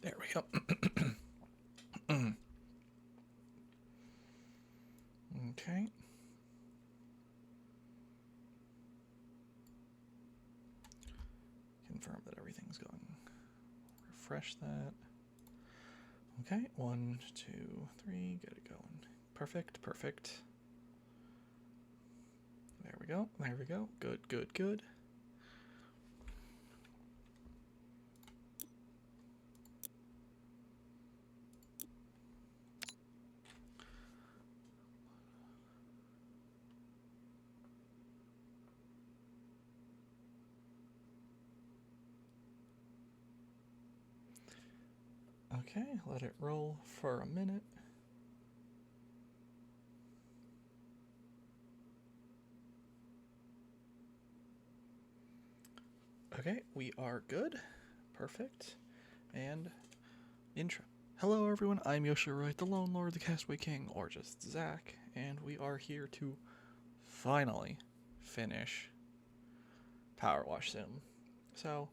There we go. Okay. Confirm that everything's going. Refresh that. Okay, 1, 2, 3, get it going. Perfect, perfect. There we go, there we go. Good, good, good. Okay, let it roll for a minute. Okay, we are good. Perfect. And intro. Hello, everyone. I'm Yoshiroid, the Lone Lord, the Castaway King, or just Zach, and we are here to finally finish Power Wash Sim. So,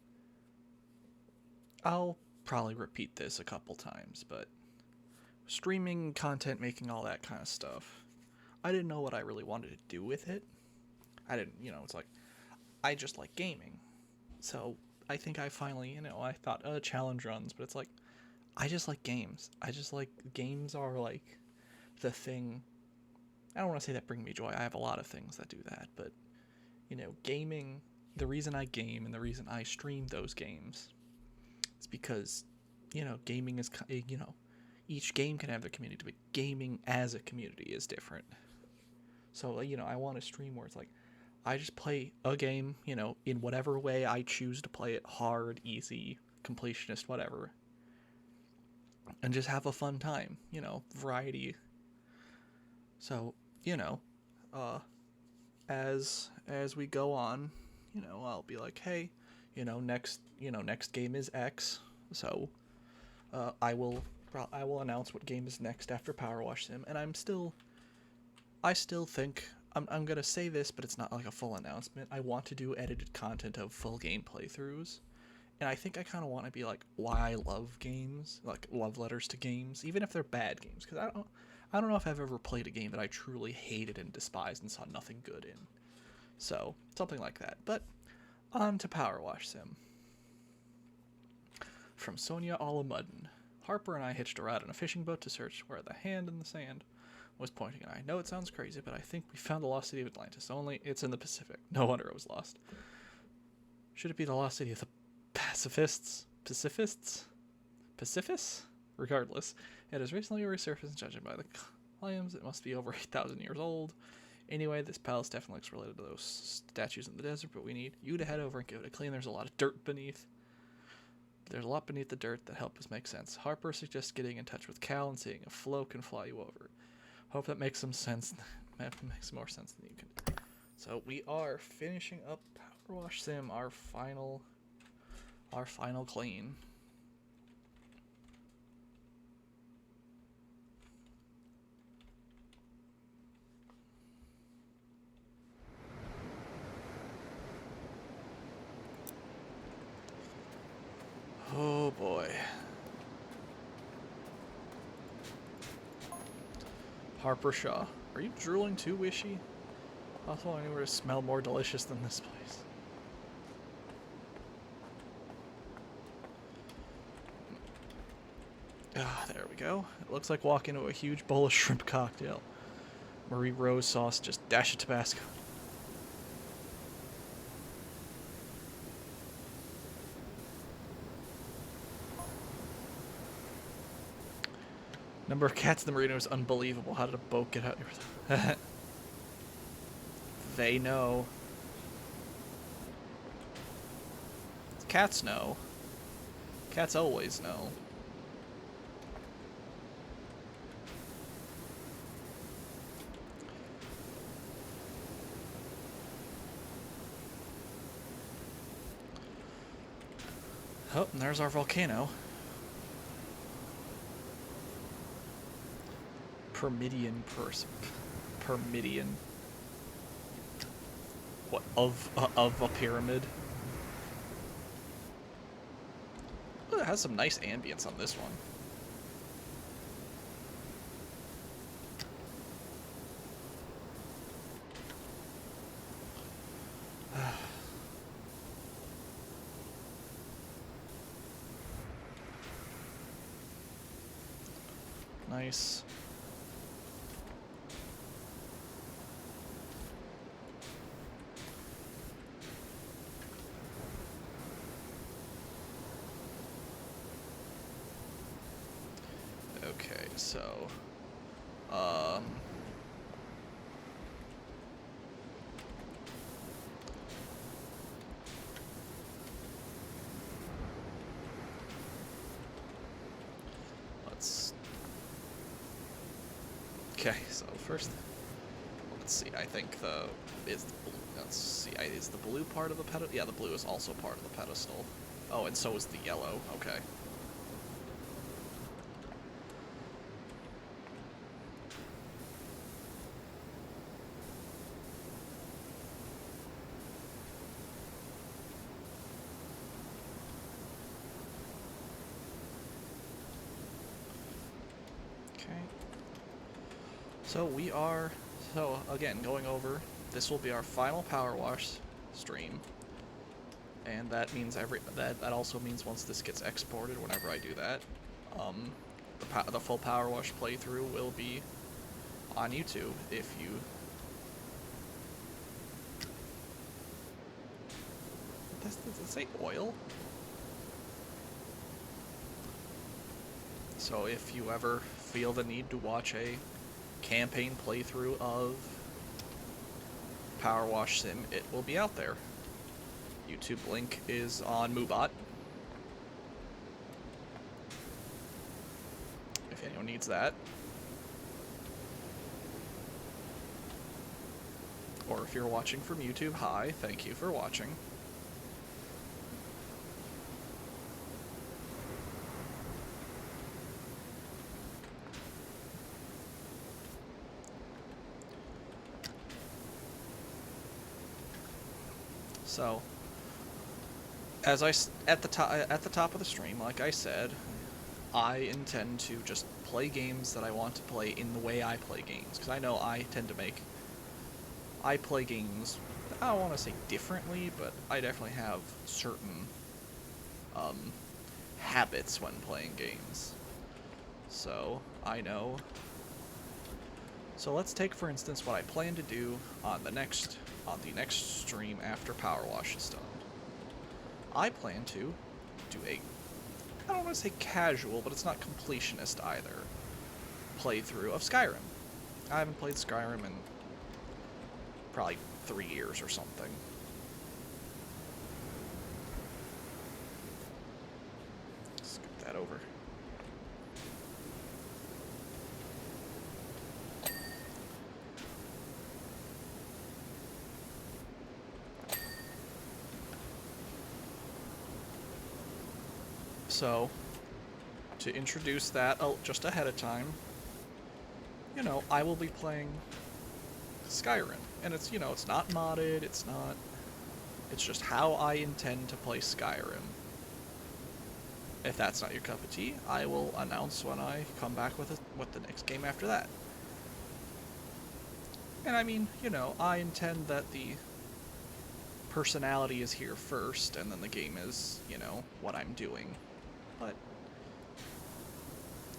I'll probably repeat this a couple times, but streaming content, making all that kind of stuff, I didn't know what I really wanted to do with it. I didn't, it's like, I just like gaming. So, I think I finally, I thought, challenge runs, but it's like, I just like games. I just like games are like the thing. I don't want to say that bring me joy. I have a lot of things that do that, but gaming. The reason I game and the reason I stream those games is because, gaming is each game can have their community, but gaming as a community is different. So I want to stream where it's like I just play a game, in whatever way I choose to play it, hard, easy, completionist, whatever, and just have a fun time, variety. So, you know, uh, as we go on, I'll be like, hey, next game is X. So, I will announce what game is next after Power Wash Sim, and I still think I'm gonna say this, but it's not like a full announcement. I want to do edited content of full game playthroughs, and I think I kind of want to be like why I love games, like love letters to games, even if they're bad games, because I don't know if I've ever played a game that I truly hated and despised and saw nothing good in. So something like that. But on to Power Wash Sim. From Sonia Alamudden. Harper and I hitched a ride on a fishing boat to search where the hand in the sand was pointing, and I know it sounds crazy, but I think we found the lost city of Atlantis. Only it's in the Pacific. No wonder it was lost. Should it be the lost city of the pacifists? Pacifists? Pacifists? Regardless, it has recently resurfaced, judging by the claims it must be over 8,000 years old. Anyway, this palace definitely looks related to those statues in the desert, but we need you to head over and give it a clean. There's a lot of dirt beneath. There's a lot beneath the dirt that help us make sense. Harper suggests getting in touch with Cal and seeing if Flo can fly you over. Hope that makes some sense. Makes more sense than you can. So we are finishing up Power Wash Sim, our final clean. Oh boy. Harper Shaw. Are you drooling too, Wishy? Also, anywhere to smell more delicious than this place. Ah, there we go. It looks like walking into a huge bowl of shrimp cocktail. Marie Rose sauce, just dash of Tabasco. Number of cats in the marina is unbelievable. How did a boat get out here? They know. Cats know. Cats always know. Oh, and there's our volcano. Permidian person. Permidian. What, of a pyramid? Who the has some nice ambience on this one. Nice. Okay, so let's okay, so first let's see, I think let's see, is the blue part of the pedestal? Yeah, the blue is also part of the pedestal. Oh, and so is the yellow. Okay. So again, going over, this will be our final Power Wash stream, and that means that also means once this gets exported, whenever I do that, the full Power Wash playthrough will be on YouTube. If you does it say oil? So if you ever feel the need to watch a campaign playthrough of Power Wash Sim, it will be out there. YouTube link is on Moobot. If anyone needs that. Or if you're watching from YouTube, hi, thank you for watching. So, as at the top of the stream, like I said, I intend to just play games that I want to play in the way I play games, because I know I play games, I don't want to say differently, but I definitely have certain habits when playing games. So, I know. So let's take, for instance, what I plan to do on the next stream after Power Wash is done. I plan to do I don't want to say casual, but it's not completionist either, playthrough of Skyrim. I haven't played Skyrim in probably 3 years or something. Scoot that over. So, to introduce that just ahead of time, you know, I will be playing Skyrim. And it's, you know, it's not modded, it's just how I intend to play Skyrim. If that's not your cup of tea, I will announce when I come back with the next game after that. And I mean, you know, I intend that the personality is here first, and then the game is, you know, what I'm doing. But,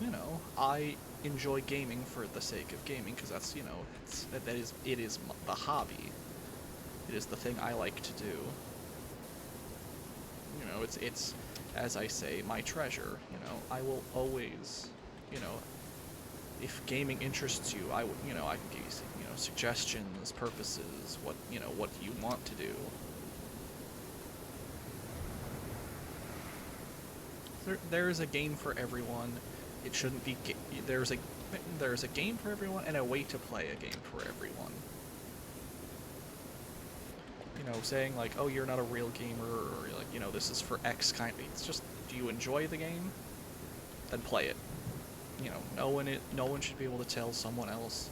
you know, I enjoy gaming for the sake of gaming, because that's, you know, it is the hobby. It is the thing I like to do. You know, it's as I say, my treasure. You know, I will always, you know, if gaming interests you, I can give you, you know, suggestions, purposes, what you want to do. There is a game for everyone. It shouldn't be. There's a game for everyone and a way to play a game for everyone. You know, saying like, oh, you're not a real gamer, or like, you know, this is for X kind. It's just, do you enjoy the game? Then play it. You know, no one should be able to tell someone else.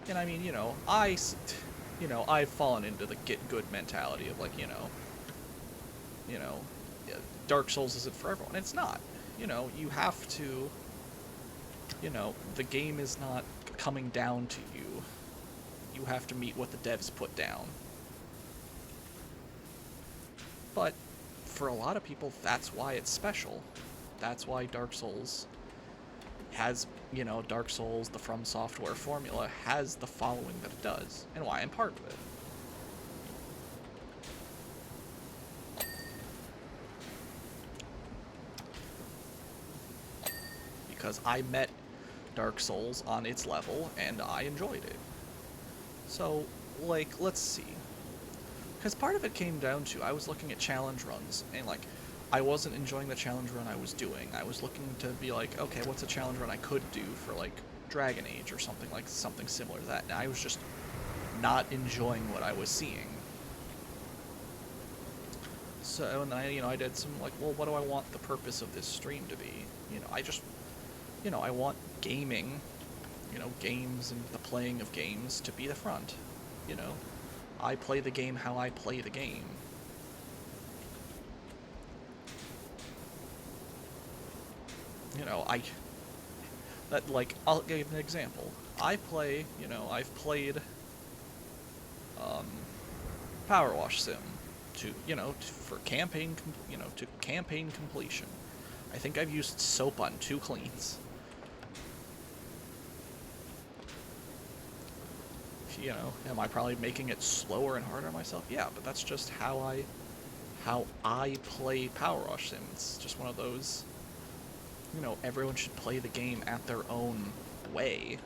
And I mean, you know, I've fallen into the get good mentality of like, you know, Dark Souls isn't for everyone. It's not. you know, you have to, you know, the game is not coming down to you. You have to meet what the devs put down. But for a lot of people, that's why it's special. That's why Dark Souls has, you know, Dark Souls, the From Software formula, has the following that it does, and why I'm part of it. Because I met Dark Souls on its level, and I enjoyed it. So, like, let's see. Because part of it came down to, I was looking at challenge runs, and, like, I wasn't enjoying the challenge run I was doing. I was looking to be like, okay, what's a challenge run I could do for, like, Dragon Age or something similar to that. And I was just not enjoying what I was seeing. So, and I did some, like, well, what do I want the purpose of this stream to be? I want gaming, games and the playing of games to be the front. I play the game how I play the game. I'll give an example. I've played, Power Wash Sim for campaign, to campaign completion. I think I've used soap on 2 cleans. Am I probably making it slower and harder on myself? Yeah, but that's just how I play Power Wash Sim. It's just one of those, everyone should play the game at their own way.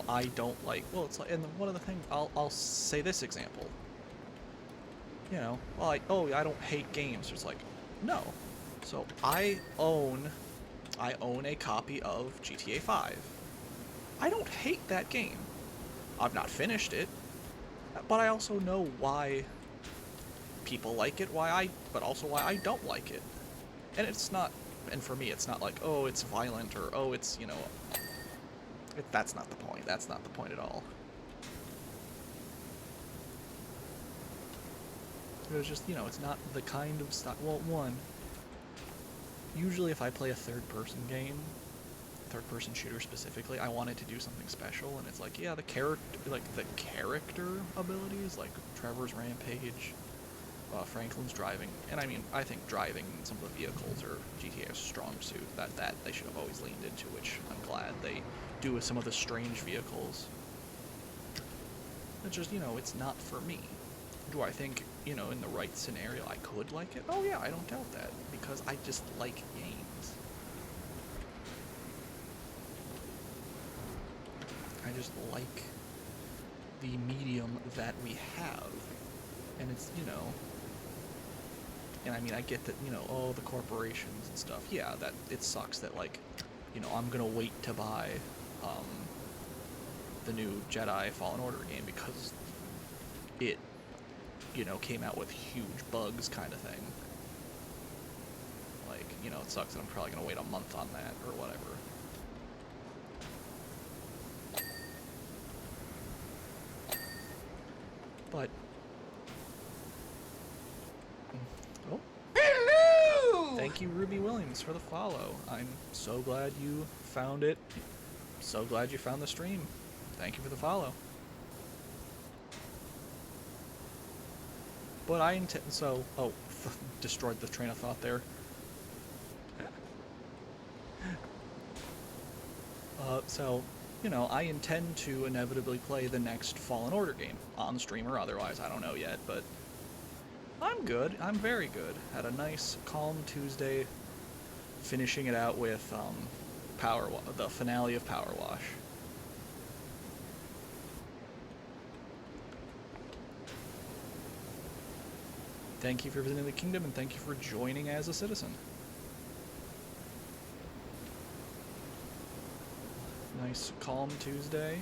I don't like, well, it's like, and one of the things, I'll say this example. I don't hate games. It's like, no. So I own a copy of GTA 5. I don't hate that game. I've not finished it, but I also know why people like it, but also why I don't like it. And it's not, and for me, it's not like, oh, it's violent, or, oh, it's, that's not the point. That's not the point at all. It was just, it's not the kind of style. Well, one, usually if I play a third-person shooter specifically, I wanted to do something special, and it's like, yeah, the character abilities, like Trevor's Rampage, Franklin's driving, and I mean, I think driving some of the vehicles are GTA's strong suit. That they should have always leaned into, which I'm glad they do with some of the strange vehicles. It's just, it's not for me. Do I think, in the right scenario I could like it? Oh yeah, I don't doubt that, because I just like games. I just like the medium that we have. And it's, and I mean, I get that, oh, the corporations and stuff. Yeah, that it sucks that, like, I'm gonna wait to buy the new Jedi Fallen Order game because it, came out with huge bugs kind of thing. Like, it sucks that I'm probably gonna wait a month on that or whatever. But oh, hello! Thank you, Ruby Williams, for the follow. I'm so glad you found it. So glad you found the stream. Thank you for the follow. But I intend, destroyed the train of thought there. I intend to inevitably play the next Fallen Order game, on stream or otherwise, I don't know yet, but I'm good. I'm very good. Had a nice, calm Tuesday, finishing it out with the finale of Power Wash. Thank you for visiting the kingdom, and thank you for joining as a citizen. Nice, calm Tuesday.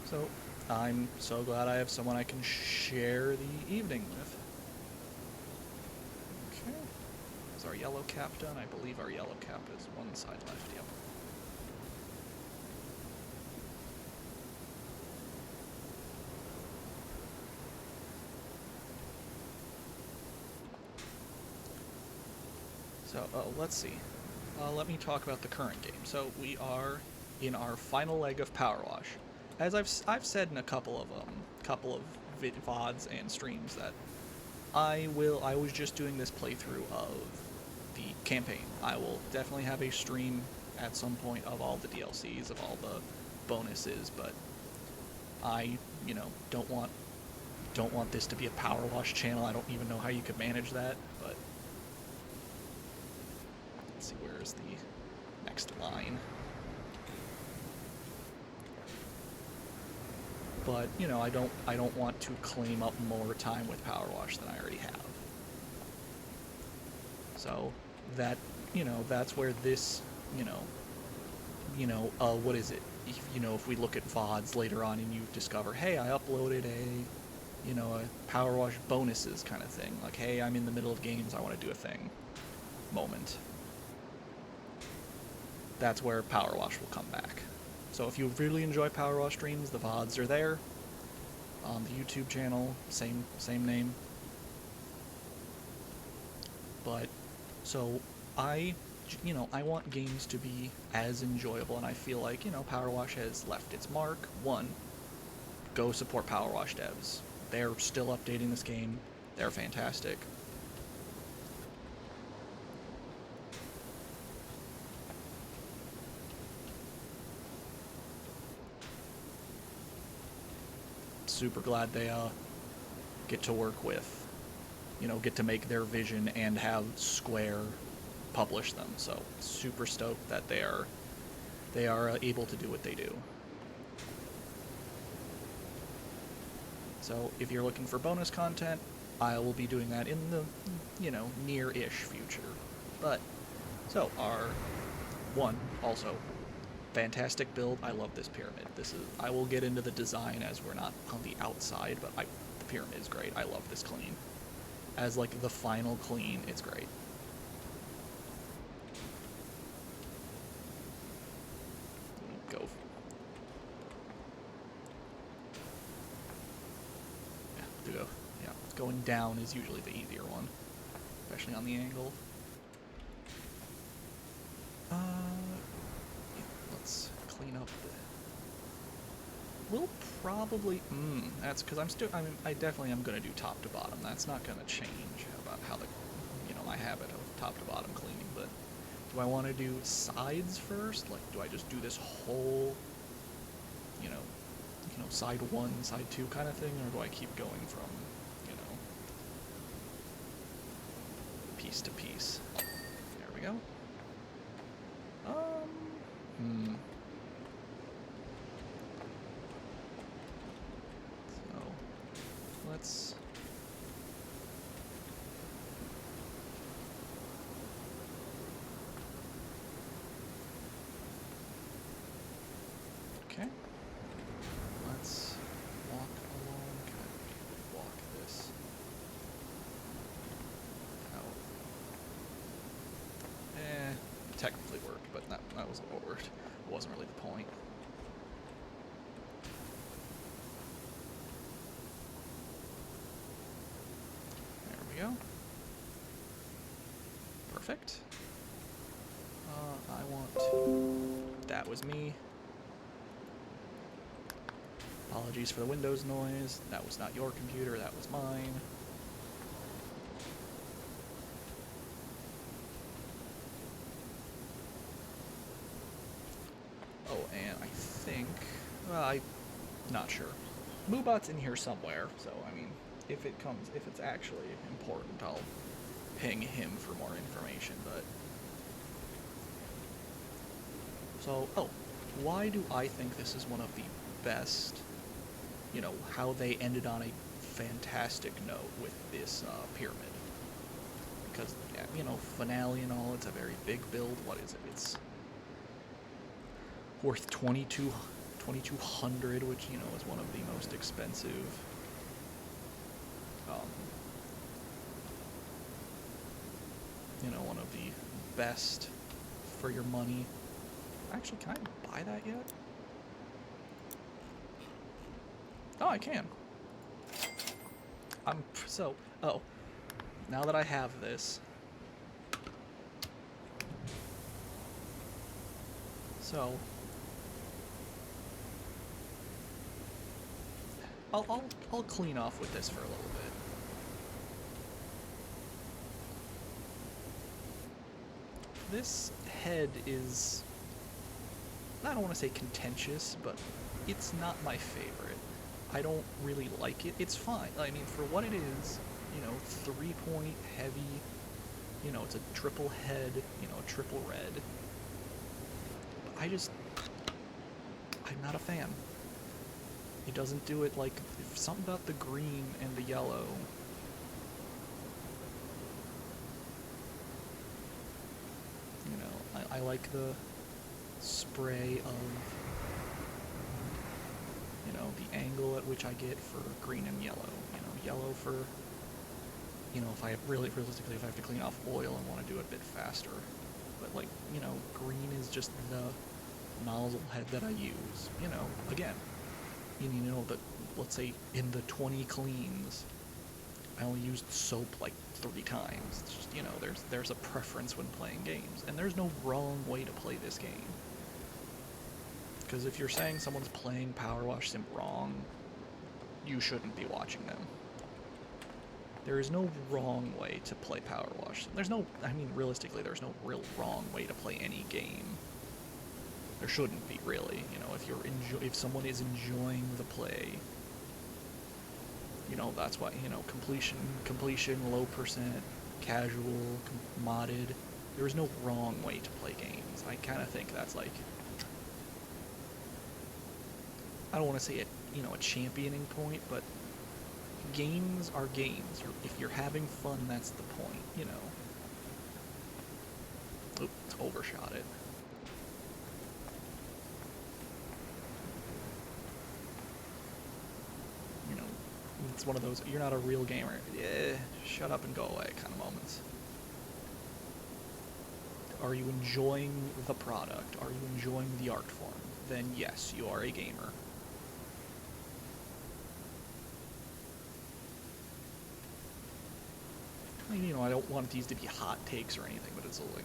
So, I'm so glad I have someone I can share the evening with. Okay. Is our yellow cap done? I believe our yellow cap is one side left, yep. So, let's see. Let me talk about the current game. So we are in our final leg of Power Wash. As I've said in a couple of VODs and streams that I was just doing this playthrough of the campaign. I will definitely have a stream at some point of all the DLCs, of all the bonuses, but I, don't want this to be a Power Wash channel. I don't even know how you could manage that, but let's see, where's the next line? But, I don't want to claim up more time with Power Wash than I already have. So that, that's where this, what is it? If we look at VODs later on and you discover, hey, I uploaded a Power Wash bonuses kind of thing. Like, hey, I'm in the middle of games, I want to do a thing moment. That's where Power Wash will come back. So if you really enjoy Power Wash streams, the VODs are there. On the YouTube channel, same name. But, so, I want games to be as enjoyable, and I feel like, Power Wash has left its mark. One, go support Power Wash devs. They're still updating this game. They're fantastic. Super glad they get to work with, get to make their vision and have Square publish them. So super stoked that they are able to do what they do. So if you're looking for bonus content, I will be doing that in the near-ish future. But so our one also. Fantastic build. I love this pyramid. I will get into the design as we're not on the outside, but the pyramid is great. I love this clean. As like the final clean, it's great. Go. Yeah, going down is usually the easier one, especially on the angle. Let's clean up the... We'll probably... that's because I definitely am going to do top to bottom. That's not going to change about how my habit of top to bottom cleaning, but do I want to do sides first? Like, do I just do this whole, side 1, side 2 kind of thing, or do I keep going from, piece to piece? There we go. So, let's... Okay. Let's walk along. Can I walk this out? Technically worked, but that wasn't what worked. It wasn't really the point. There we go. Perfect. I want to... That was me. Apologies for the Windows noise. That was not your computer, that was mine. Oh, and I think... I'm not sure. Moobot's in here somewhere, so, I mean, if it's actually important, I'll ping him for more information, but... So, why do I think this is one of the best, how they ended on a fantastic note with this pyramid? Because, finale and all, it's a very big build. What is it? It's worth 2,200, which, is one of the most expensive, one of the best for your money. Actually, can I buy that yet? Oh, I can. Now that I have this, So I'll clean off with this for a little bit. This head is, I don't want to say contentious, but it's not my favorite. I don't really like it. It's fine. I mean, for what it is, you know, 3-point heavy, you know, it's a triple head, you know, triple red. But I'm not a fan. It doesn't do it like, something about the green and the yellow. You know, I like the spray of, you know, the angle at which I get for green and yellow. You know, yellow for, you know, if I realistically, if I have to clean off oil and want to do it a bit faster. But like, you know, green is just the nozzle head that I use. You know, again, you know that, let's say in the 20 cleans, I only used soap like 3 times. It's just, you know, there's a preference when playing games, and there's no wrong way to play this game. Because if you're saying someone's playing Power Wash Sim wrong, you shouldn't be watching them. There is no wrong way to play Power Wash. There's no, I mean, realistically, there's no real wrong way to play any game. There shouldn't be, really. You know, if someone is enjoying the play, you know, that's why, you know, completion, low percent, casual, modded. There's no wrong way to play games. I kind of think that's like, I don't want to say it, you know, a championing point, but games are games. If you're having fun, that's the point, you know. Oop, it's overshot it. You know, it's one of those, you're not a real gamer. Yeah, shut up and go away kind of moments. Are you enjoying the product? Are you enjoying the art form? Then yes, you are a gamer. You know, I don't want these to be hot takes or anything, but it's like,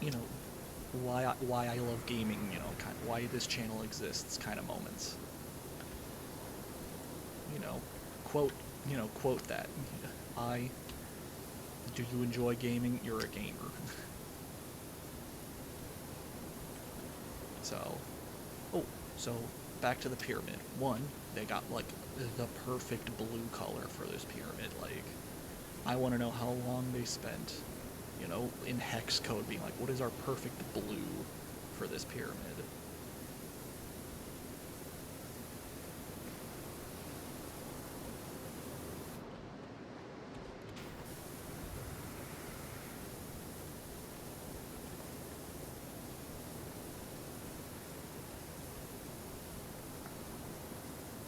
you know, why I love gaming, you know, kind of why this channel exists kind of moments. You know, quote that. Do you enjoy gaming? You're a gamer. So back to the pyramid. One, they got like the perfect blue color for this pyramid. Like, I want to know how long they spent, you know, in hex code being like, what is our perfect blue for this pyramid?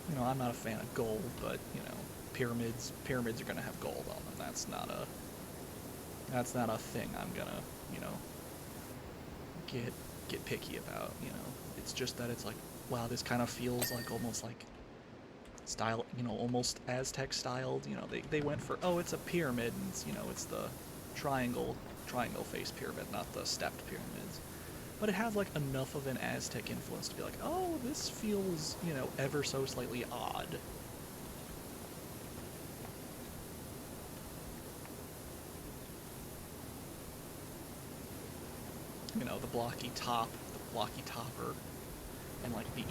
You know, I'm not a fan of gold, but, you know, pyramids are gonna have gold on them. That's not a thing I'm gonna, you know, get picky about, you know. It's just that it's like, wow, this kind of feels like almost like style, you know, almost Aztec styled. You know, they went for, oh, it's a pyramid, and it's, you know, it's the triangle face pyramid, not the stepped pyramids. But it has like enough of an Aztec influence to be like, oh, this feels, you know, ever so slightly odd. You know, the blocky topper, and like the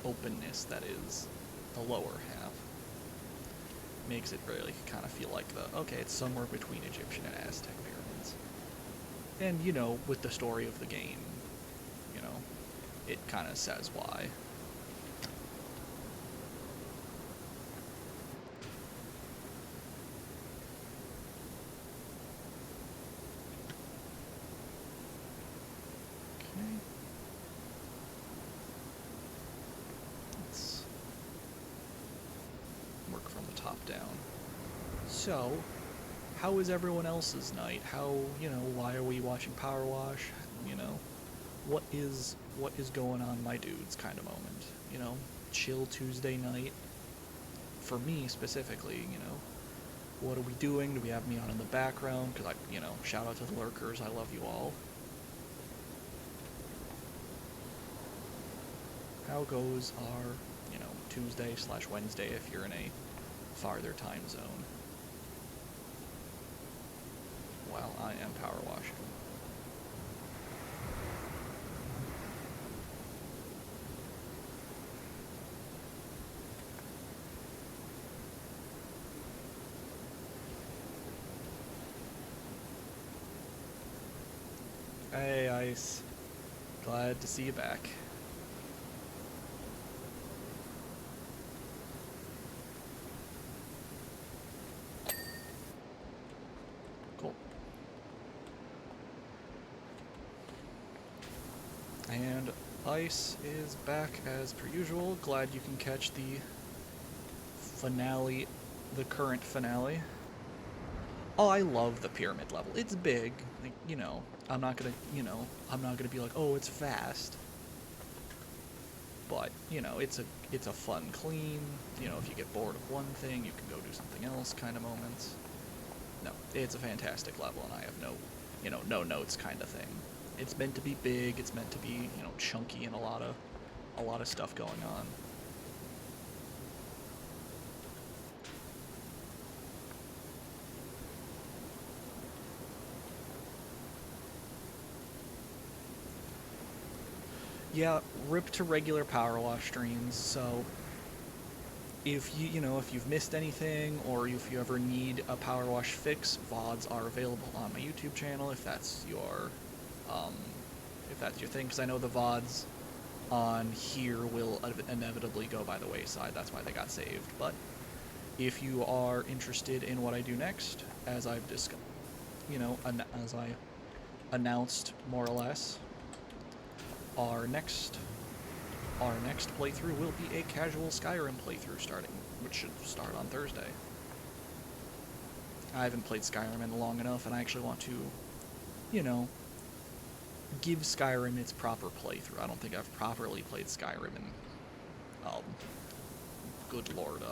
openness that is the lower half makes it really kind of feel like okay, it's somewhere between Egyptian and Aztec pyramids. And, you know, with the story of the game, you know, it kind of says why. Okay. Let's work from the top down. So, how is everyone else's night? How, you know, why are we watching Power Wash? You know, what is going on, my dudes kind of moment? You know, chill Tuesday night. For me specifically, you know, what are we doing? Do we have me on in the background? Because you know, shout out to the lurkers. I love you all. how goes our, Tuesday/Wednesday if you're in a farther time zone? While I am power washing. Hey, Ice. Glad to see you back. Cool. And Ice is back as per usual. Glad you can catch the finale, the current finale. Oh, I love the pyramid level. It's big. Like, I'm not gonna be like, oh, it's fast. But, it's a fun, clean, if you get bored of one thing, you can go do something else kind of moments. No, it's a fantastic level, and I have no notes kind of thing. It's meant to be big, it's meant to be, chunky, and a lot of stuff going on. Yeah, rip to regular Power Wash streams, so if if you've missed anything, or if you ever need a Power Wash fix, VODs are available on my YouTube channel if that's your thing, because I know the VODs on here will inevitably go by the wayside, that's why they got saved. But if you are interested in what I do next, as I've discussed, as I announced more or less, our next playthrough will be a casual Skyrim playthrough which should start on Thursday. I haven't played Skyrim in long enough, and I actually want to, give Skyrim its proper playthrough. I don't think I've properly played Skyrim in, good lord,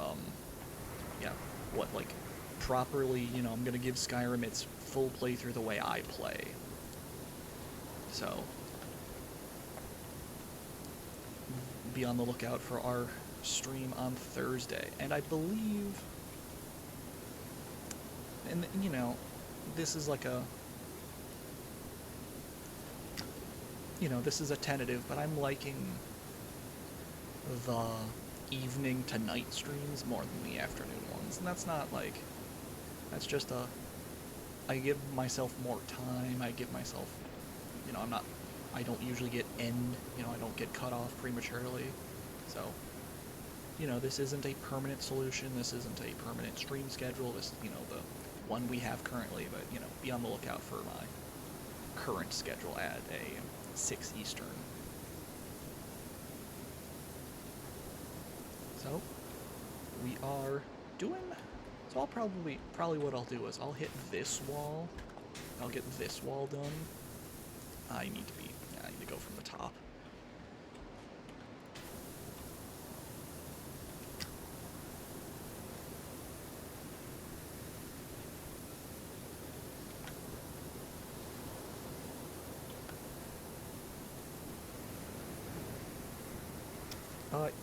properly, I'm gonna give Skyrim its full playthrough the way I play. So, be on the lookout for our stream on Thursday. And I believe, and this is like a, this is a tentative, but I'm liking the evening to night streams more than the afternoon ones. And that's not like, that's just I give myself more time, I give myself, I don't usually get I don't get cut off prematurely. So, this isn't a permanent solution, this isn't a permanent stream schedule, this, the one we have currently, but, be on the lookout for my current schedule at a 6 Eastern. So, we are doing, so I'll probably what I'll do is I'll hit this wall, I'll get this wall done. I need to go from the top.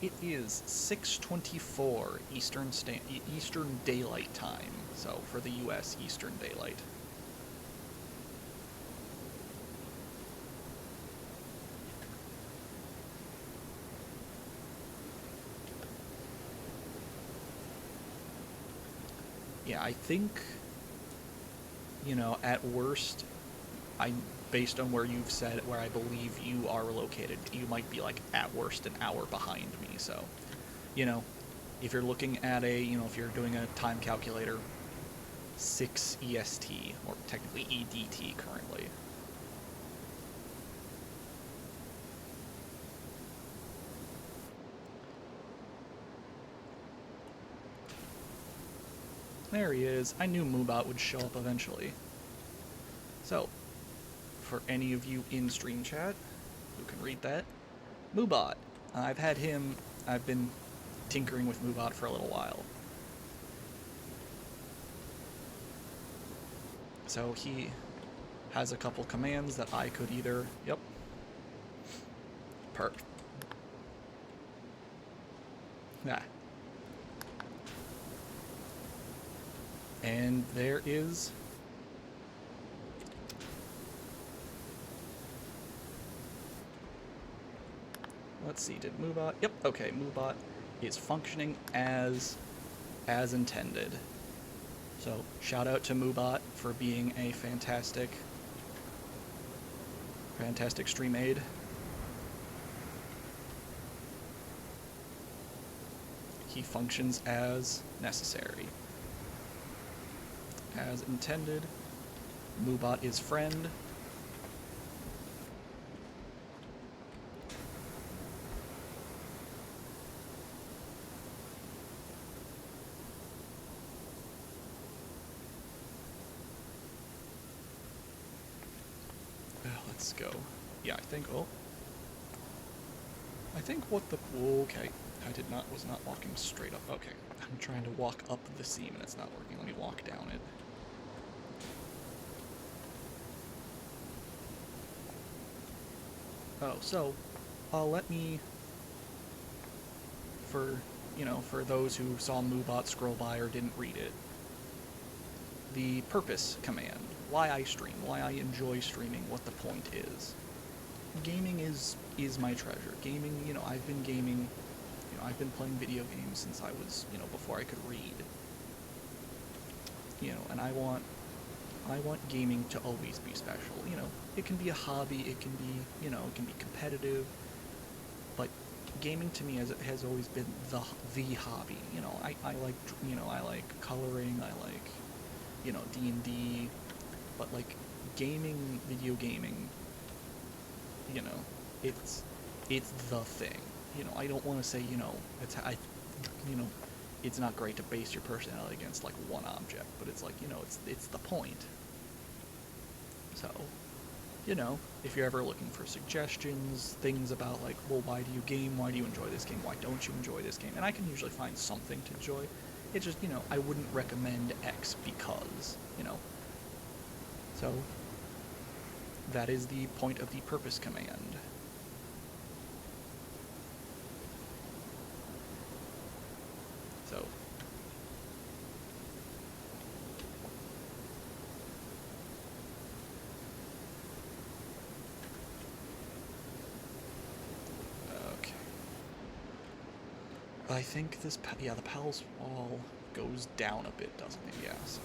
It is 6:24 Eastern Daylight Time, so for the U.S. Eastern Daylight. Yeah, I think, at worst, based on where you've said, where I believe you are located, you might be, like, at worst an hour behind me, so, if you're looking at if you're doing a time calculator, 6 EST, or technically EDT currently. There he is. I knew Moobot would show up eventually. So, for any of you in stream chat who can read that, Moobot. I've been tinkering with Moobot for a little while. So he has a couple commands that I could either, Ah. And there is... Let's see, did Moobot... Yep, okay, Moobot is functioning as intended. So, shout out to Moobot for being a fantastic stream aid. He functions as necessary. As intended. Moobot is friend. Let's go. Yeah, I think, oh. I think what the, okay. Was not walking straight up. Okay. I'm trying to walk up the seam and it's not working. Let me walk down it. Oh, so, let me, for those who saw Moobot scroll by or didn't read it, the purpose command, why I stream, why I enjoy streaming, what the point is. Gaming is my treasure. Gaming, I've been gaming, I've been playing video games since I was, before I could read. And I want gaming to always be special. It can be a hobby, it can be, it can be competitive, but gaming to me has always been the hobby. I like, I like coloring, I like, D&D, but like gaming, video gaming, it's the thing. I don't want to say, it's not great to base your personality against like one object, but it's like, it's the point. So, if you're ever looking for suggestions, things about like, well, why do you game? Why do you enjoy this game? Why don't you enjoy this game? And I can usually find something to enjoy. It's just, I wouldn't recommend X because, So, that is the point of the purpose command. So, okay. I think this, yeah, the Palace wall goes down a bit, doesn't it? Yeah, so.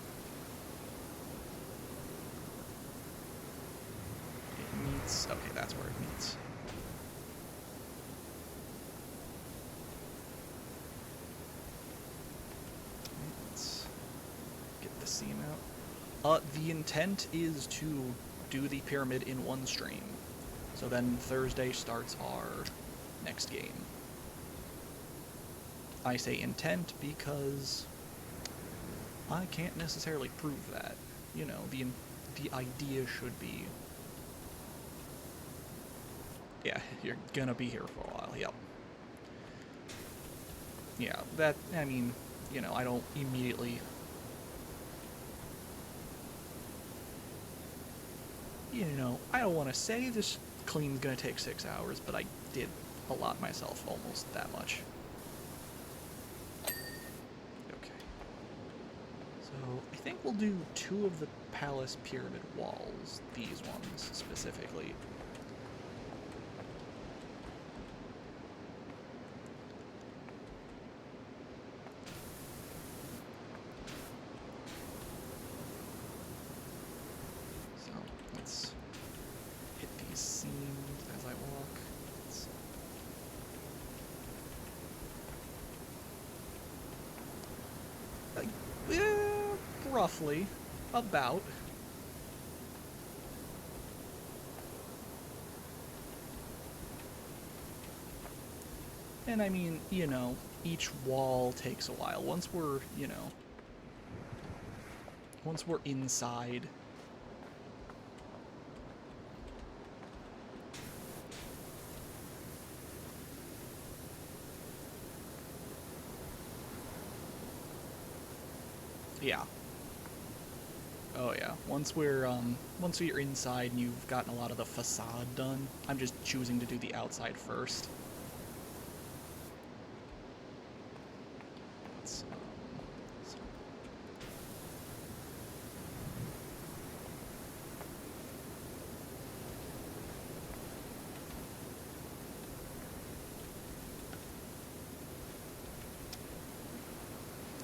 It meets, okay, that's where it meets. Let's get the seam out. The intent is to do the pyramid in one stream. So then Thursday starts our next game. I say intent because I can't necessarily prove that. The idea should be, yeah, you're gonna be here for a while, yep. Yeah, that, I mean, I don't immediately, I don't want to say this clean's gonna take 6 hours, but I did a lot myself, almost that much. I think we'll do 2 of the palace pyramid walls, these ones specifically. So let's hit these seams as I walk. Roughly, about. And I mean, each wall takes a while. Once we're inside, yeah. Oh yeah, once we're inside and you've gotten a lot of the facade done, I'm just choosing to do the outside first.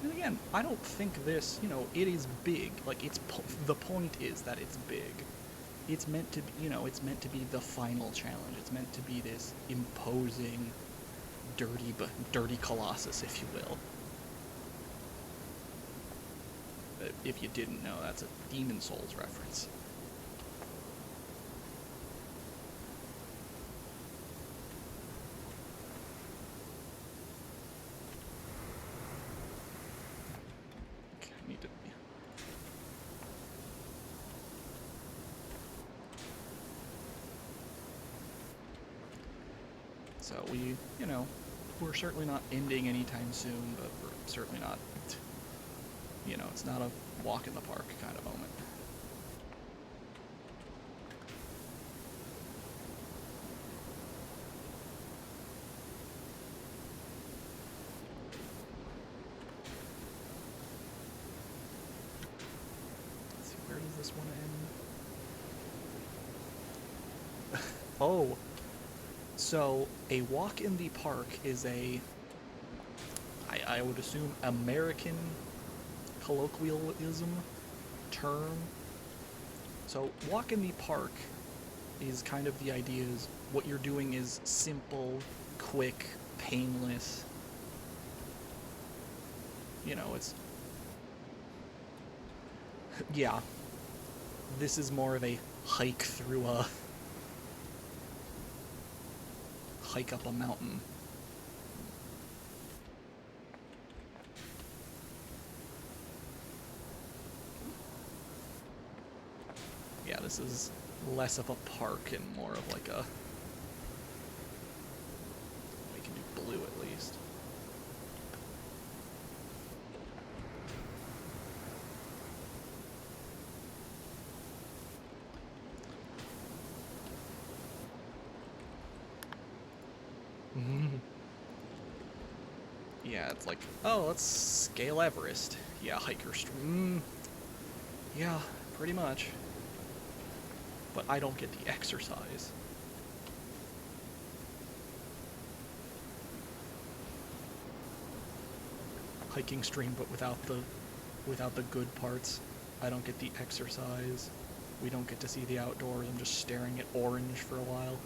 And again, I don't think this, it is big. Like, the point is that it's big. It's meant to be, it's meant to be the final challenge. It's meant to be this imposing, dirty colossus, if you will. If you didn't know, that's a Demon Souls reference. Okay, I need to... So we're certainly not ending anytime soon, but we're certainly not, it's not a walk in the park kind of moment. Let's see, where does this one end? Oh, so a walk in the park is I would assume, American colloquialism term. So walk in the park is kind of the idea is what you're doing is simple, quick, painless. It's... Yeah. This is more of a hike through hike up a mountain. Yeah, this is less of a park and more of like a... We can do blue at least. Yeah, it's like, oh, let's scale Everest. Yeah, hiker stream. Yeah, pretty much. But I don't get the exercise. Hiking stream, but without the good parts. I don't get the exercise. We don't get to see the outdoors. I'm just staring at orange for a while.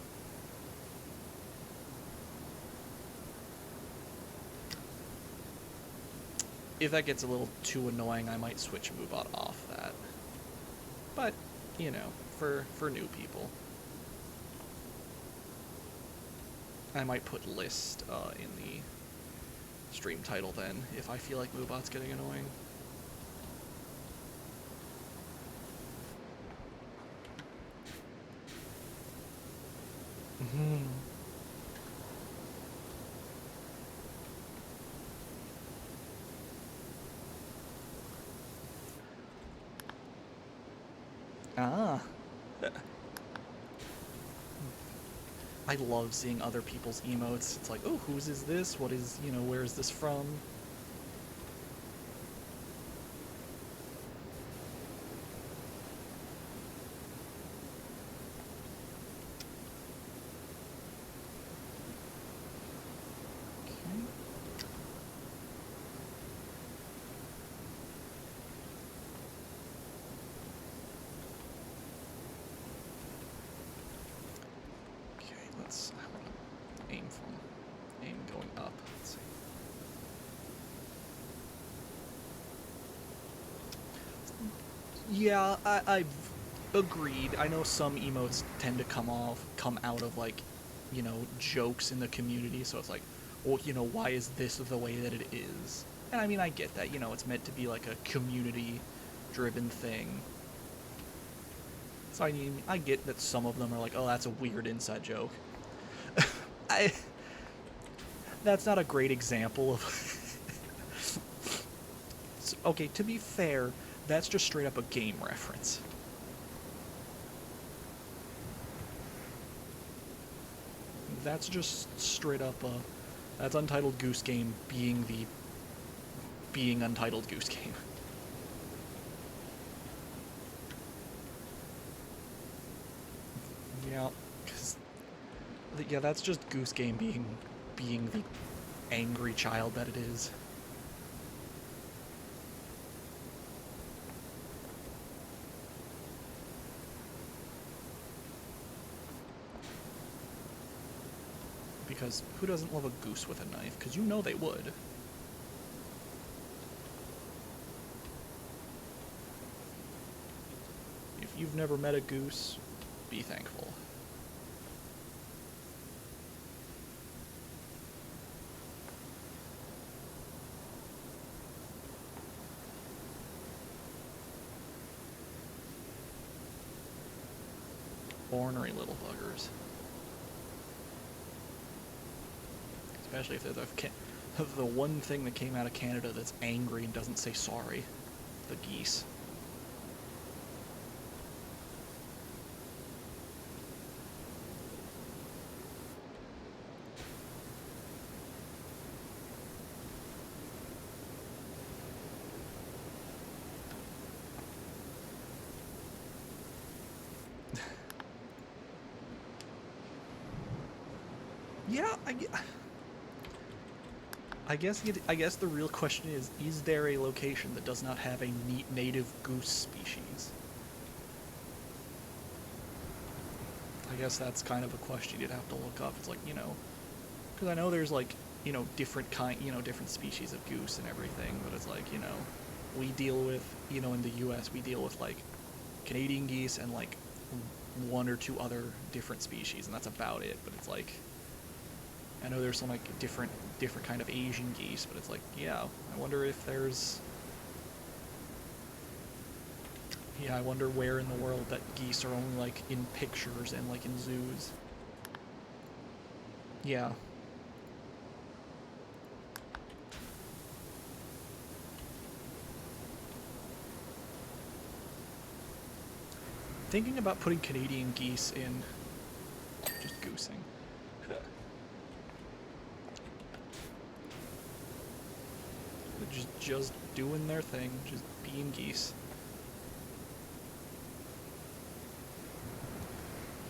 If that gets a little too annoying, I might switch Moobot off that. But, for new people. I might put list in the stream title then, if I feel like Moobot's getting annoying. Ah. I love seeing other people's emotes. It's like, oh, whose is this? What is, where is this from? Aim going up. Let's see. Yeah, I've agreed. I know some emotes tend to come out of like, jokes in the community. So it's like, well, why is this the way that it is? And I mean, I get that. It's meant to be like a community-driven thing. So I mean, I get that some of them are like, oh, that's a weird inside joke. That's not a great example of... Okay, to be fair, that's just straight up a game reference. That's just straight up that's Untitled Goose Game being Untitled Goose Game. Yeah, that's just Goose Game being the angry child that it is. Because who doesn't love a goose with a knife? Because you know they would. If you've never met a goose, be thankful. Ornery little buggers. Especially if they're the one thing that came out of Canada that's angry and doesn't say sorry. The geese. Yeah, I guess the real question is there a location that does not have a native goose species? I guess that's kind of a question you'd have to look up. It's like, you know, because I know there's like, you know, different species of goose and everything, but it's like, you know, we deal with, you know, in the US we deal with like Canadian geese and like one or two other different species, and that's about it. But it's like, I know there's some like different kind of Asian geese, but it's like, yeah, I wonder if there's... Yeah, I wonder where in the world that geese are only like in pictures and like in zoos. Yeah. Thinking about putting Canadian geese in just goosing. Just doing their thing, just being geese.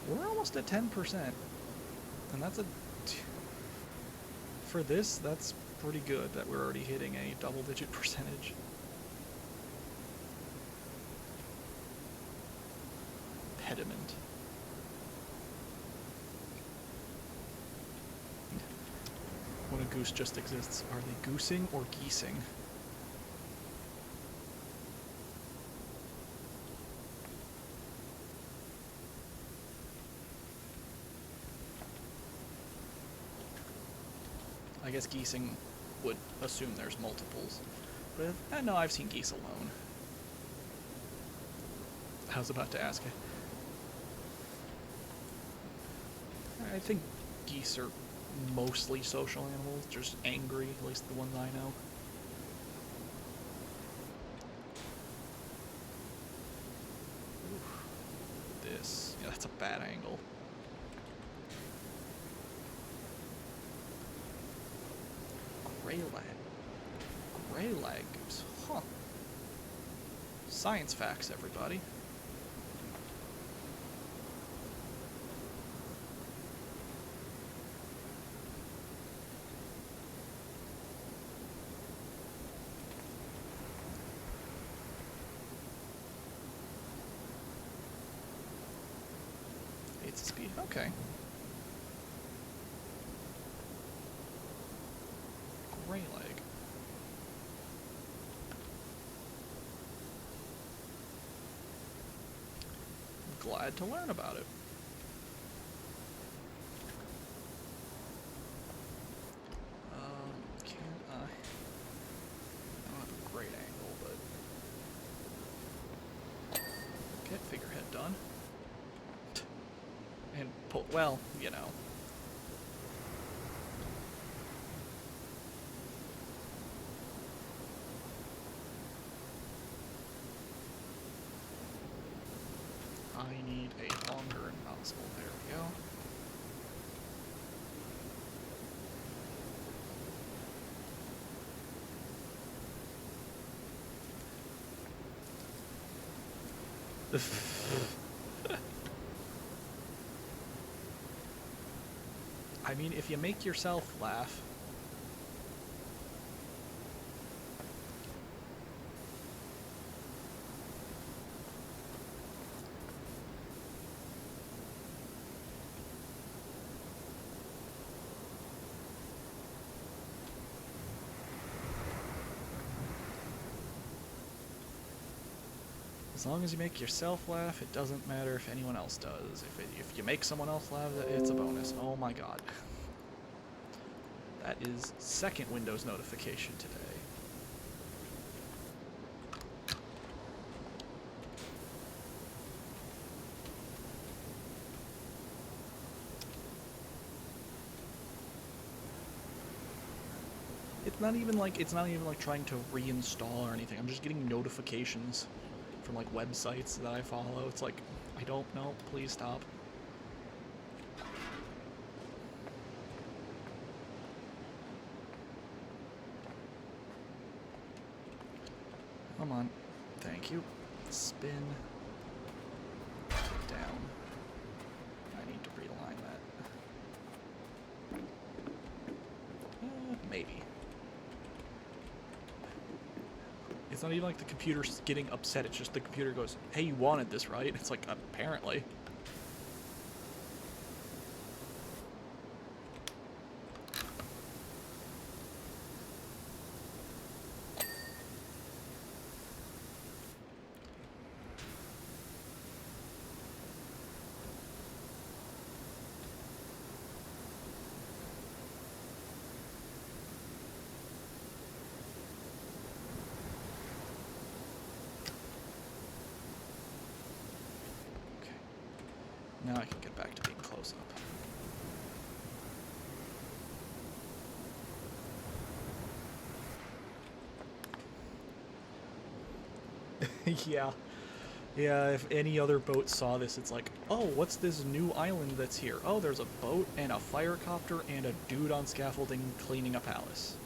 We're almost at 10%, and that's for this, that's pretty good that we're already hitting a double-digit percentage. Pediment. When a goose just exists, are they goosing or geesing? I guess geesing would assume there's multiples, but no, I've seen geese alone. I was about to ask it. I think geese are mostly social animals, just angry, at least the ones I know. Oof. This, yeah, that's a bad angle. Grey-lag goose, huh. Science facts, everybody. It's speed, okay. Grey-lag. Glad to learn about it. Can I don't have a great angle, but okay, figurehead done. And pull, well, you know. I need a longer nozzle. There we go. I mean, if you make yourself laugh. As long as you make yourself laugh, it doesn't matter if anyone else does. If you make someone else laugh, it's a bonus. Oh my god. That is second Windows notification today. It's not even like trying to reinstall or anything. I'm just getting notifications from like websites that I follow. It's like, I don't know, please stop. Come on. Thank you. Spin. Down. I need to realign that. Maybe. It's not even like the computer's getting upset. It's just the computer goes, hey, you wanted this, right? It's like, apparently. Now I can get back to being close up. Yeah. Yeah, if any other boat saw this, it's like, oh, what's this new island that's here? Oh, there's a boat and a firecopter and a dude on scaffolding cleaning a palace.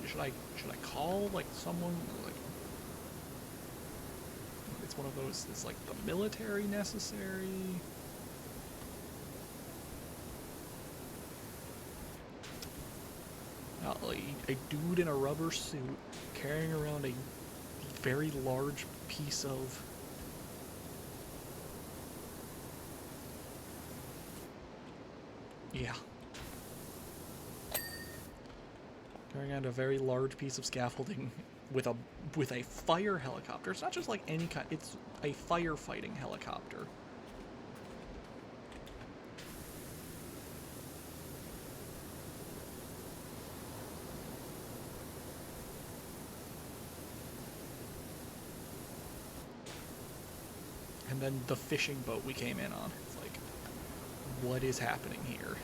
Should I call, like, someone, like... It's one of those, is, like, the military necessary? A dude in a rubber suit carrying around a very large piece of... Yeah. Carrying around a very large piece of scaffolding with a fire helicopter. It's not just like any kind, it's a firefighting helicopter. And then the fishing boat we came in on. It's like, what is happening here?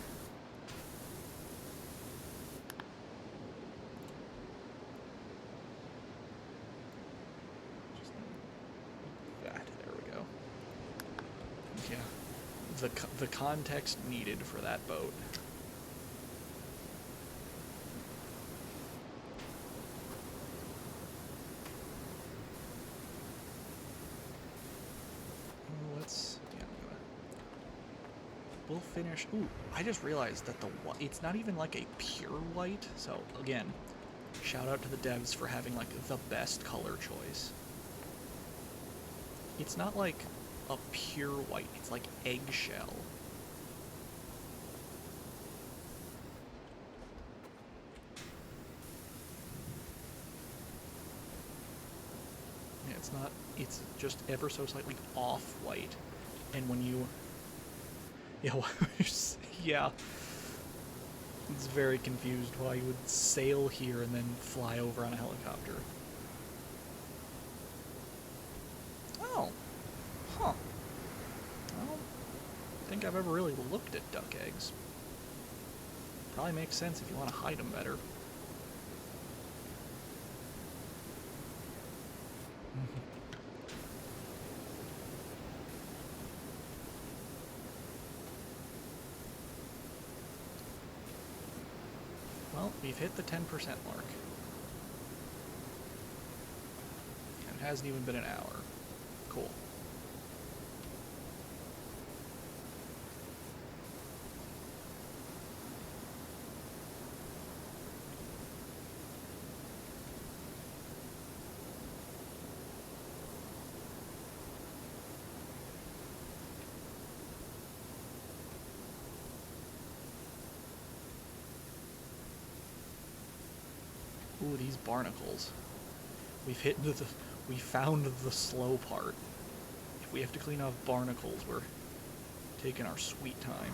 The context needed for that boat. We'll finish. Ooh, I just realized that it's not even like a pure white. So again, shout out to the devs for having like the best color choice. It's not like a pure white, it's like eggshell. Yeah, it's just ever so slightly off-white. And when you... Yeah, yeah. It's very confused why you would sail here and then fly over on a helicopter. Oh. Huh. I don't think I've ever really looked at duck eggs. Probably makes sense if you want to hide them better. Well, we've hit the 10% mark. And it hasn't even been an hour. Cool. Ooh, these barnacles. We found the slow part. If we have to clean off barnacles, we're taking our sweet time.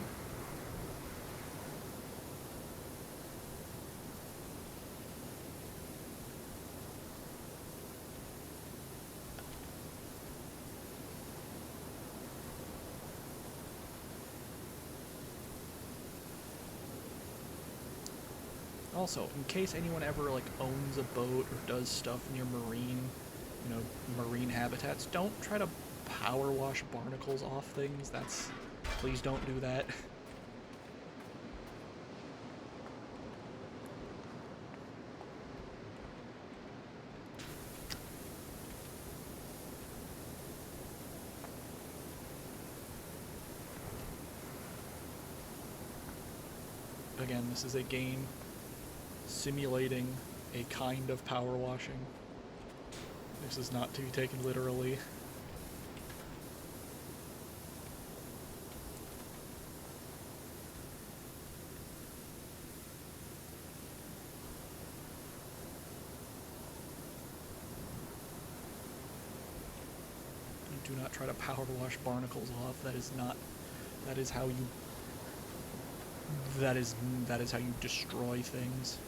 Also, in case anyone ever like owns a boat or does stuff near marine habitats, don't try to power wash barnacles off things. Please don't do that. Again, this is a game simulating a kind of power washing. This is not to be taken literally. Do not try to power wash barnacles off. That is how you destroy things.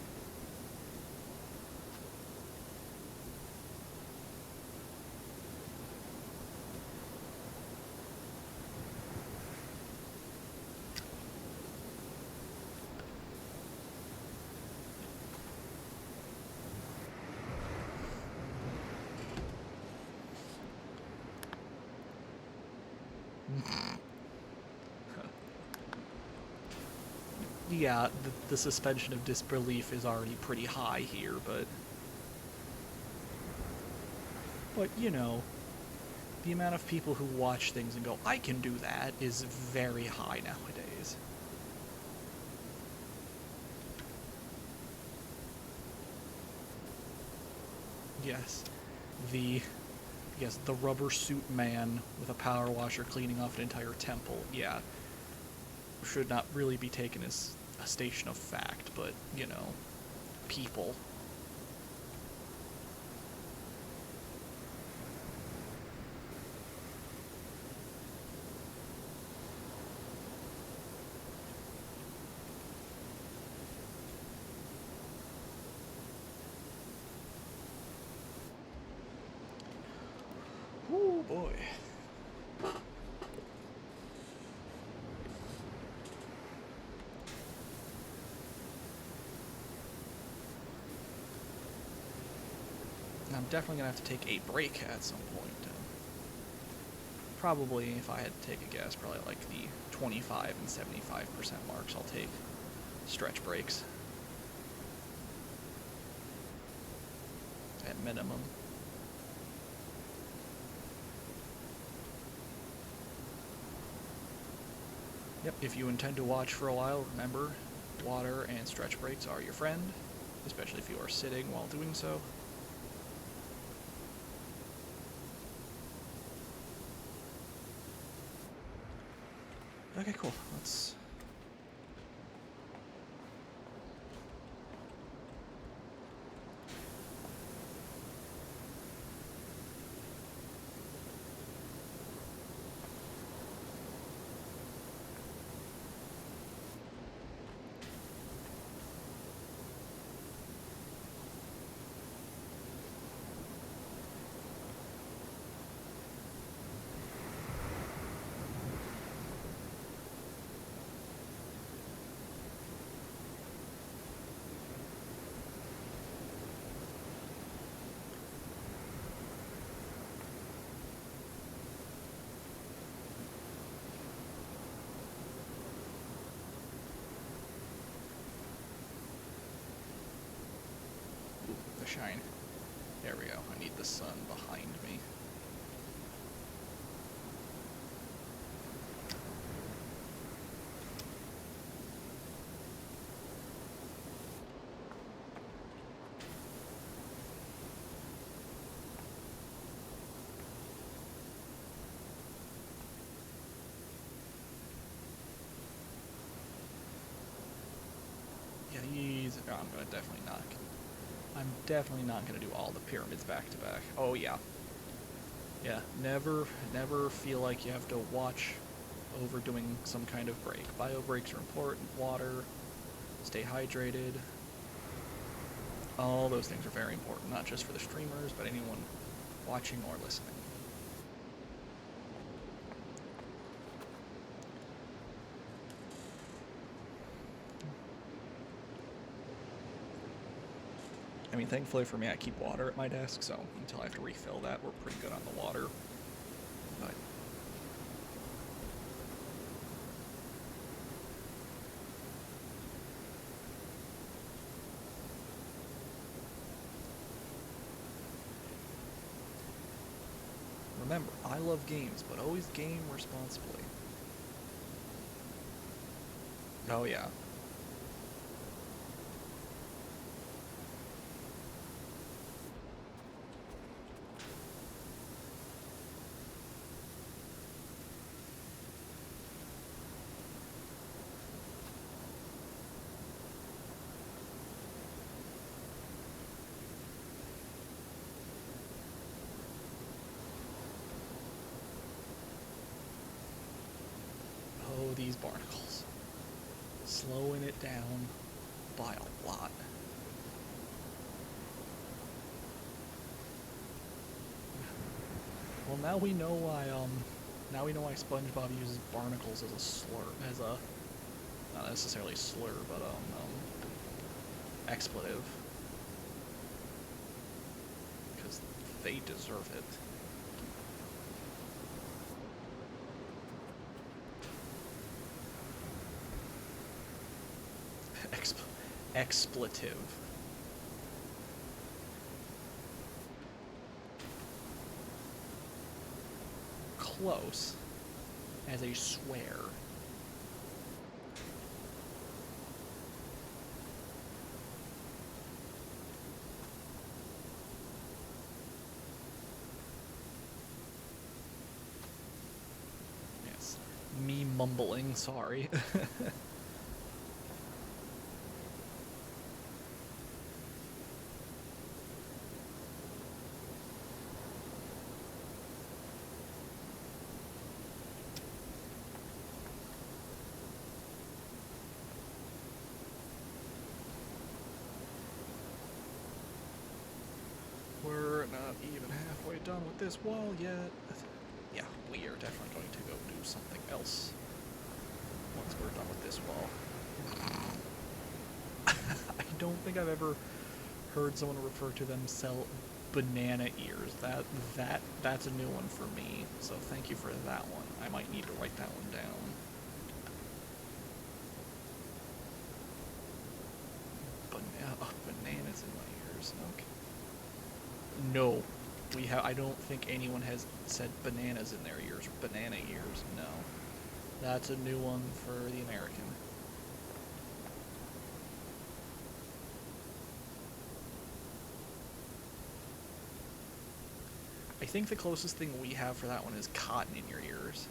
Yeah, the suspension of disbelief is already pretty high here, but you know, the amount of people who watch things and go, I can do that, is very high nowadays. Yes, the rubber suit man with a power washer cleaning off an entire temple, yeah, should not really be taken as a station of fact, but, you know, people. Oh boy. I'm definitely gonna have to take a break at some point. Probably, if I had to take a guess, probably like the 25 and 75% marks. I'll take stretch breaks at minimum. Yep, if you intend to watch for a while, remember, water and stretch breaks are your friend, especially if you are sitting while doing so. Okay, cool. Let's... the shine. There we go. I need the sun behind me. Yeah, I'm gonna definitely not. I'm definitely not going to do all the pyramids back to back. Oh, yeah. Yeah, never feel like you have to watch over doing some kind of break. Bio breaks are important. Water, stay hydrated. All those things are very important, not just for the streamers, but anyone watching or listening. I mean, thankfully for me, I keep water at my desk, so until I have to refill that, we're pretty good on the water. But remember, I love games, but always game responsibly. Oh yeah. Oh, these barnacles. Slowing it down by a lot. Well, now we know why SpongeBob uses barnacles as a slur, as a, not necessarily slur, but expletive. Because they deserve it. Expletive. Close as a swear. Yes. Me mumbling, sorry. We're not even halfway done with this wall yet. Yeah, we are definitely going to go do something else once we're done with this wall. I don't think I've ever heard someone refer to themselves banana ears. That's a new one for me. So thank you for that one. I might need to write that one down. Bananas in my ears. Okay. No, I don't think anyone has said bananas in their ears. Banana ears. No, that's a new one for the American. I think the closest thing we have for that one is cotton in your ears.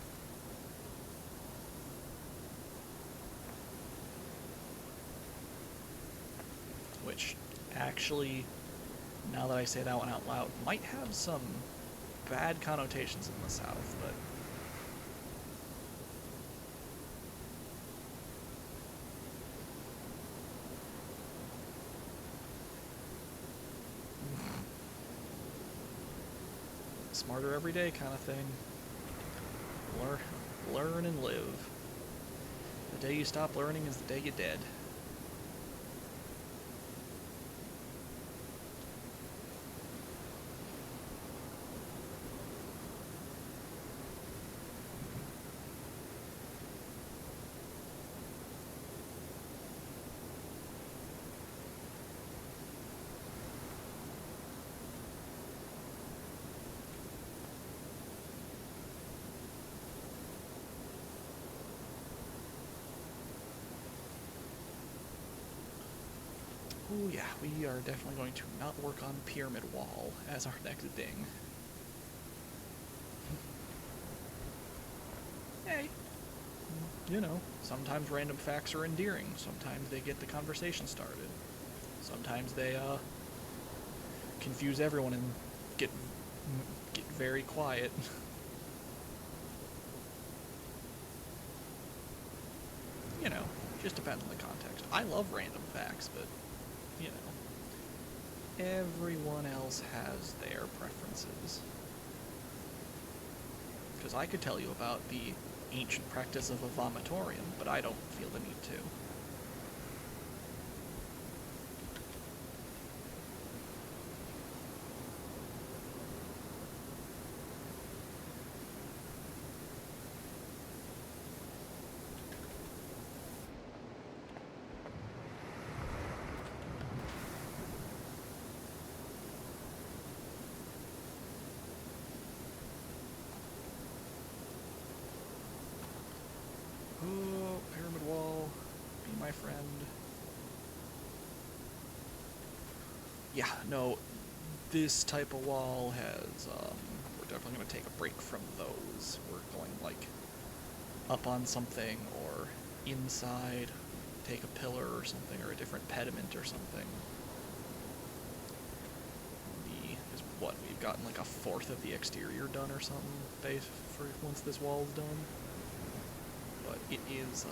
Which, actually, now that I say that one out loud, might have some bad connotations in the South, but... Smarter every day kind of thing. Learn and live. The day you stop learning is the day you're dead. Oh yeah, we are definitely going to not work on Pyramid Wall as our next ding. Hey, you know, sometimes random facts are endearing. Sometimes they get the conversation started. Sometimes they confuse everyone and get very quiet. You know, just depends on the context. I love random facts, but, you know, everyone else has their preferences. Because I could tell you about the ancient practice of a vomitorium, but I don't feel the need to. Oh, pyramid wall, be my friend. Yeah, no, this type of wall has, we're definitely going to take a break from those. We're going, like, up on something or inside, take a pillar or something, or a different pediment or something. Is what, we've gotten like a fourth of the exterior done or something, for once this wall's done. But it is,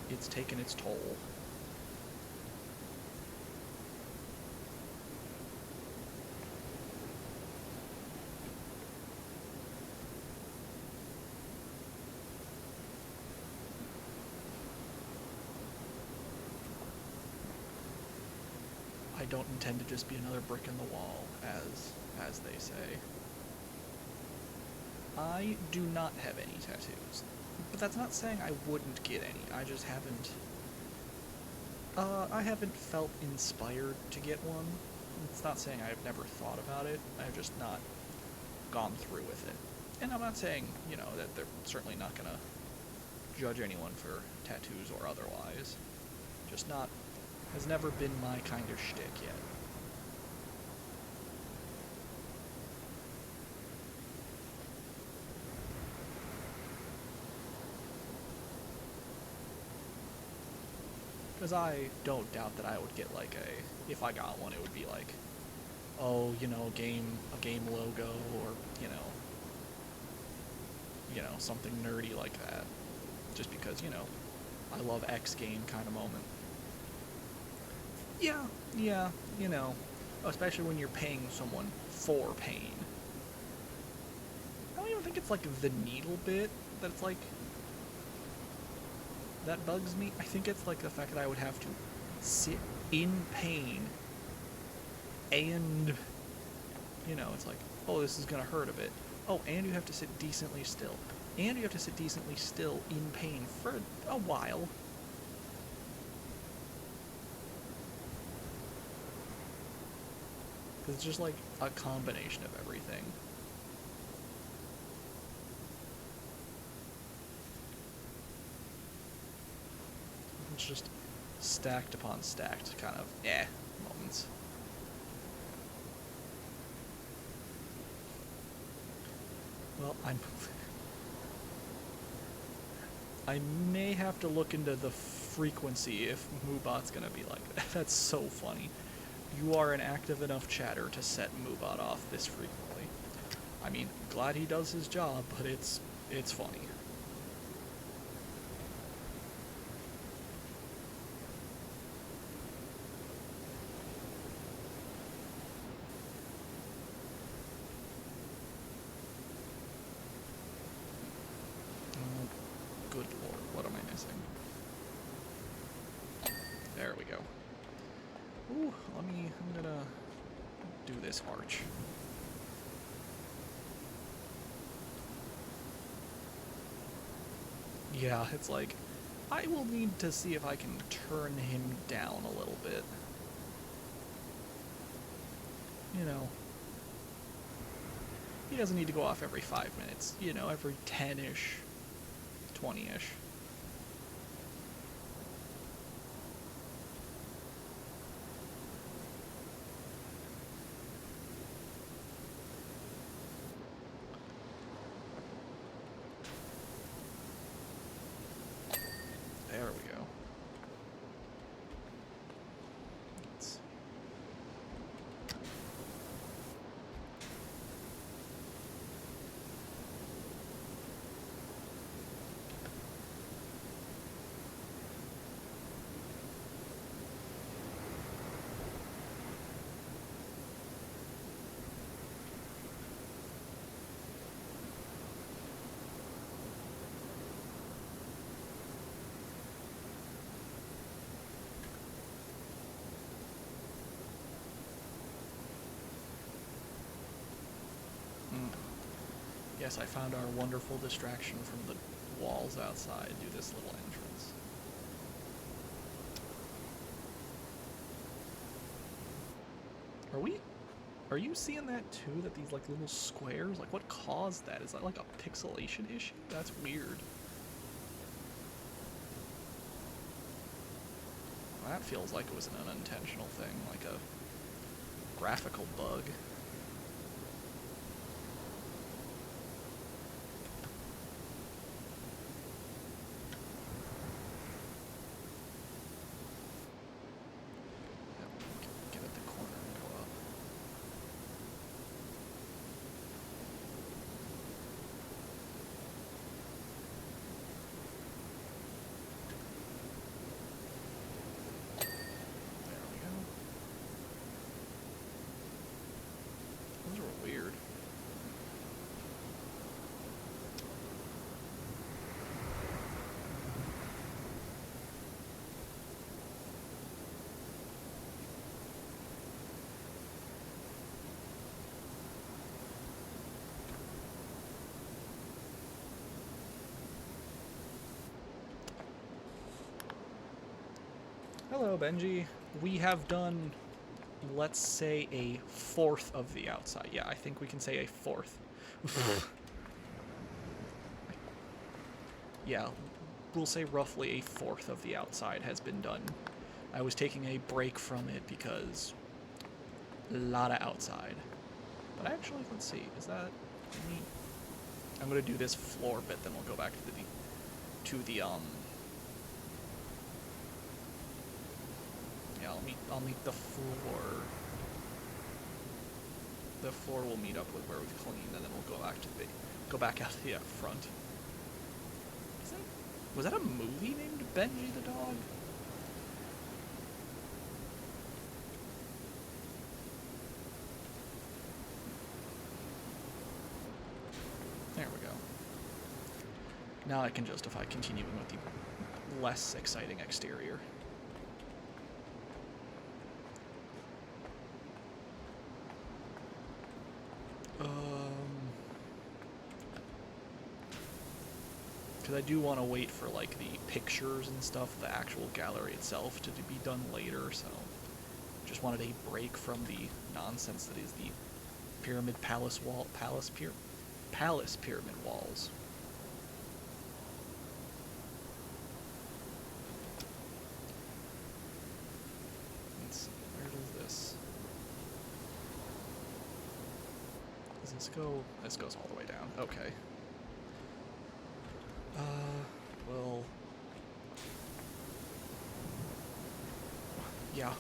it's taken its toll. I don't intend to just be another brick in the wall, as they say. I do not have any tattoos, but that's not saying I wouldn't get any. I just haven't. I haven't felt inspired to get one. It's not saying I've never thought about it. I've just not gone through with it. And I'm not saying, you know, that they're certainly not gonna judge anyone for tattoos or otherwise. Just not. Has never been my kind of shtick yet. Because I don't doubt that I would get like if I got one, it would be like, oh, you know, a game logo, or, you know, something nerdy like that. Just because, you know, I love X game kind of moment. Yeah, you know, especially when you're paying someone for pain. I don't even think it's like the needle bit that's like, that bugs me. I think it's like the fact that I would have to sit in pain and, you know, it's like, oh, this is gonna hurt a bit. Oh, and you have to sit decently still. And you have to sit decently still in pain for a while. It's just like a combination of everything. It's just stacked upon stacked kind of moments. Well, I may have to look into the frequency if Moobot's gonna be like that. That's so funny. You are an active enough chatter to set Moobot off this frequently. I mean, glad he does his job, but it's funny. Oh, good lord, what am I missing? There we go. Ooh, I'm gonna do this arch. Yeah, it's like, I will need to see if I can turn him down a little bit. You know, he doesn't need to go off every 5 minutes, you know, every 10-ish, 20-ish. There we go. guess I found our wonderful distraction from the walls outside. Do this little entrance. Are you seeing that too? That these like little squares? Like what caused that? Is that like a pixelation issue? That's weird. That feels like it was an unintentional thing, like a graphical bug. Get at the corner and go up. There we go. Those were weird. Hello, Benji. We have done, let's say, a fourth of the outside. Yeah, I think we can say a fourth. Yeah, we'll say roughly a fourth of the outside has been done. I was taking a break from it because a lot of outside. But actually, let's see, is that neat? I'm gonna do this floor bit, then we'll go back to the yeah, I'll meet the floor. The floor will meet up with where we've cleaned, and then we'll go back out to the front. Was that a movie named Benji the Dog? There we go. Now I can justify continuing with the less exciting exterior. Because I do want to wait for like the pictures and stuff, the actual gallery itself, to be done later. So, just wanted a break from the nonsense that is the pyramid palace pyramid walls. Let's see, where does this? Does this go? This goes all the way down. Okay. Well, yeah.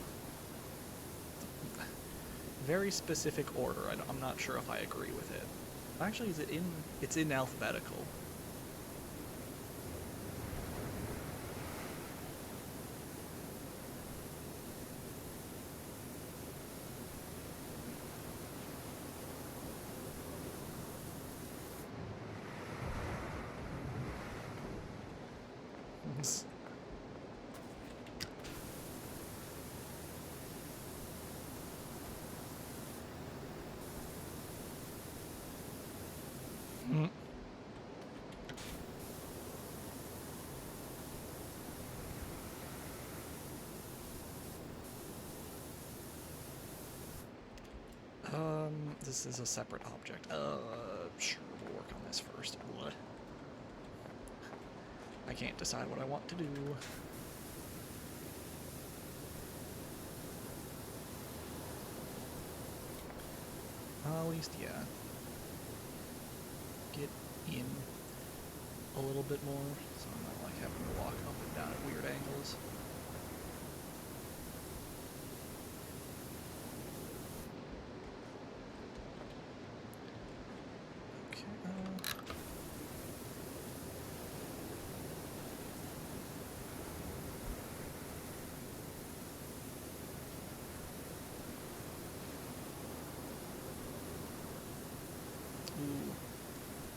Very specific order. I'm not sure if I agree with it. Actually, is it in? It's in alphabetical. This is a separate object. Sure, we'll work on this first. What? I can't decide what I want to do. At least, yeah. Get in a little bit more, so I'm not like having to walk up and down at weird angles.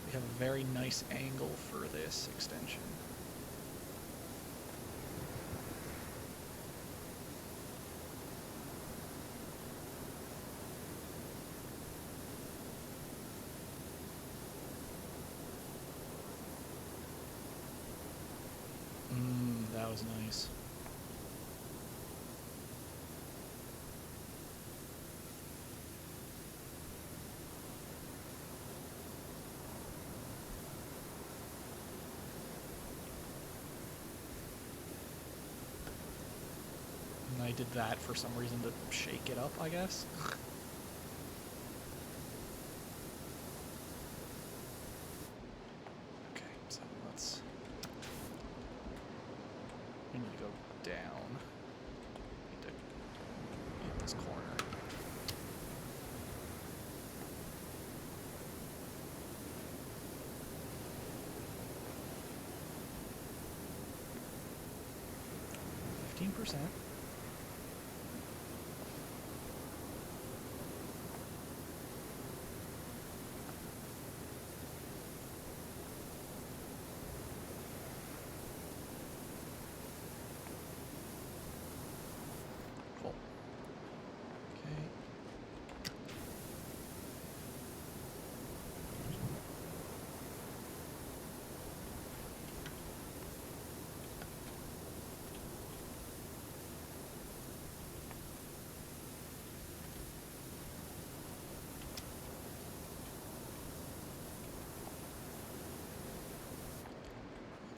We have a very nice angle for this extension. was nice. And I did that for some reason to shake it up, I guess. Okay, so let's... We need to go down. Need to hit this corner. %. Cool. Okay.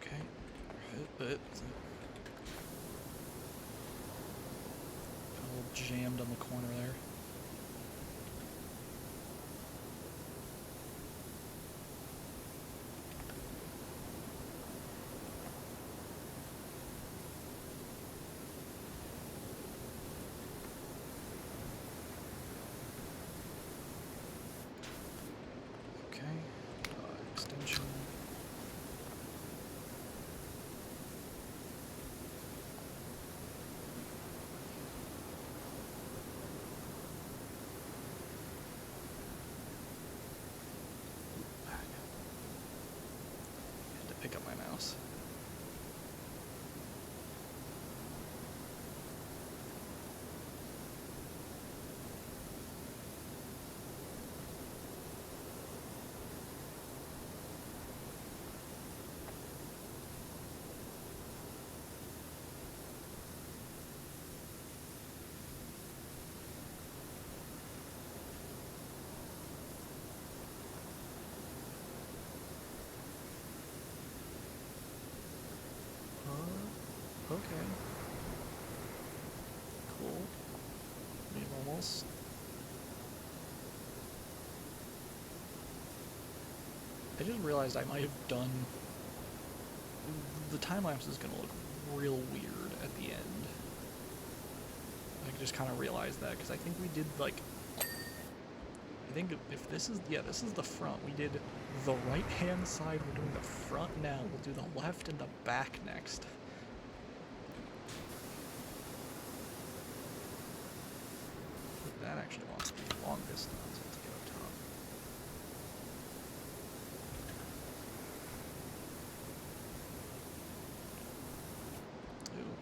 Okay. A little jammed on the corner there. Okay. Extension. Pick up my mouse. Okay. Cool. We've almost... I just realized I might have done... The time-lapse is gonna look real weird at the end. I just kind of realized that, because I think we did, like... I think if this is... Yeah, this is the front. We did the right-hand side, we're doing the front now. We'll do the left and the back next. That actually wants to be long distance. Let's get up top. Ooh.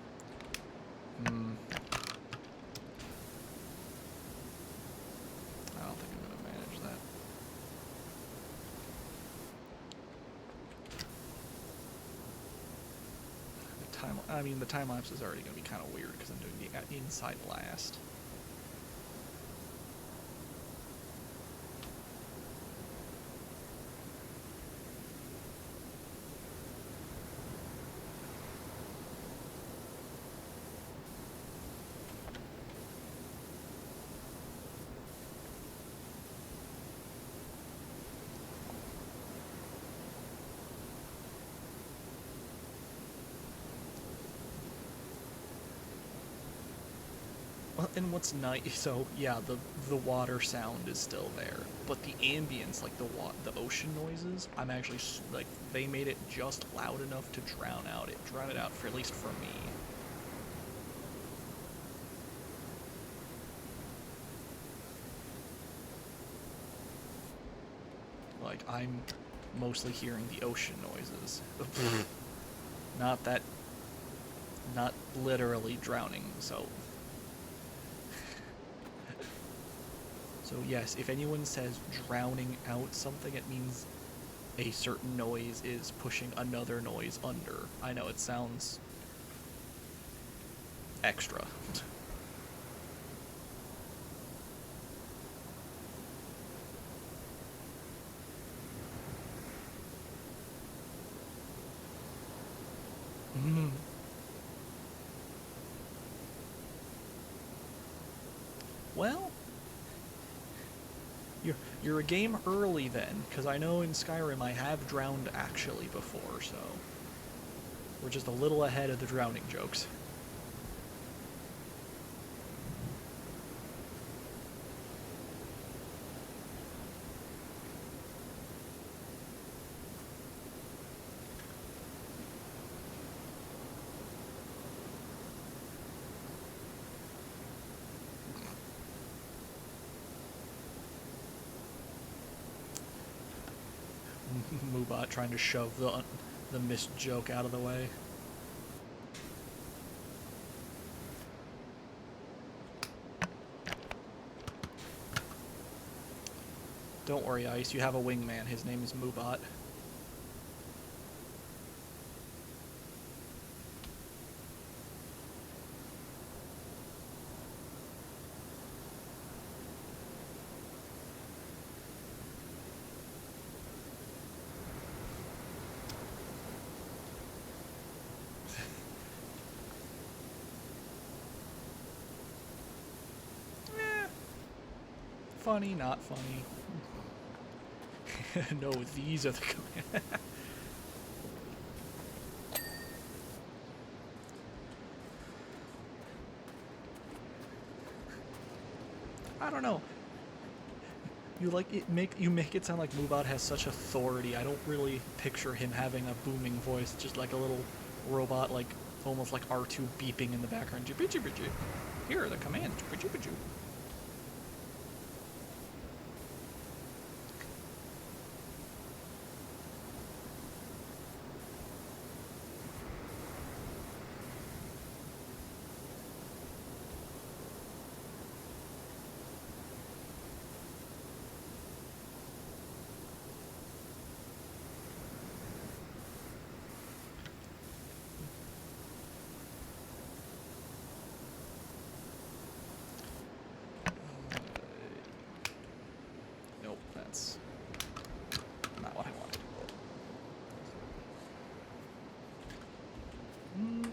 I don't think I'm going to manage that. The time lapse is already going to be kind of weird because I'm doing the inside last. And what's nice, so yeah, the water sound is still there, but the ambience, like the ocean noises, I'm actually like they made it just loud enough to drown it out for at least for me. Like I'm mostly hearing the ocean noises, not literally drowning. So yes, if anyone says drowning out something, it means a certain noise is pushing another noise under. I know it sounds extra. Mm. Well, you're a game early then, because I know in Skyrim I have drowned actually before, so we're just a little ahead of the drowning jokes. Moobot trying to shove the missed joke out of the way. Don't worry, Ice, you have a wingman. His name is Moobot. Funny, not funny. No, these are the commands. I don't know. You make it sound like Moobot has such authority. I don't really picture him having a booming voice, just like a little robot, like almost like R2 beeping in the background. Here are the commands. Nope, that's not what I wanted.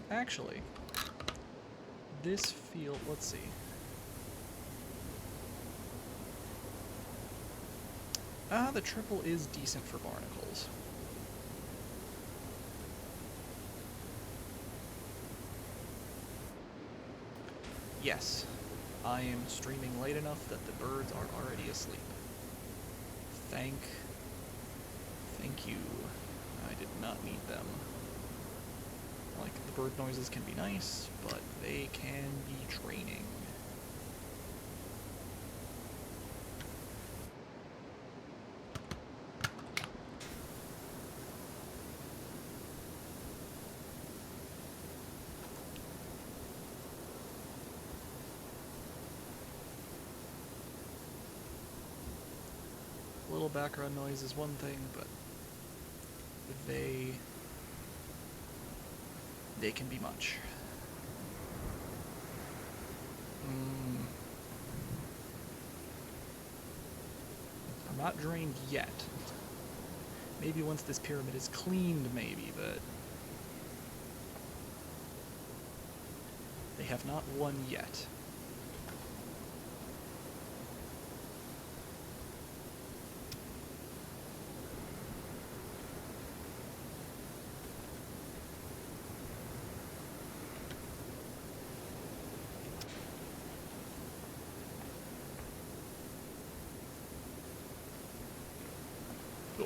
Actually, this field, let's see. The triple is decent for barnacles. Yes, I am streaming late enough that the birds are already asleep. Thank you. I did not need them. Like, the bird noises can be nice, but they can be draining. Little background noise is one thing, but they can be much. I'm not drained yet. Maybe once this pyramid is cleaned, maybe, but they have not won yet. I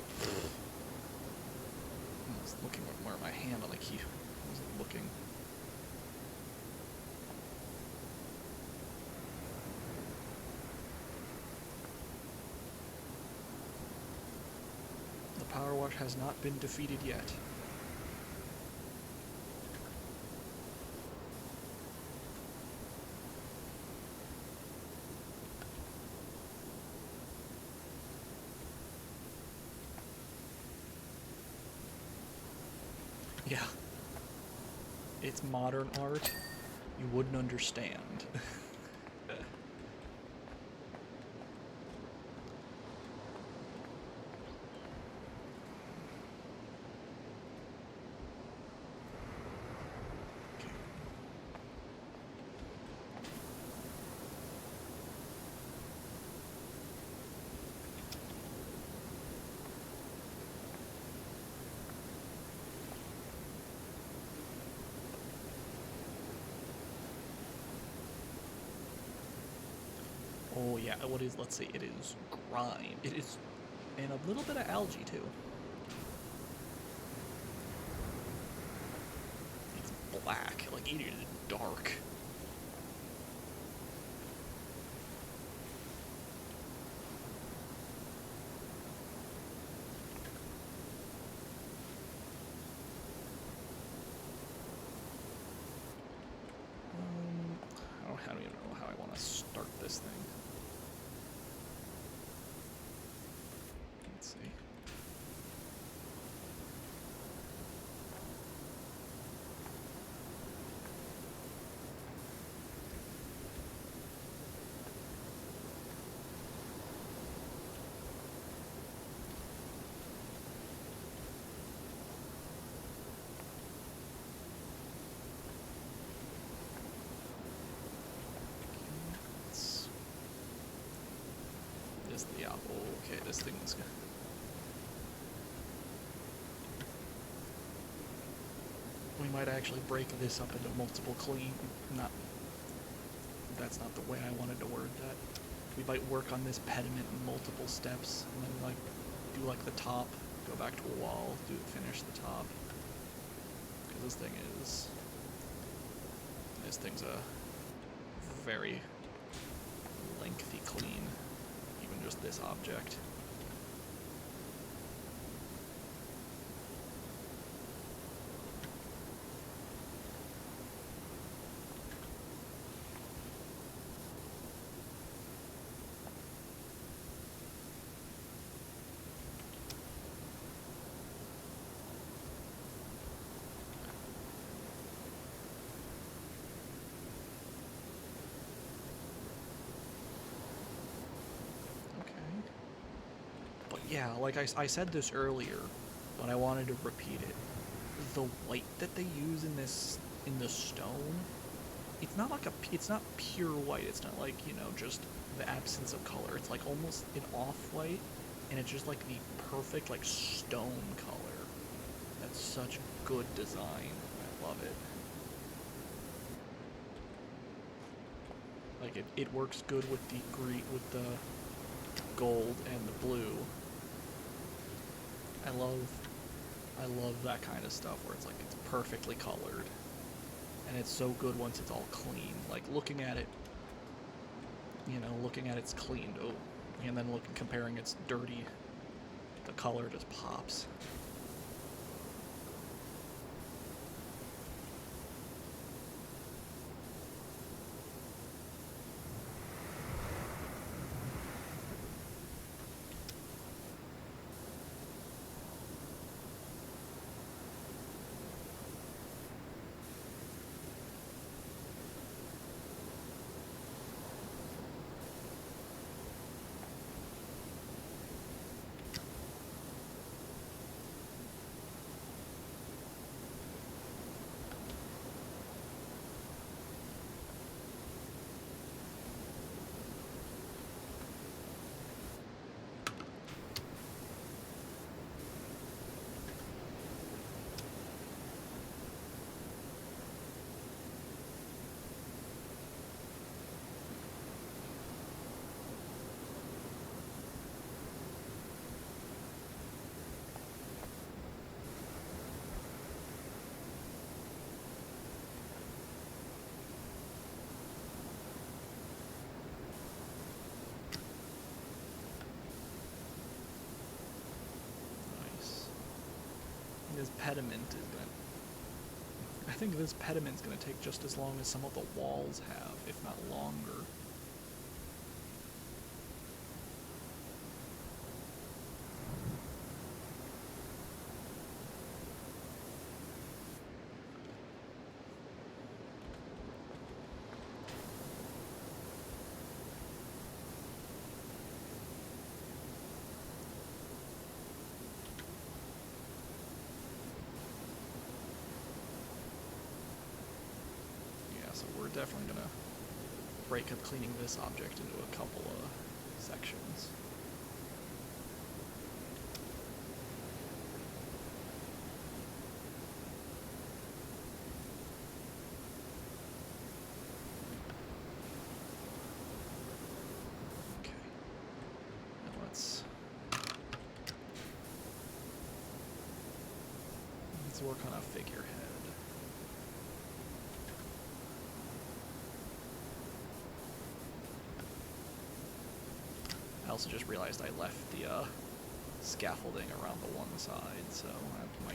was looking more at my hand on the key. I wasn't looking. The power wash has not been defeated yet. Yeah. It's modern art. You wouldn't understand. Oh yeah, what is, let's see, it is grind. It is, and a little bit of algae too. It's black, like it is dark. I don't even know how I want to start this thing. Let's see. Yeah, okay, this thing is good. We might actually break this up into multiple clean, that's not the way I wanted to word that. We might work on this pediment in multiple steps, and then like, do like the top, go back to a wall, finish the top. Because this thing's a very lengthy clean. Just this object. Yeah, like I said this earlier, but I wanted to repeat it. The white that they use in the stone, it's not pure white. It's not like, just the absence of color. It's like almost an off-white, and it's just like the perfect like stone color. That's such good design. I love it. Like it works good with the green, with the gold and the blue. I love that kind of stuff where it's like it's perfectly colored, and it's so good once it's all clean. Like looking at it, looking at it's cleaned, and then comparing it's dirty, the color just pops. This pediment is gonna... I think this pediment's gonna take just as long as some of the walls have, if not longer. definitely gonna break up cleaning this object into a couple of sections. Okay. And let's work on a figurehead. I also just realized I left the scaffolding around the one side, so I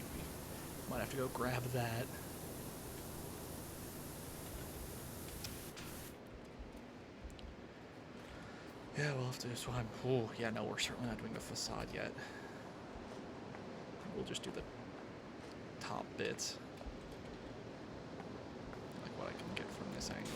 might have to go grab that. Yeah, we'll have to. So oh, yeah, no, we're certainly not doing the facade yet. We'll just do the top bits, like what I can get from this angle.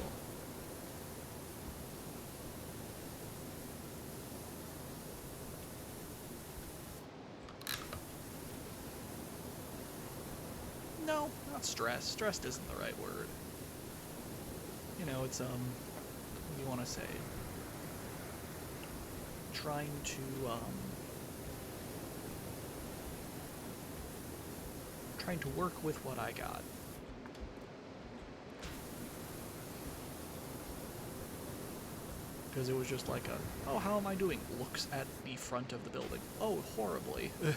No, not stressed. Stressed isn't the right word. You know, it's, what do you want to say? Trying to work with what I got. Because it was just like a, oh, how am I doing? Looks at the front of the building. Oh, horribly. It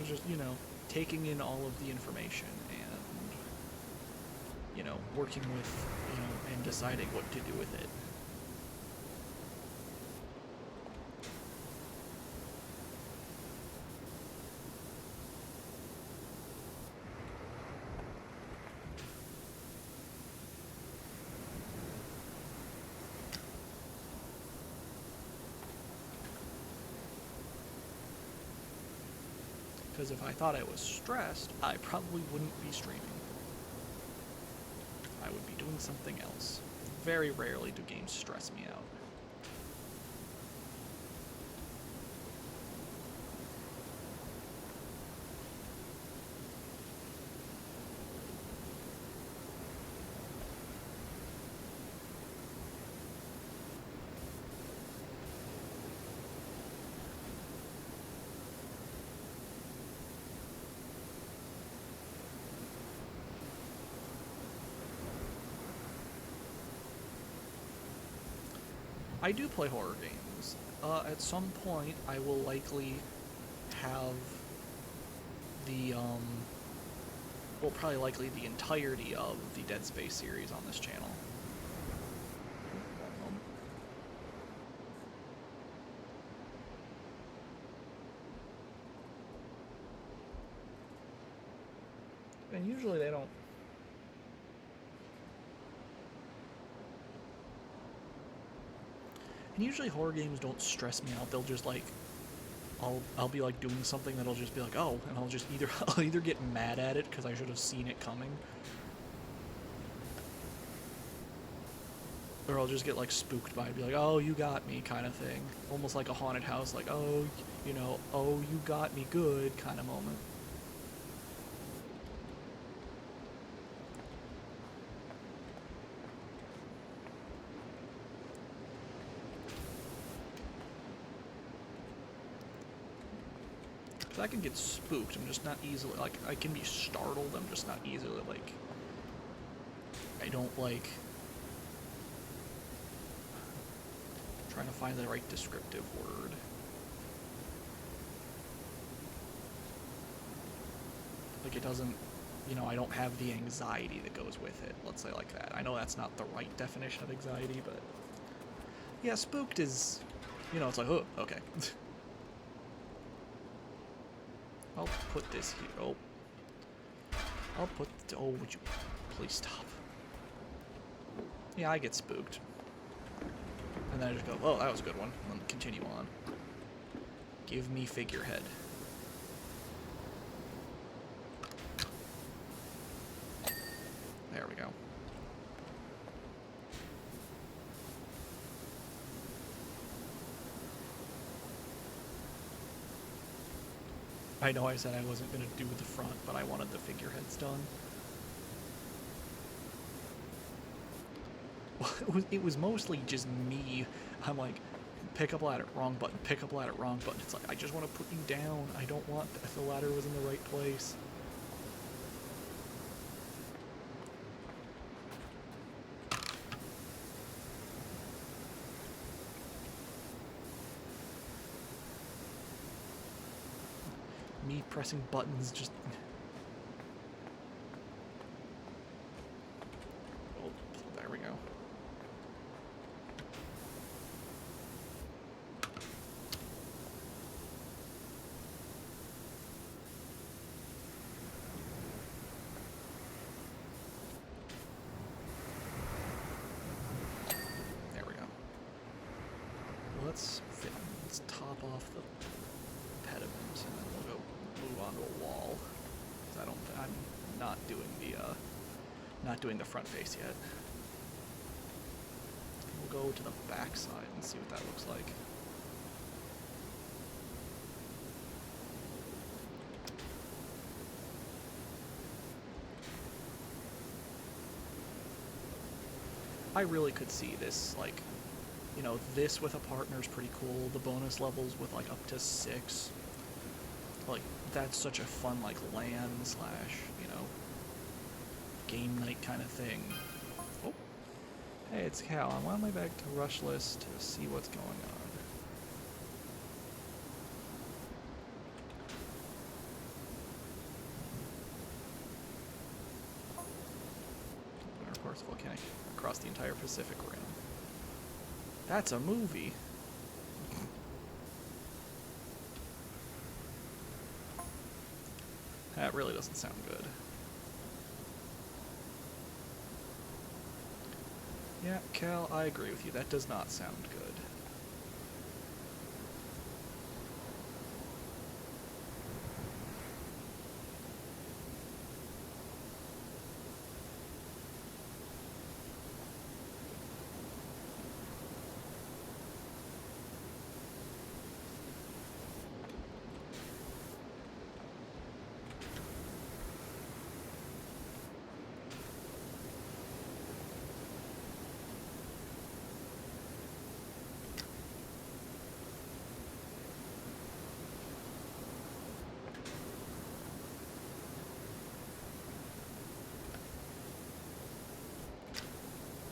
was just, you know, taking in all of the information and, you know, working with, you know, and deciding what to do with it. Because if I thought I was stressed, I probably wouldn't be streaming. I would be doing something else. Very rarely do games stress me out. I do play horror games. At some point, I will likely have the, well, probably likely the entirety of the Dead Space series on this channel. And usually they don't. And usually horror games don't stress me out. They'll just like, I'll be like doing something that'll just be like, oh, and I'll either get mad at it because I should have seen it coming, or I'll just get like spooked by it, be like, oh, you got me kind of thing, almost like a haunted house, like, oh, you know, oh, you got me good kind of moment. I can get spooked, I'm just not easily, like, I can be startled, I'm just not easily, like, I don't, like, I'm trying to find the right descriptive word. Like, it doesn't, you know, I don't have the anxiety that goes with it, let's say like that. I know that's not the right definition of anxiety, but, yeah, spooked is, you know, it's like, oh, okay. I'll put this here. Oh. I'll put... Oh, would you... Please stop. Yeah, I get spooked. And then I just go, oh, that was a good one. And then continue on. Give me figurehead. There we go. I know I said I wasn't going to do the front, but I wanted the figureheads done. it was mostly just me. I'm like, pick up ladder, wrong button, pick up ladder, wrong button. It's like, I just want to put you down. I don't want if the ladder was in the right place. Me pressing buttons just... Oh, there we go. There we go. Let's top off the pediment and then we'll go move onto a wall. 'Cause I'm not doing the front face yet. We'll go to the back side and see what that looks like. I really could see this, like, you know, this with a partner is pretty cool. The bonus levels with, like, up to 6. Like, that's such a fun, like, LAN slash, you know, game night kind of thing. Oh. Hey, it's Cal. I'm on my way back to Rushless to see what's going on. And of course, volcanic across the entire Pacific Rim. That's a movie. That really doesn't sound good. Yeah, Cal, I agree with you. That does not sound good.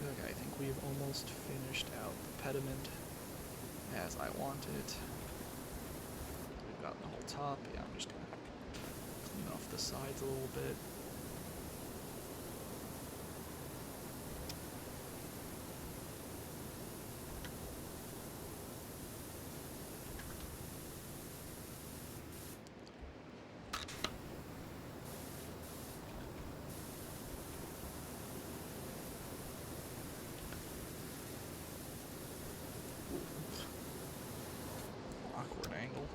Okay, I think we've almost finished out the pediment as I want it. We've gotten the whole top. Yeah, I'm just gonna clean off the sides a little bit. Awkward angle.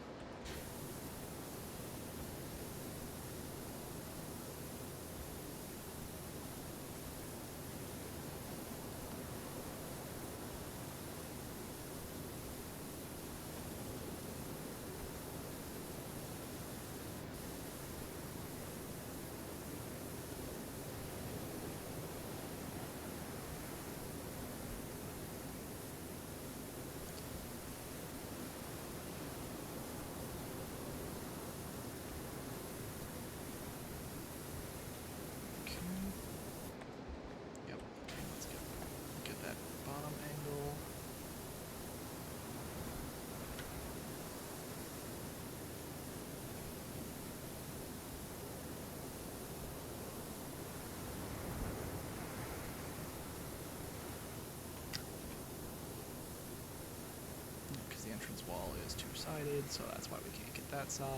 The entrance wall is two-sided, so that's why we can't get that side.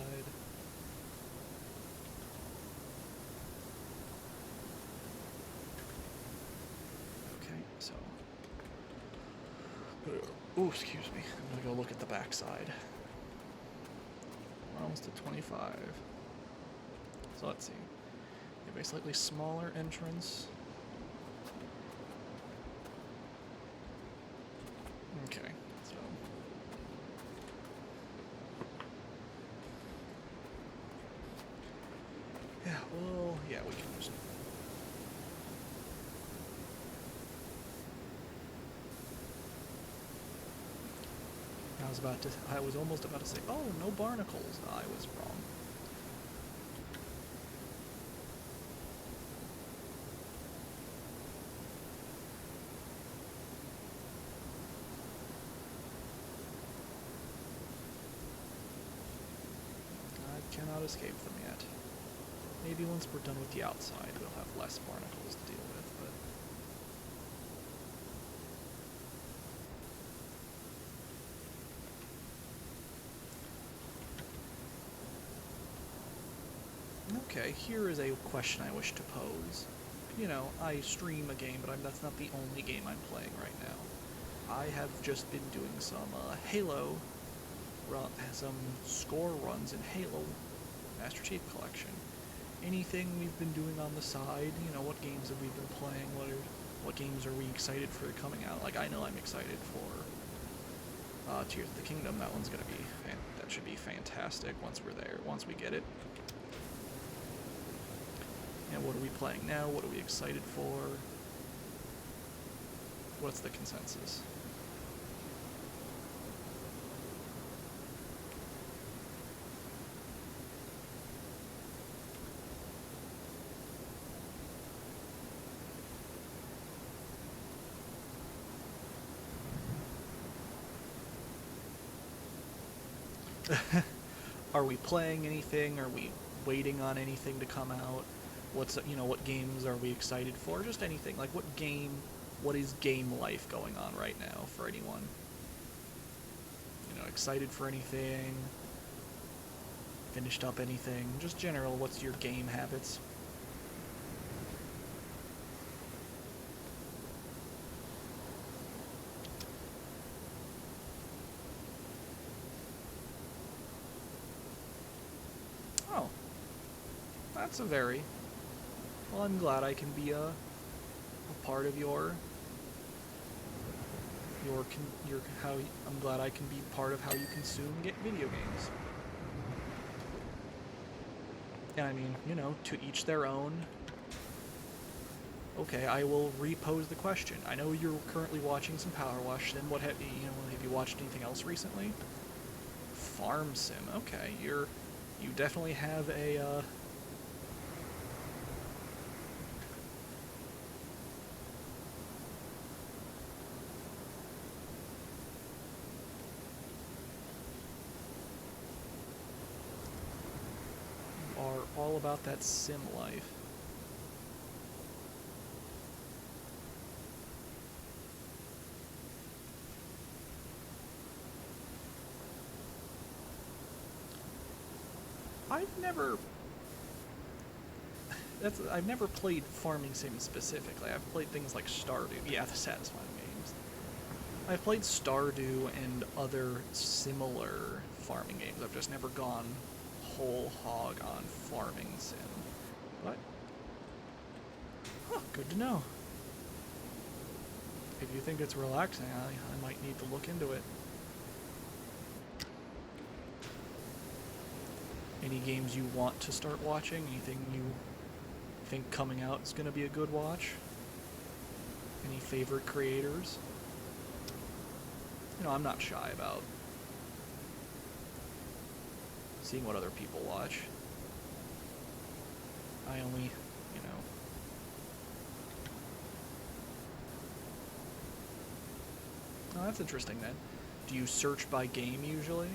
Okay, so... Ooh, excuse me. I'm gonna go look at the back side. We're almost at 25. So let's see. We have a slightly smaller entrance. Okay. Yeah, well, yeah, we can just... I was almost about to say, oh, no barnacles. I was wrong. I cannot escape them yet. Maybe once we're done with the outside, we'll have less barnacles to deal with, but... Okay, here is a question I wish to pose. You know, I stream a game, but that's not the only game I'm playing right now. I have just been doing some Halo, some score runs in Halo Master Chief Collection. Anything we've been doing on the side, you know, what games have we been playing, what games are we excited for coming out? Like, I know I'm excited for Tears of the Kingdom. That one's gonna be, that should be fantastic once we're there, once we get it. And what are we playing now? What are we excited for? What's the consensus? Are we playing anything? Are we waiting on anything to come out? What games are we excited for? Just anything. Like, what is game life going on right now for anyone? You know, excited for anything? Finished up anything? Just general, what's your game habits? Oh. That's a very... Well, I'm glad I can be a part of I'm glad I can be part of how you consume video games. And I mean, you know, to each their own. Okay, I will repose the question. I know you're currently watching some Power Wash. Then have you watched anything else recently? Farm Sim. Okay, you definitely have a all about that sim life. I've never played farming sim specifically. I've played things like Stardew. Yeah, the satisfying games. I've played Stardew and other similar farming games. I've just never gone whole hog on farming sim. But, good to know. If you think it's relaxing, I might need to look into it. Any games you want to start watching? Anything you think coming out is going to be a good watch? Any favorite creators? You know, I'm not shy about seeing what other people watch. I only, you know... Oh, that's interesting then. Do you search by game usually?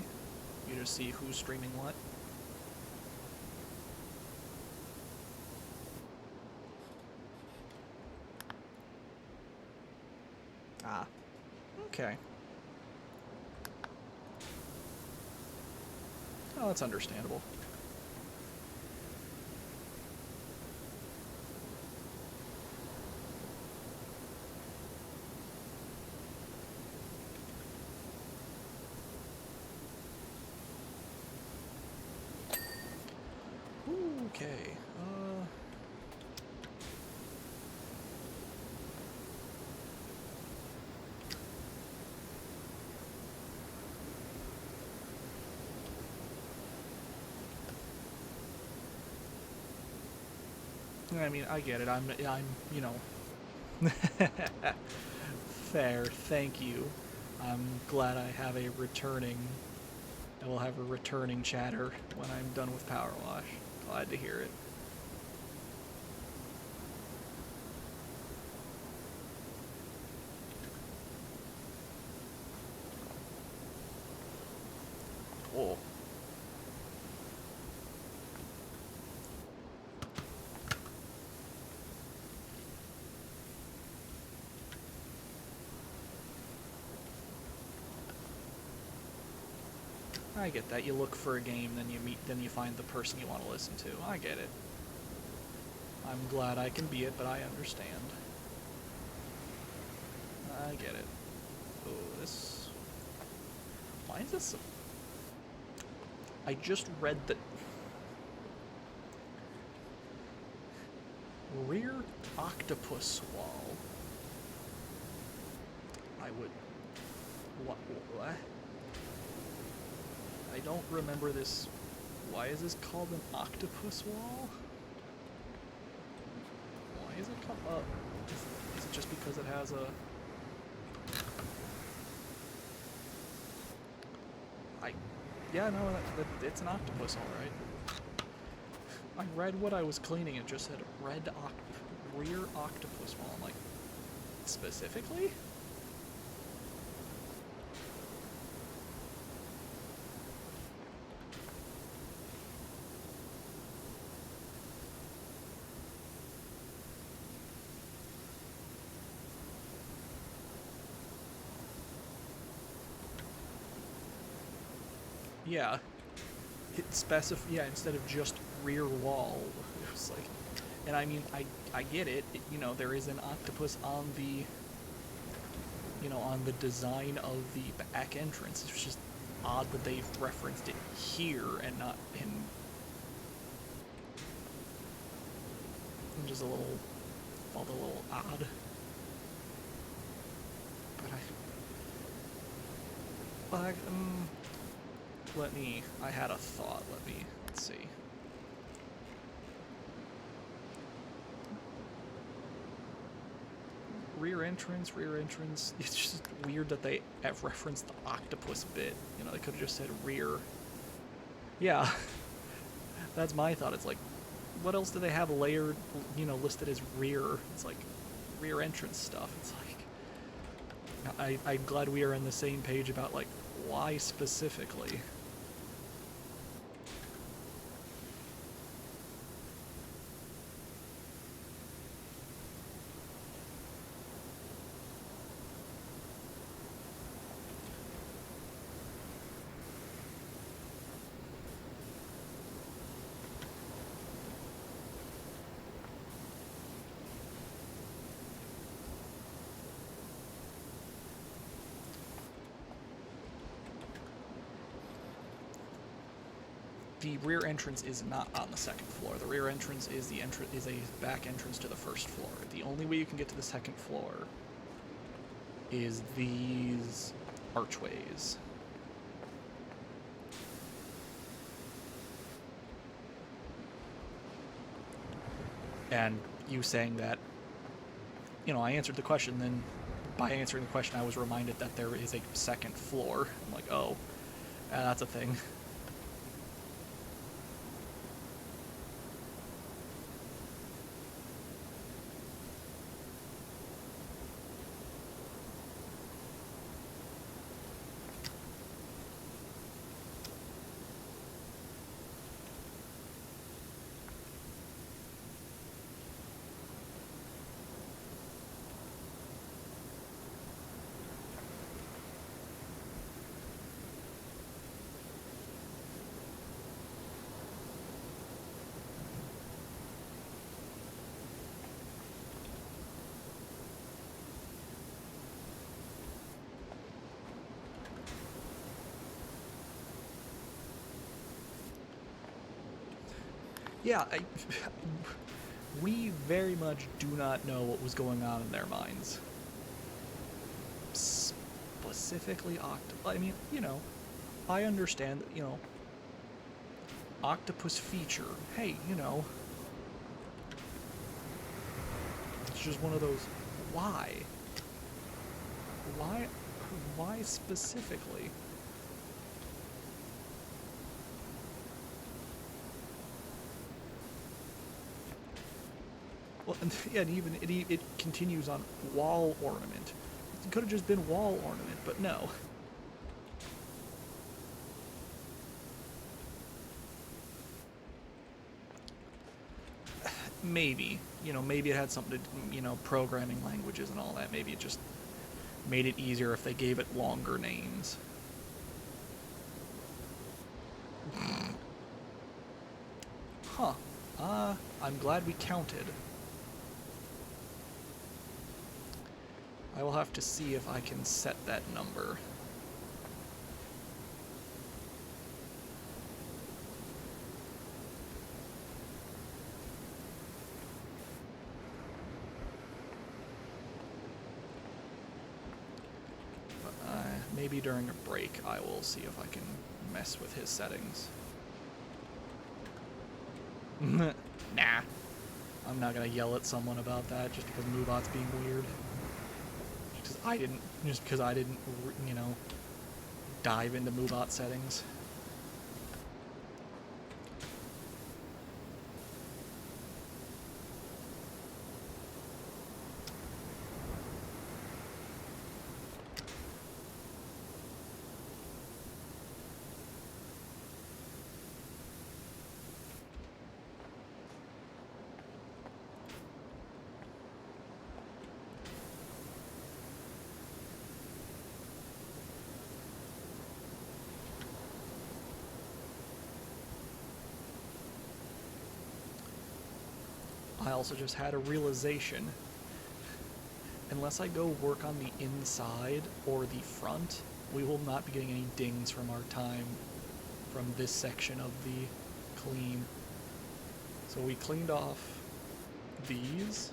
You just see who's streaming what? Ah. Okay. Oh, that's understandable. Okay. I mean, I get it. I'm, you know... Fair, thank you. I'm glad I have a returning... I will have a returning chatter when I'm done with Power Wash. Glad to hear it. Oh. I get that. You look for a game, then you find the person you want to listen to. I get it. I'm glad I can be it, but I understand. I get it. Oh, this... Why is this... I just read that... Rear octopus wall. I would... What? I don't remember this. Why is this called an octopus wall? Why is it called... is it just because it has a... Yeah, no, it's an octopus, alright. I read what I was cleaning, it just said rear octopus wall. I'm like, specifically? Yeah. Yeah, instead of just rear wall. It was like, and I mean, I get it. You know, there is an octopus on the, you know, on the design of the back entrance. It's just odd that they've referenced it here and not in. Just a little, felt a little odd. But I had a thought, let's see. Rear entrance, it's just weird that they have referenced the octopus bit. You know, they could have just said rear. Yeah, that's my thought. It's like, what else do they have layered, you know, listed as rear? It's like, rear entrance stuff. It's like, I'm glad we are on the same page about, like, why specifically. The rear entrance is not on the second floor. The rear entrance is is a back entrance to the first floor. The only way you can get to the second floor is these archways. And you saying that, you know, I answered the question, then by answering the question I was reminded that there is a second floor. I'm like, oh, that's a thing. Yeah, we very much do not know what was going on in their minds. Specifically I mean, you know, I understand that, you know, octopus feature. Hey, you know, it's just one of those, why? Why? Why specifically? Well, yeah, and even it continues on wall ornament. It could have just been wall ornament, but no. Maybe, you know, maybe it had something to, you know, programming languages and all that. Maybe it just made it easier if they gave it longer names. Huh. I'm glad we counted. I will have to see if I can set that number. Maybe during a break I will see if I can mess with his settings. Nah. I'm not gonna yell at someone about that just because Moobot's being weird. Just because I didn't, you know, dive into Moobot settings. I also just had a realization. Unless I go work on the inside or the front, we will not be getting any dings from our time from this section of the clean. So we cleaned off these,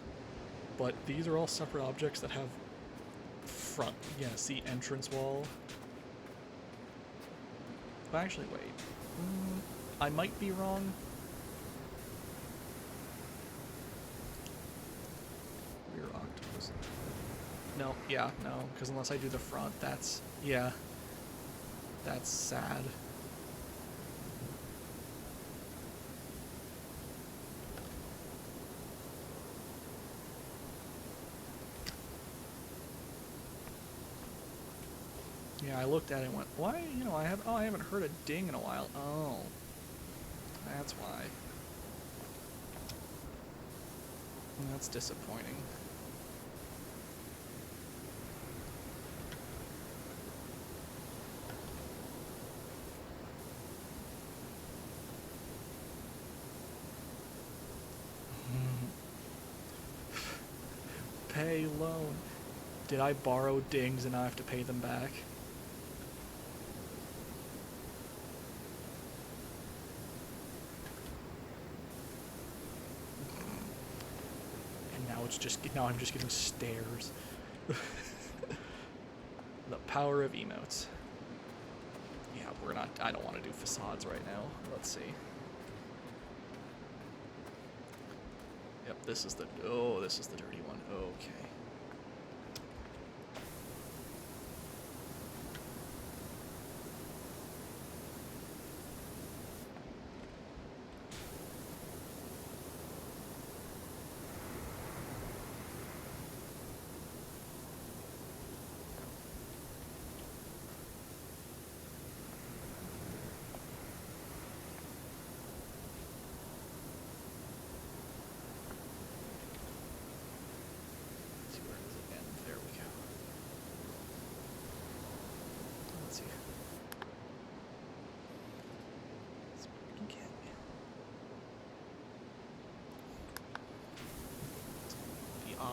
but these are all separate objects that have front, yeah, see entrance wall. But actually, wait. I might be wrong. Rear octopus. No, yeah, no, because unless I do the front, that's, yeah, that's sad. Yeah, I looked at it and went, why, you know, I haven't heard a ding in a while. Oh, that's why. That's disappointing. Pay loan. Did I borrow dings and I have to pay them back? And now I'm just getting stares. The power of emotes. Yeah, I don't want to do facades right now. Let's see. Yep, this is the dirty one. Okay.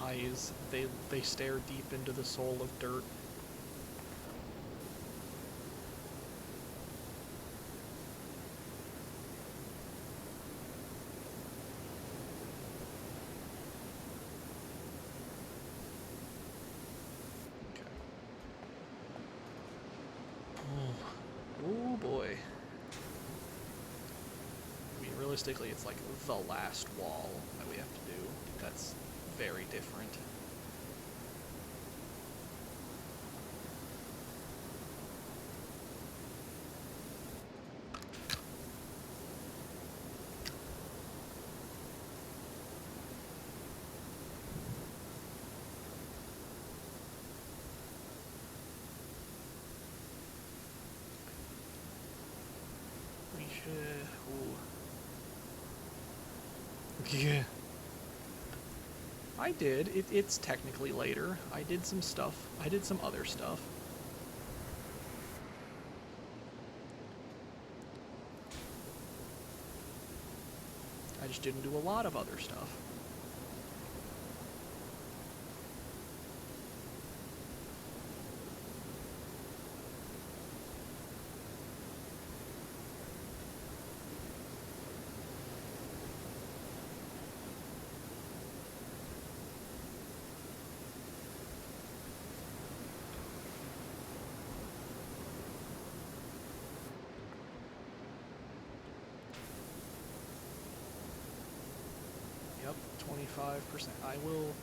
Eyes, they stare deep into the soul of dirt. Okay. Oh boy. I mean, realistically, it's like the last wall that we have to do. That's very different. Yeah. I did. It's technically later. I did some stuff. I did some other stuff. I just didn't do a lot of other stuff. Yep, 25%. I will...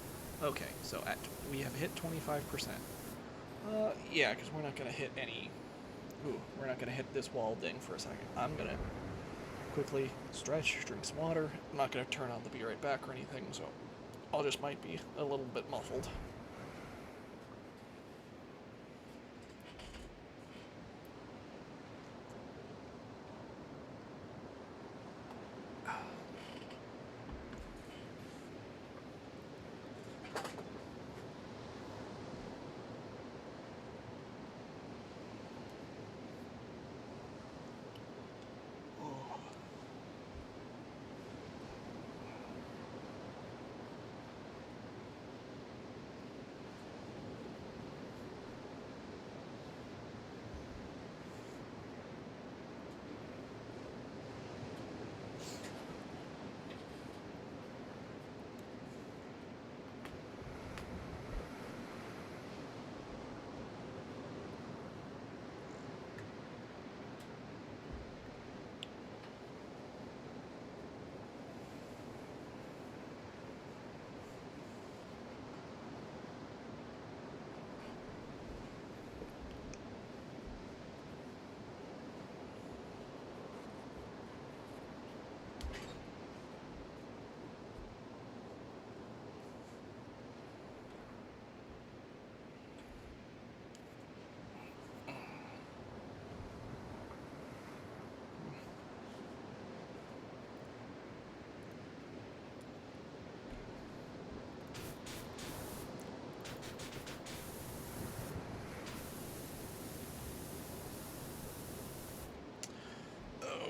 Okay, so we have hit 25%. Yeah, because we're not going to hit any... Ooh, we're not going to hit this wall ding for a second. I'm going to quickly stretch, drink some water. I'm not going to turn on the Be Right Back or anything, so I'll just might be a little bit muffled.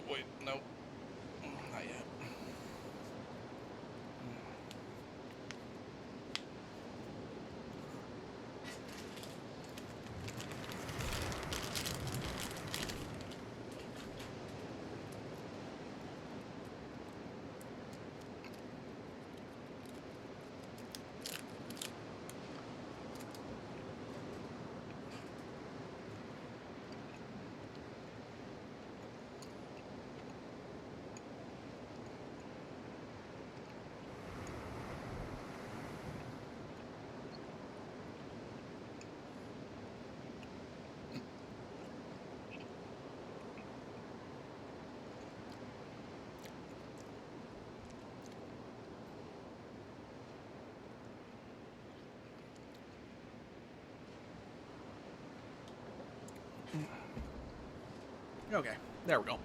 Wait, nope. Not yet. Okay, there we go.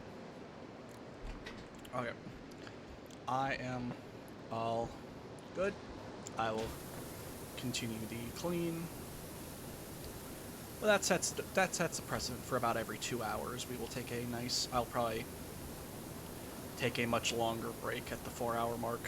Okay. I am all good. I will continue the clean. Well, that sets a precedent for about every 2 hours. We will take a nice... I'll probably take a much longer break at the 4-hour mark.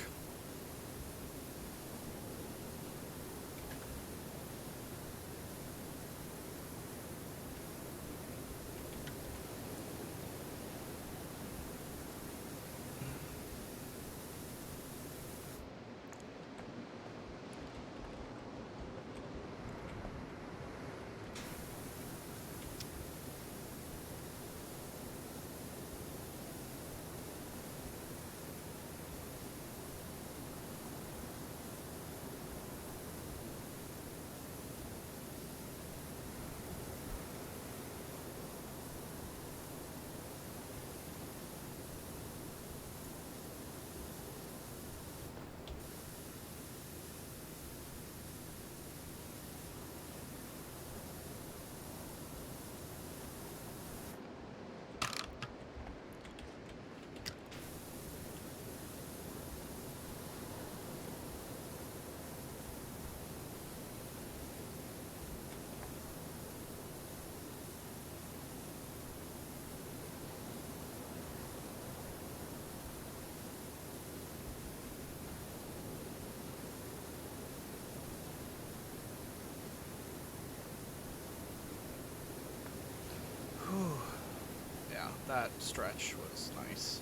That stretch was nice.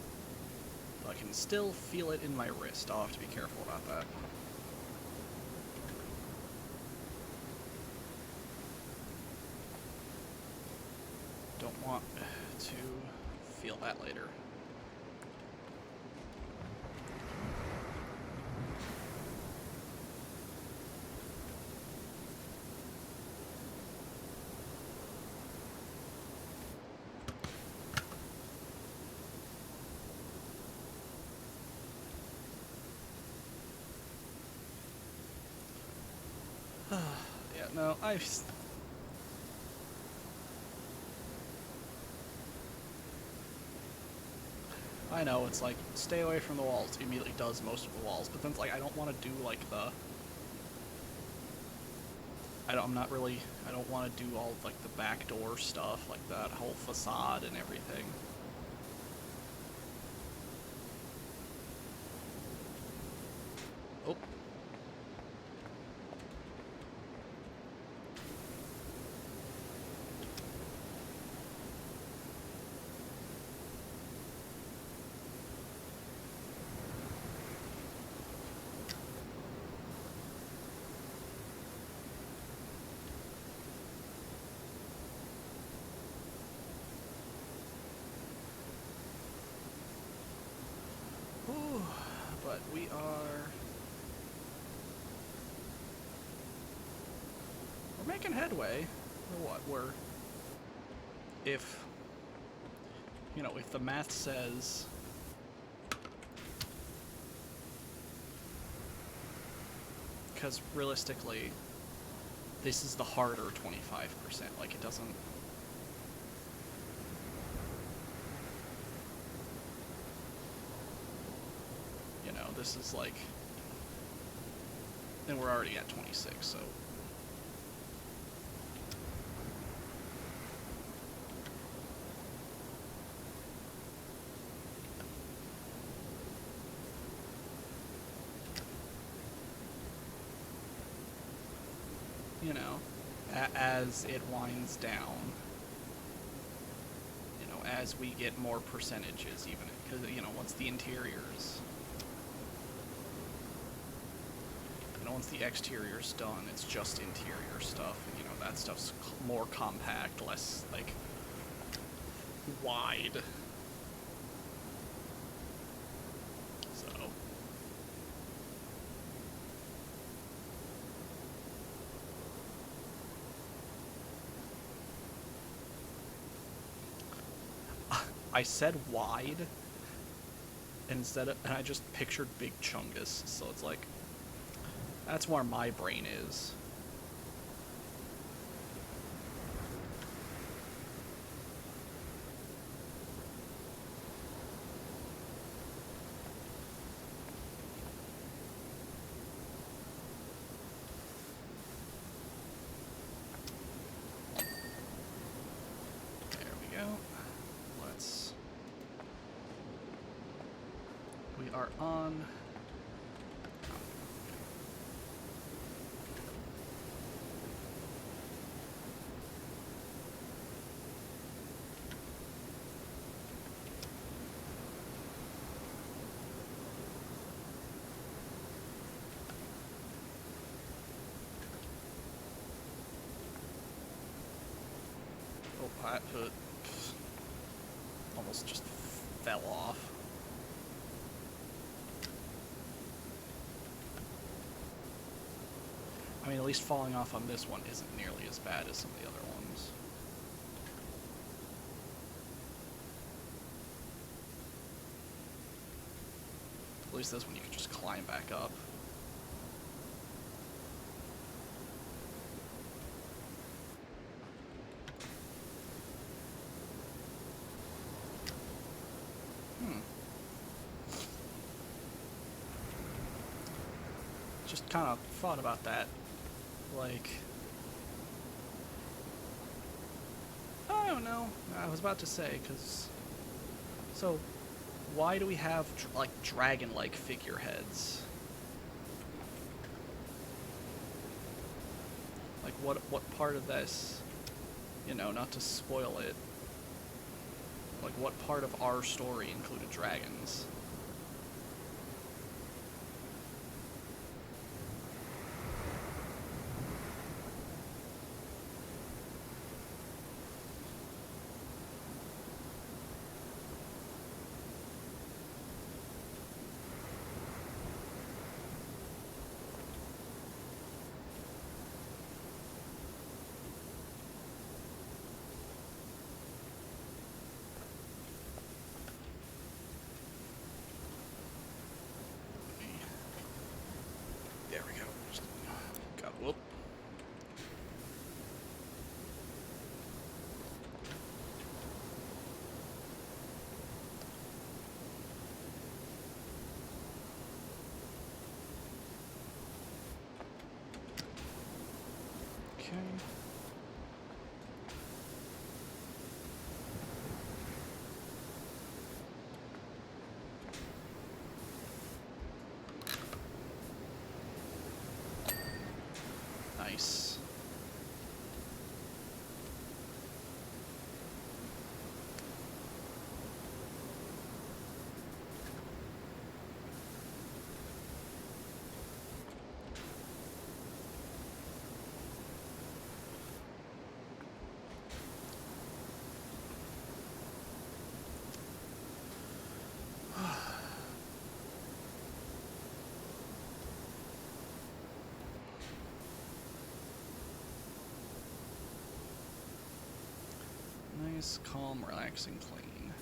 I can still feel it in my wrist. I'll have to be careful about that. Don't want to feel that later. Yeah, no, I know, it's like, stay away from the walls. It immediately does most of the walls, but then it's like, I don't want to do, like, I'm not really, I don't want to do all, like, the backdoor stuff, like that whole facade and everything. Oh. Ooh, but we're making headway. If, you know, if the math says because realistically, this is the harder 25%. Like, it doesn't. You know, this is like. And we're already at 26, so. You know, as it winds down, you know, as we get more percentages, even, because, you know, once the interiors, you know, once the exterior's done, it's just interior stuff, and, you know, that stuff's more compact, less, like, wide. So. I said wide, and I just pictured Big Chungus, so it's like, that's where my brain is. There we go. We are on. Oh, that almost just fell off. I mean, at least falling off on this one isn't nearly as bad as some of the other ones. At least this one you can just climb back up. Just kind of thought about that. Like, I don't know. I was about to say, because, so, why do we have like dragon-like figureheads? Like, what part of this, you know, not to spoil it, Like, what part of our story included dragons? There we go. Got whoop. Okay. Nice. Nice, calm, relaxing, clean.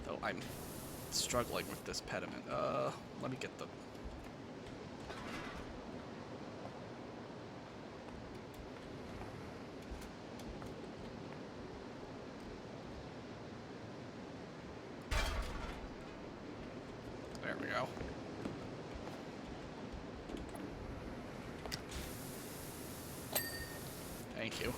Though I'm struggling with this pediment. Let me get the... There we go. Thank you.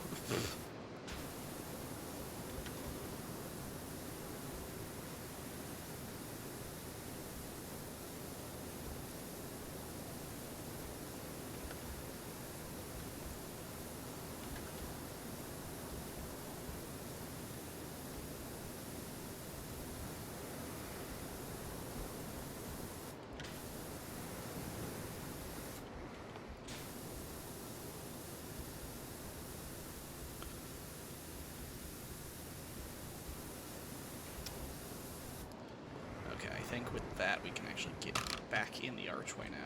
Okay, I think with that we can actually get back in the archway now.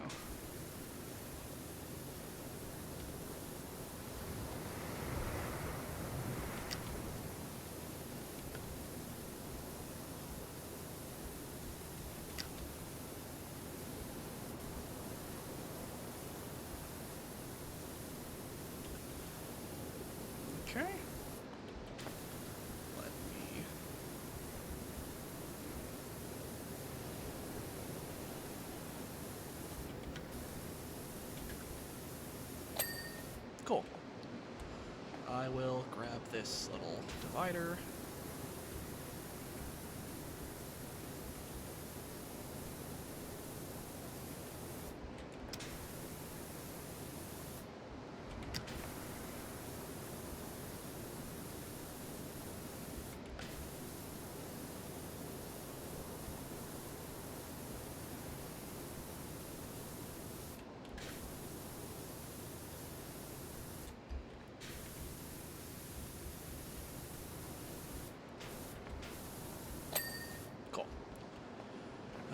Okay. Let me... Cool. I will grab this little divider.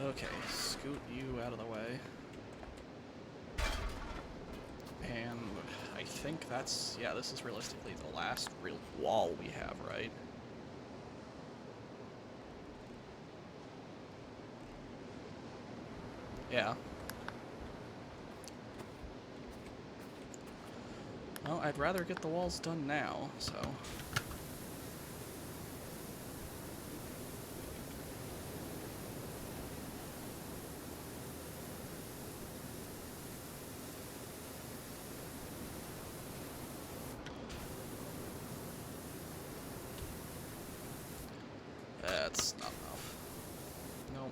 Okay, scoot you out of the way. And I think that's... yeah, this is realistically the last real wall we have, right? Yeah. Well, I'd rather get the walls done now, so... that's not enough. Nope.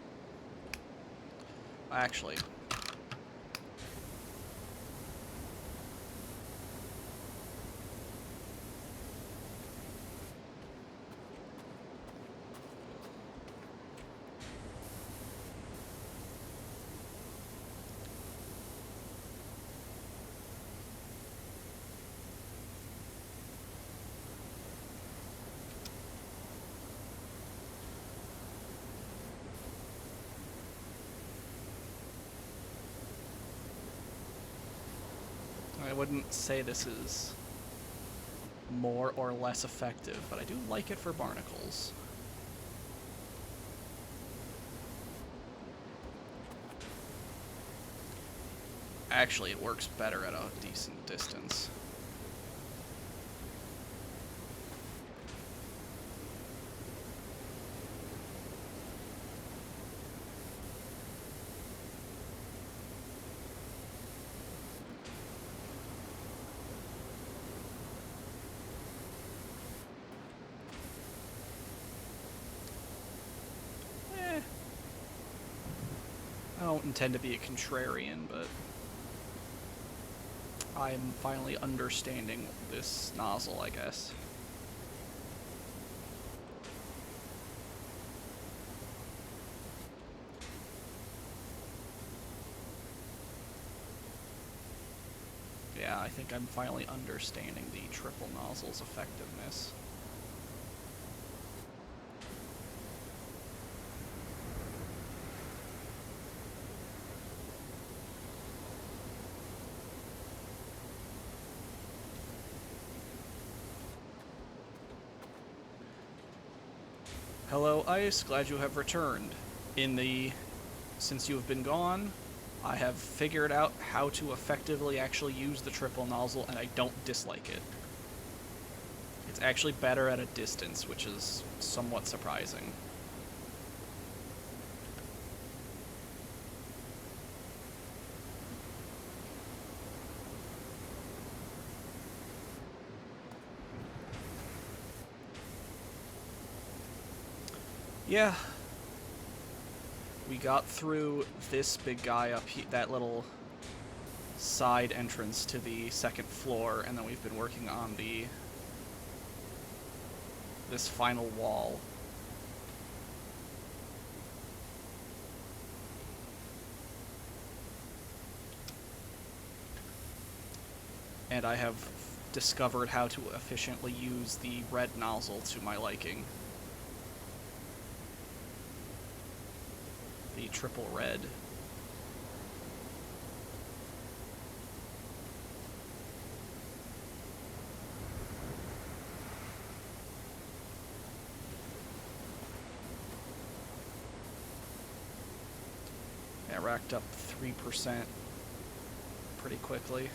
Actually. I wouldn't say this is more or less effective, but I do like it for barnacles. Actually, it works better at a decent distance. I don't intend to be a contrarian, but I'm finally understanding this nozzle, I guess. Yeah, I think I'm finally understanding the triple nozzle's effectiveness. Hello, Ice. Glad you have returned. Since you have been gone, I have figured out how to effectively actually use the triple nozzle, and I don't dislike it. It's actually better at a distance, which is somewhat surprising. Yeah. We got through this big guy up here, that little side entrance to the second floor, and then we've been working on this final wall. And I have discovered how to efficiently use the red nozzle to my liking. The triple red. Yeah, racked up 3% pretty quickly.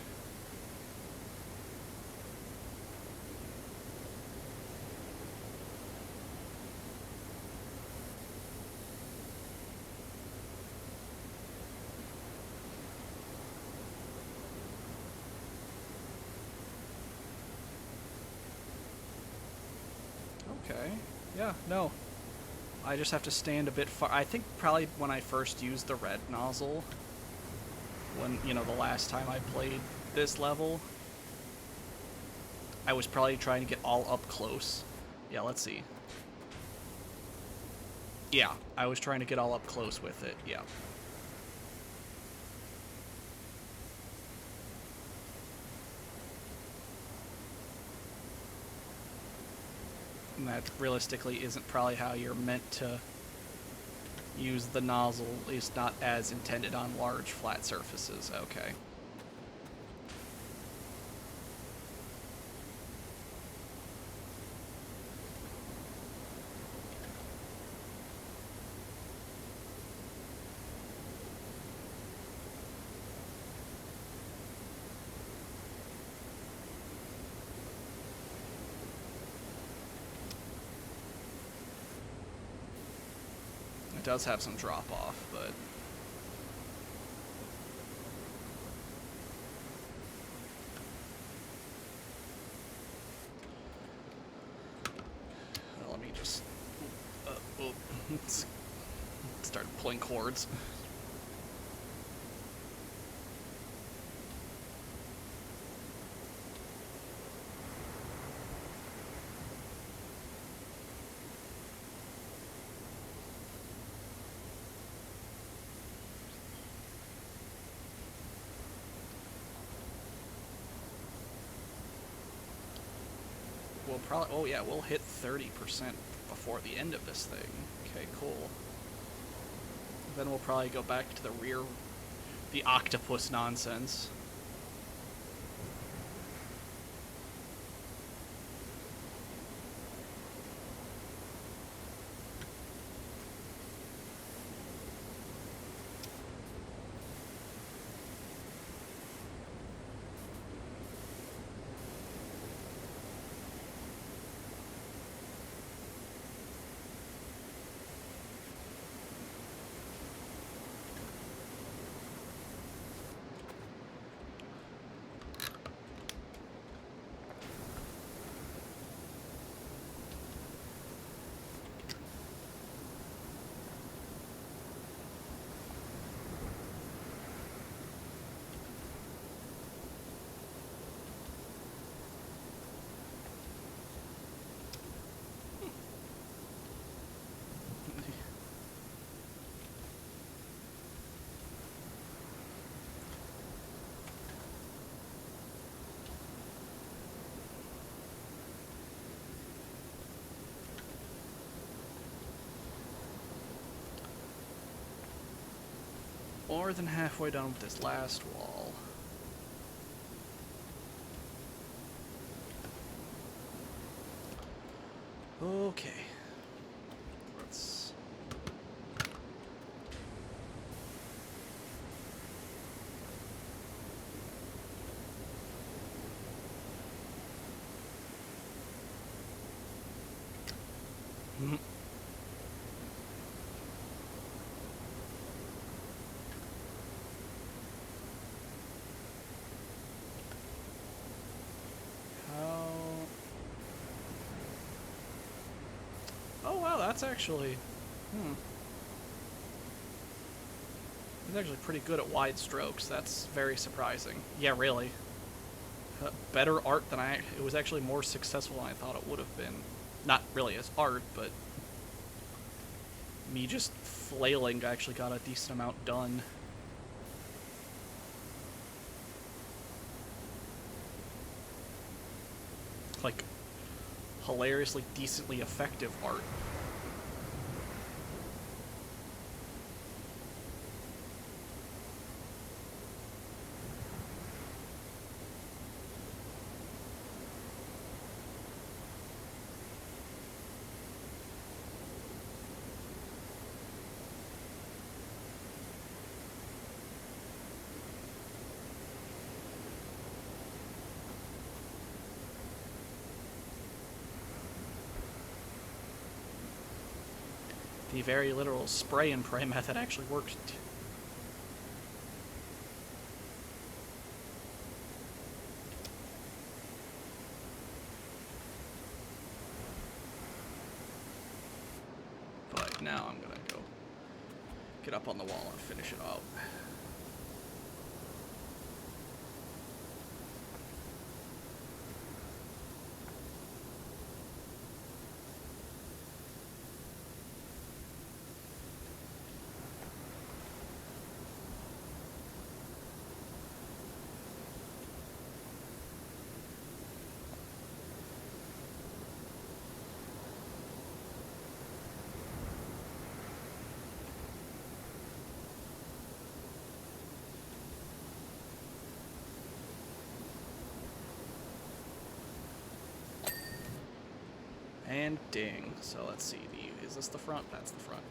Okay. Yeah, no. I just have to stand a bit far. I think probably when I first used the red nozzle, the last time I played this level, I was probably trying to get all up close. Yeah, let's see. Yeah, I was trying to get all up close with it, yeah. And that realistically isn't probably how you're meant to use the nozzle, at least not as intended on large flat surfaces. Okay. It does have some drop off, but let me just pulling cords. We'll probably, oh yeah, we'll hit 30% before the end of this thing. Okay, cool. Then we'll probably go back to the octopus nonsense. More than halfway done with this last wall. Okay. Let's... Oh wow, that's actually... He's actually pretty good at wide strokes. That's very surprising. Yeah, really. Better art than it was actually more successful than I thought it would have been. Not really as art, but me just flailing actually got a decent amount done. Like, hilariously decently effective art. The very literal spray and pray method actually worked. But now I'm gonna go get up on the wall and finish it out. And ding. So let's see. Is this the front? That's the front.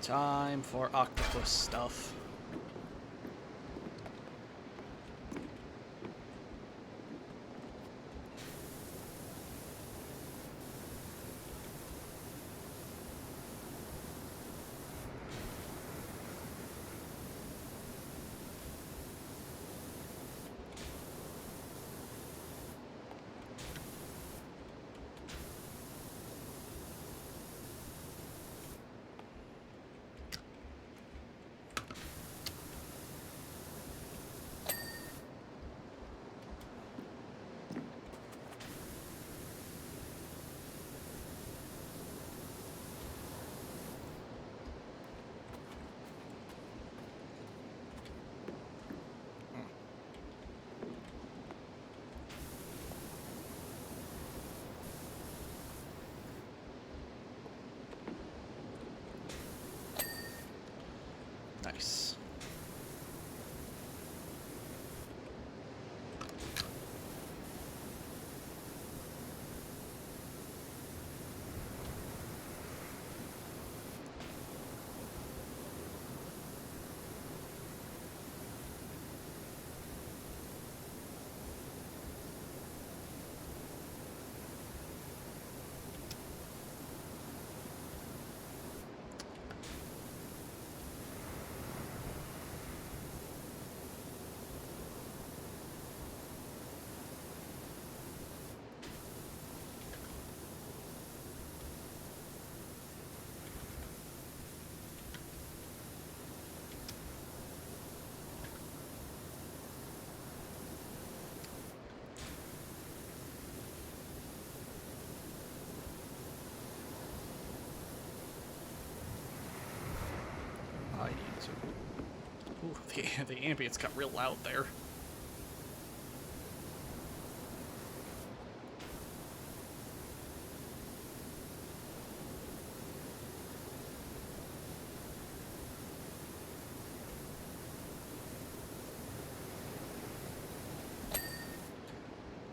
Time for octopus stuff. So, ooh, the ambience got real loud there.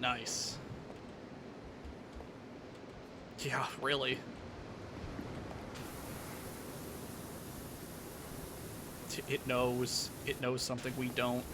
Nice. Yeah, really. It knows something we don't.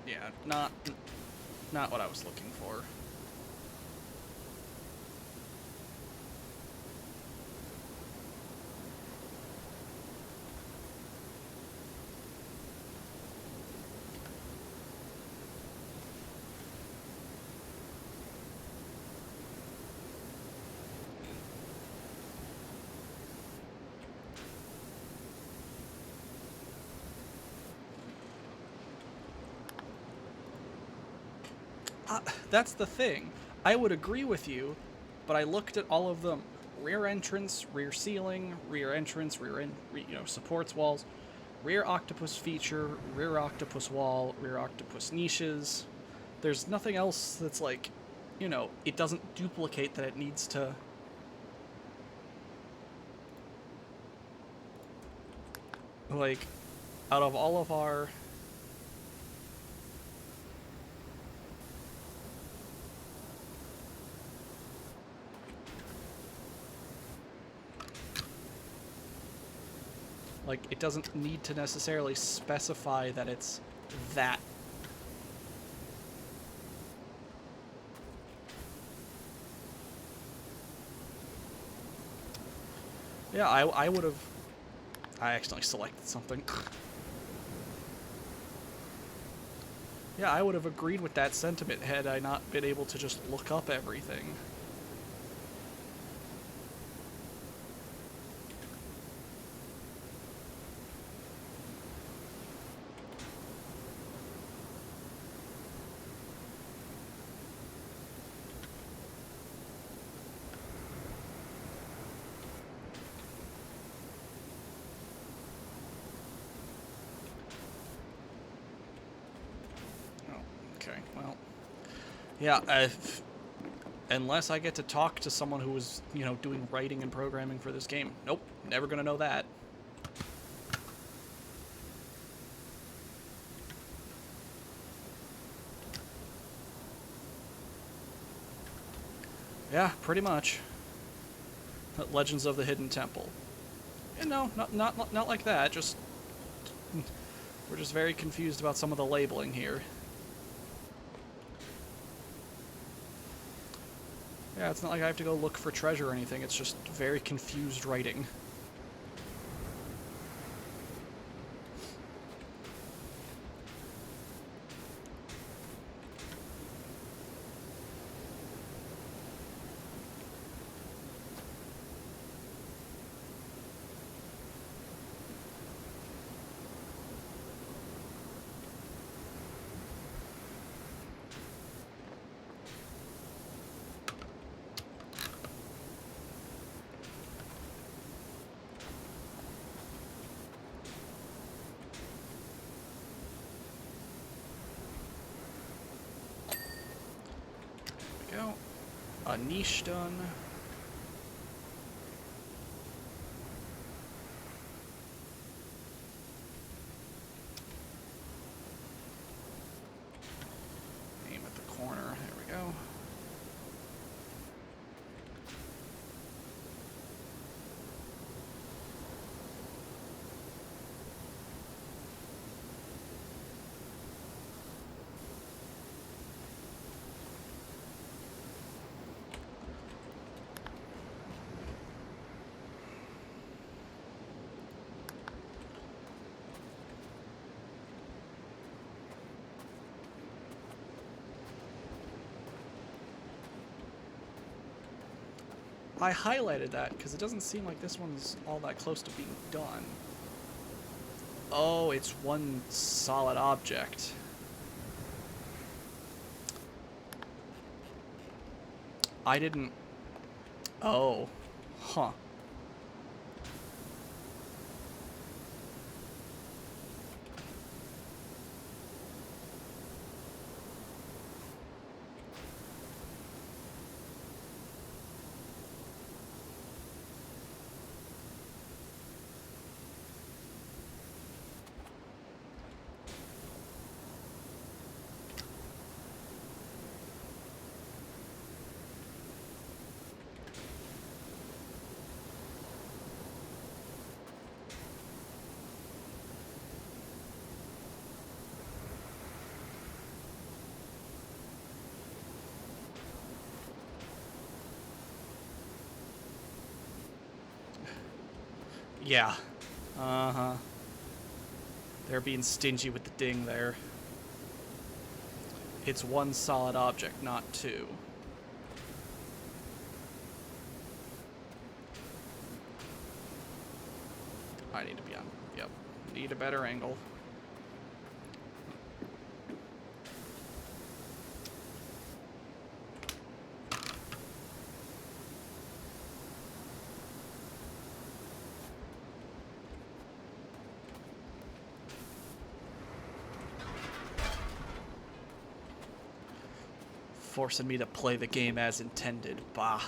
Yeah, not what I was looking for. That's the thing. I would agree with you, but I looked at all of them: rear entrance, rear ceiling, rear entrance, supports walls, rear octopus feature, rear octopus wall, rear octopus niches. There's nothing else that's like, it doesn't duplicate that it needs to. Like, out of all of our. Like, it doesn't need to necessarily specify that it's that. Yeah, I would have. I accidentally selected something. Yeah, I would have agreed with that sentiment had I not been able to just look up everything. Okay, well, yeah, unless I get to talk to someone who was, doing writing and programming for this game. Nope, never gonna know that. Yeah, pretty much. Legends of the Hidden Temple. No, not like that, just... We're just very confused about some of the labeling here. Yeah, it's not like I have to go look for treasure or anything, it's just very confused writing. There we go. A niche done. Aim at the corner. There we go. I highlighted that because it doesn't seem like this one's all that close to being done. Oh, it's one solid object. I didn't... Oh. Huh. Yeah. Uh-huh. They're being stingy with the ding there. It's one solid object, not two. I need to be on. Yep. Need a better angle. Forcing me to play the game as intended. Bah.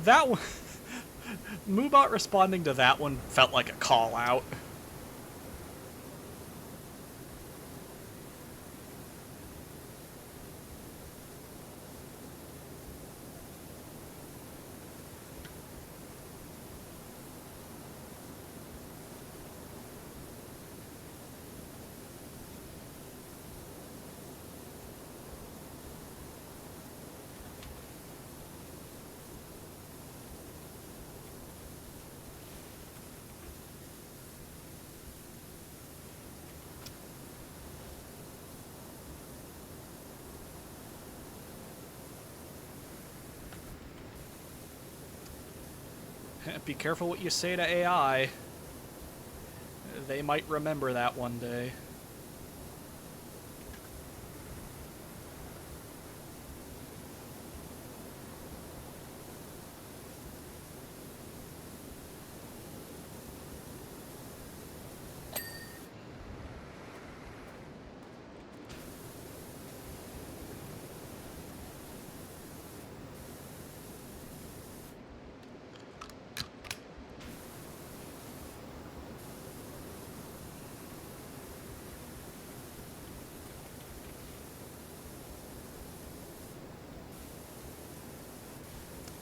That one... Moobot responding to that one felt like a call-out. Be careful what you say to AI. They might remember that one day.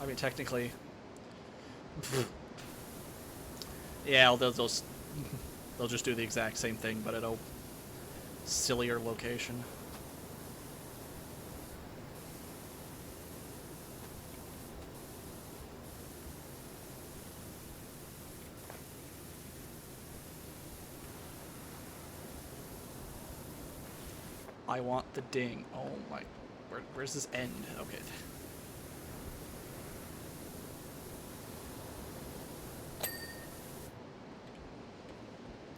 I mean, technically... yeah, they'll just do the exact same thing, but at a sillier location. I want the ding. Oh my... Where's this end? Okay.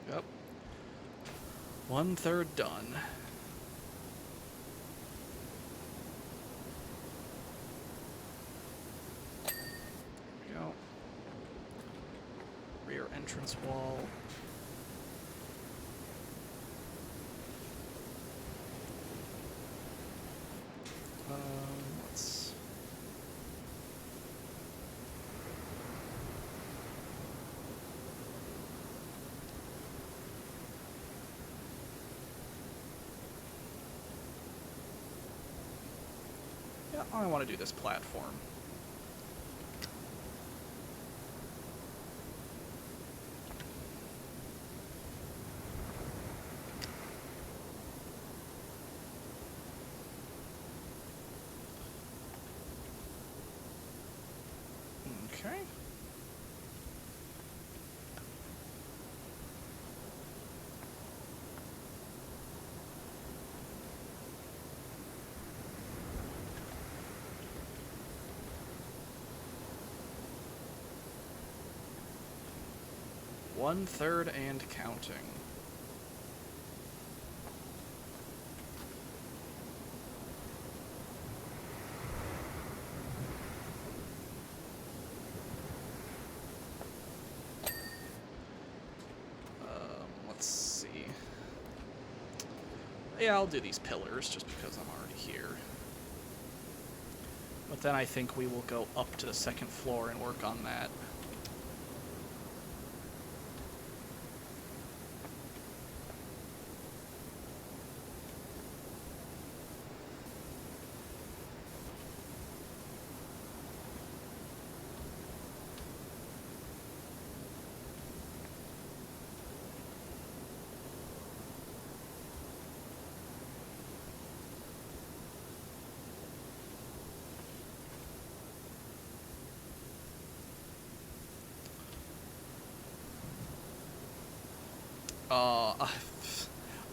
Yep. 1/3 done. There we go. Rear entrance wall. Let's... I want to do this platform. Okay. One-third and counting. Let's see. Yeah, I'll do these pillars just because I'm already here. But then I think we will go up to the second floor and work on that.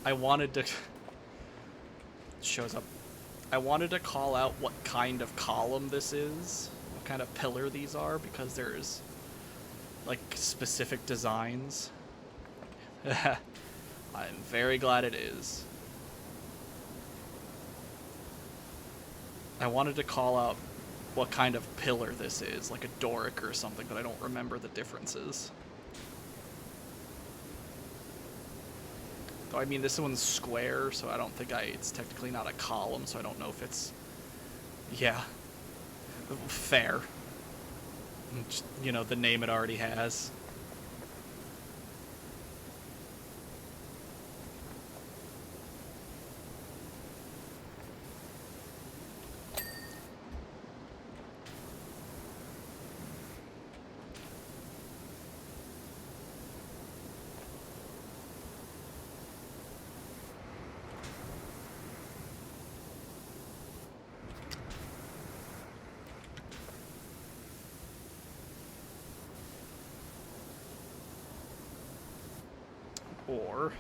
I wanted to... Shows up. I wanted to call out what kind of column this is, what kind of pillar these are, because there's, like, specific designs. I'm very glad it is. I wanted to call out what kind of pillar this is, like a Doric or something, but I don't remember the differences. Though, I mean, this one's square, so I don't think it's technically not a column, so I don't know if it's... Yeah. Fair. Just, you know, the name it already has. Or...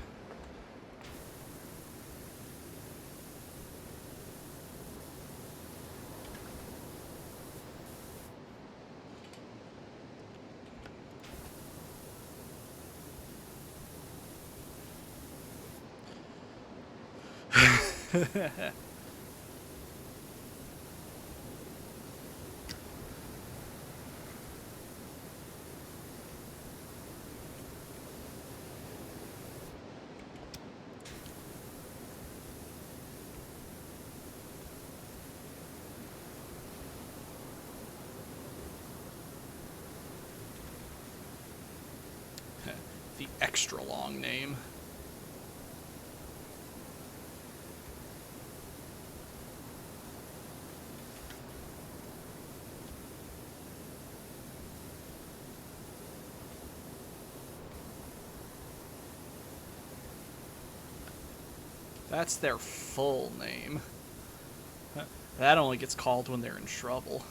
the extra long name. That's their full name. That only gets called when they're in trouble.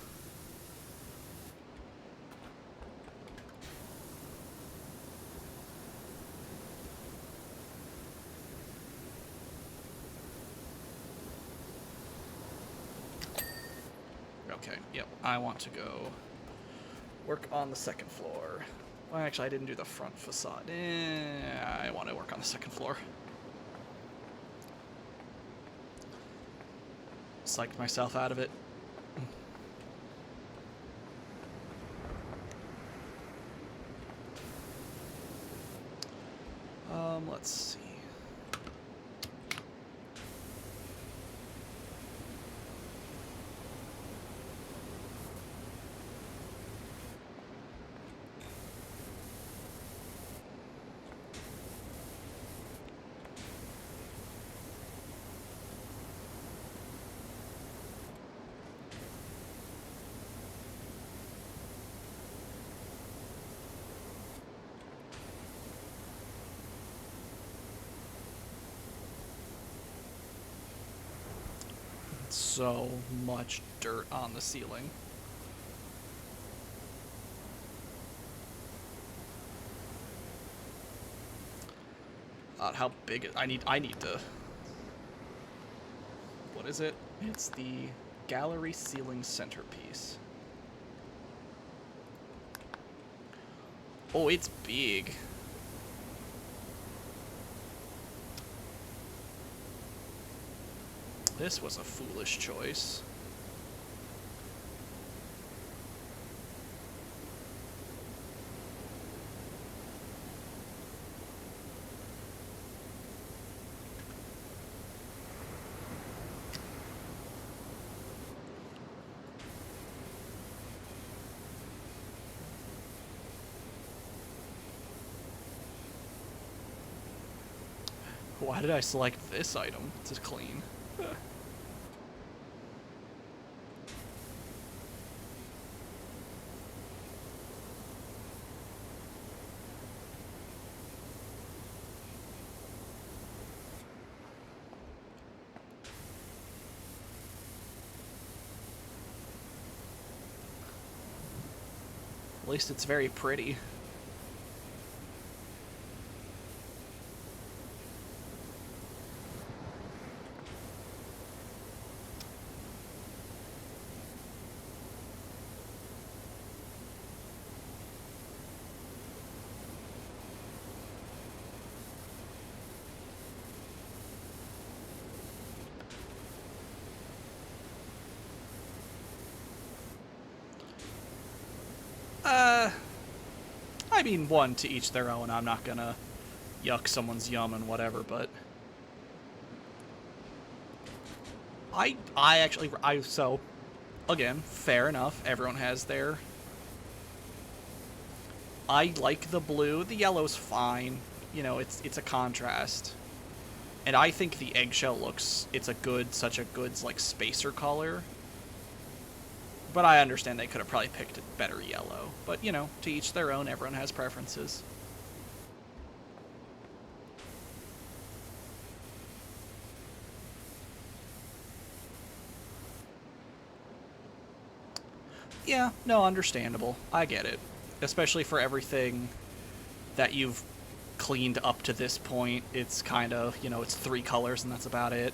Okay, yep, I want to go work on the second floor. Well, actually, I didn't do the front facade. I want to work on the second floor. Psyched myself out of it. Let's see. so much dirt on the ceiling. How big I need to. What is it? It's the gallery ceiling centerpiece. Oh, it's big. This was a foolish choice. Why did I select this item to clean? At least it's very pretty. I mean, one, to each their own. I'm not gonna yuck someone's yum and whatever, but so again, fair enough. Everyone has their. I like the blue. The yellow's fine. You know, it's a contrast. And I think the eggshell looks, such a good, like, spacer color. But I understand they could have probably picked a better yellow. But, you know, to each their own, everyone has preferences. Yeah, no, understandable. I get it. Especially for everything that you've cleaned up to this point. It's kind of, you know, it's 3 colors and that's about it.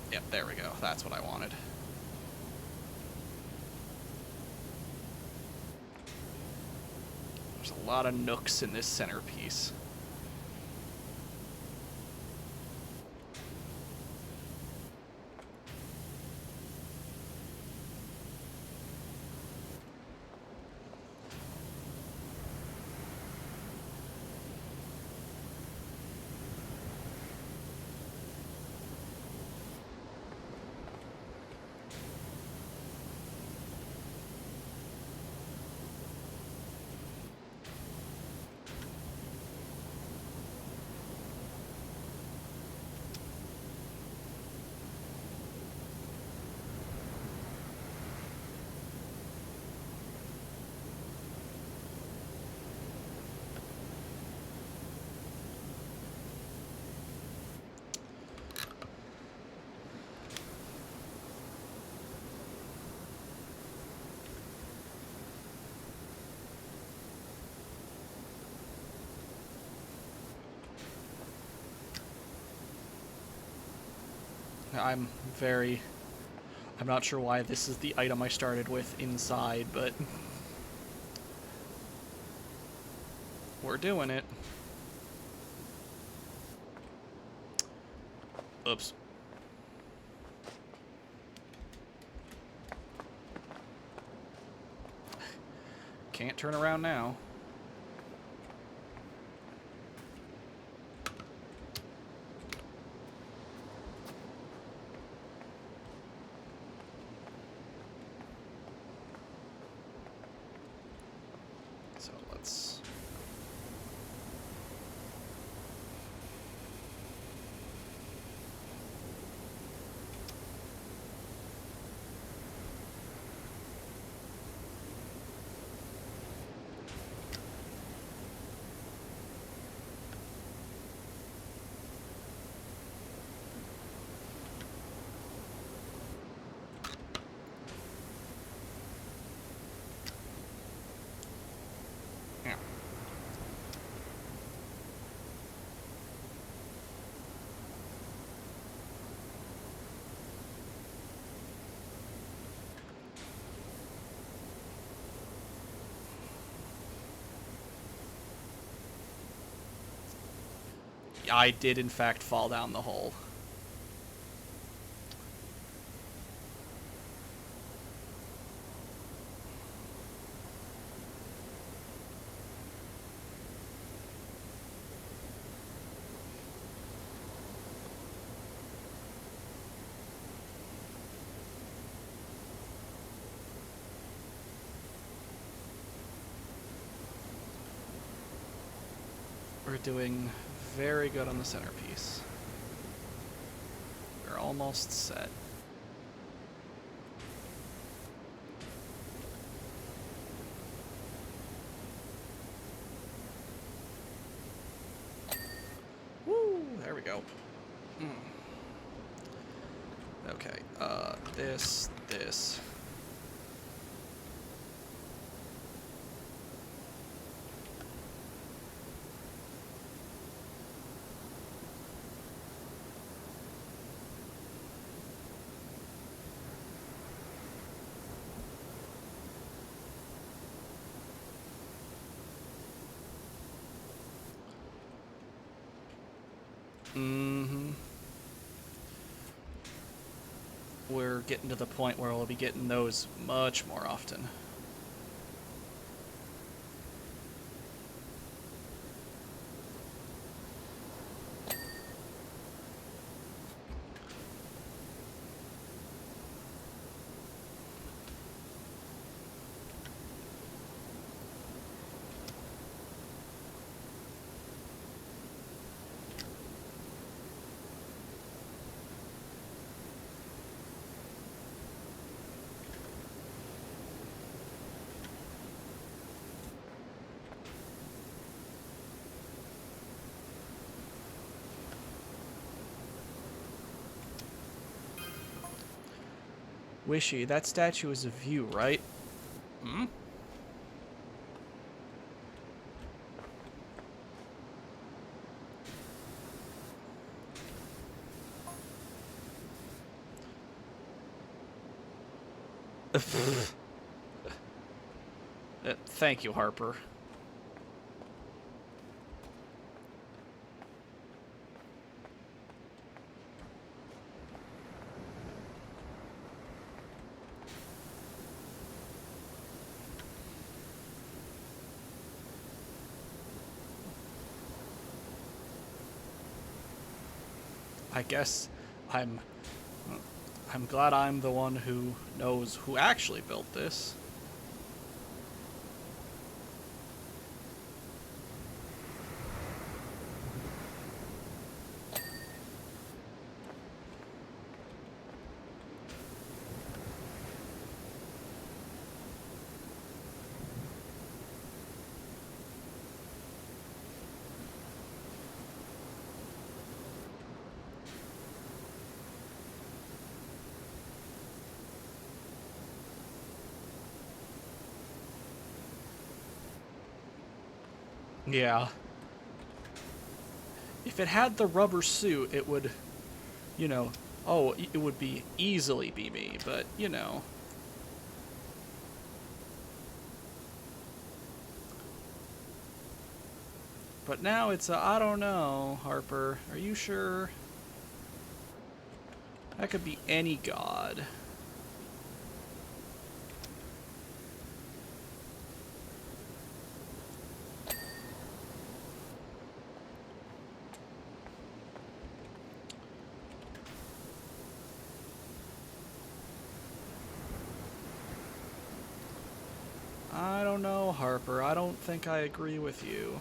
Yep, there we go. That's what I wanted. There's a lot of nooks in this centerpiece. I'm not sure why this is the item I started with inside, but we're doing it. Oops. can't turn around now. So let's... Yeah. I did, in fact, fall down the hole. We're doing very good on the centerpiece. We're almost set. Woo! There we go. Okay, this. We're getting to the point where we'll be getting those much more often. Wishy, that statue is a view, right? Hmm? Thank you, Harper. I guess I'm glad I'm the one who knows who actually built this. Yeah. If it had the rubber suit, it would, you know, oh, it would be easily be me, but, you know. But now it's a, I don't know, Harper. Are you sure? That could be any god. don't know, Harper. I don't think I agree with you.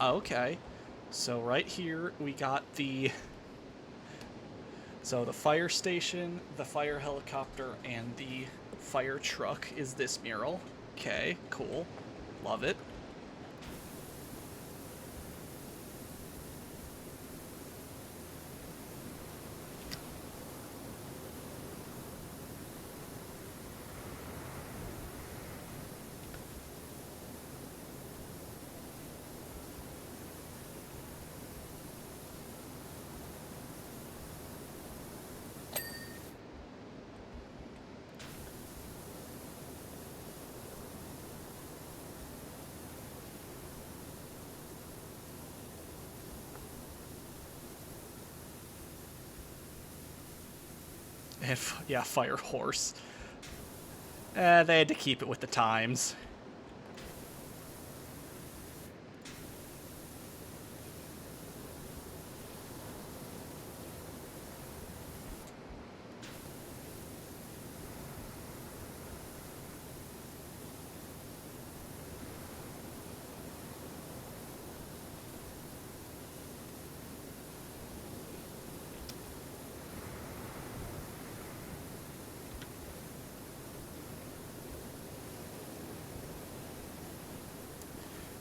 Okay, so right here we got the fire station, the fire helicopter, and the fire truck is this mural. Okay, cool. Love it. And yeah, fire horse. They had to keep it with the times.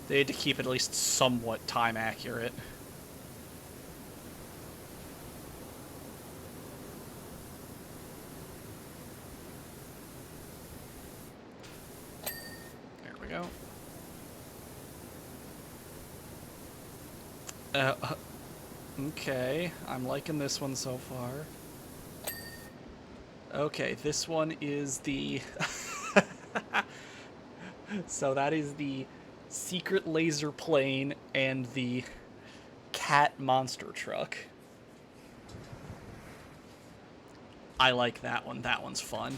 They had to keep it at least somewhat time accurate. There we go. Okay, I'm liking this one so far. Okay, this one is the... So that is the secret laser plane and the cat monster truck. I like that one. That one's fun.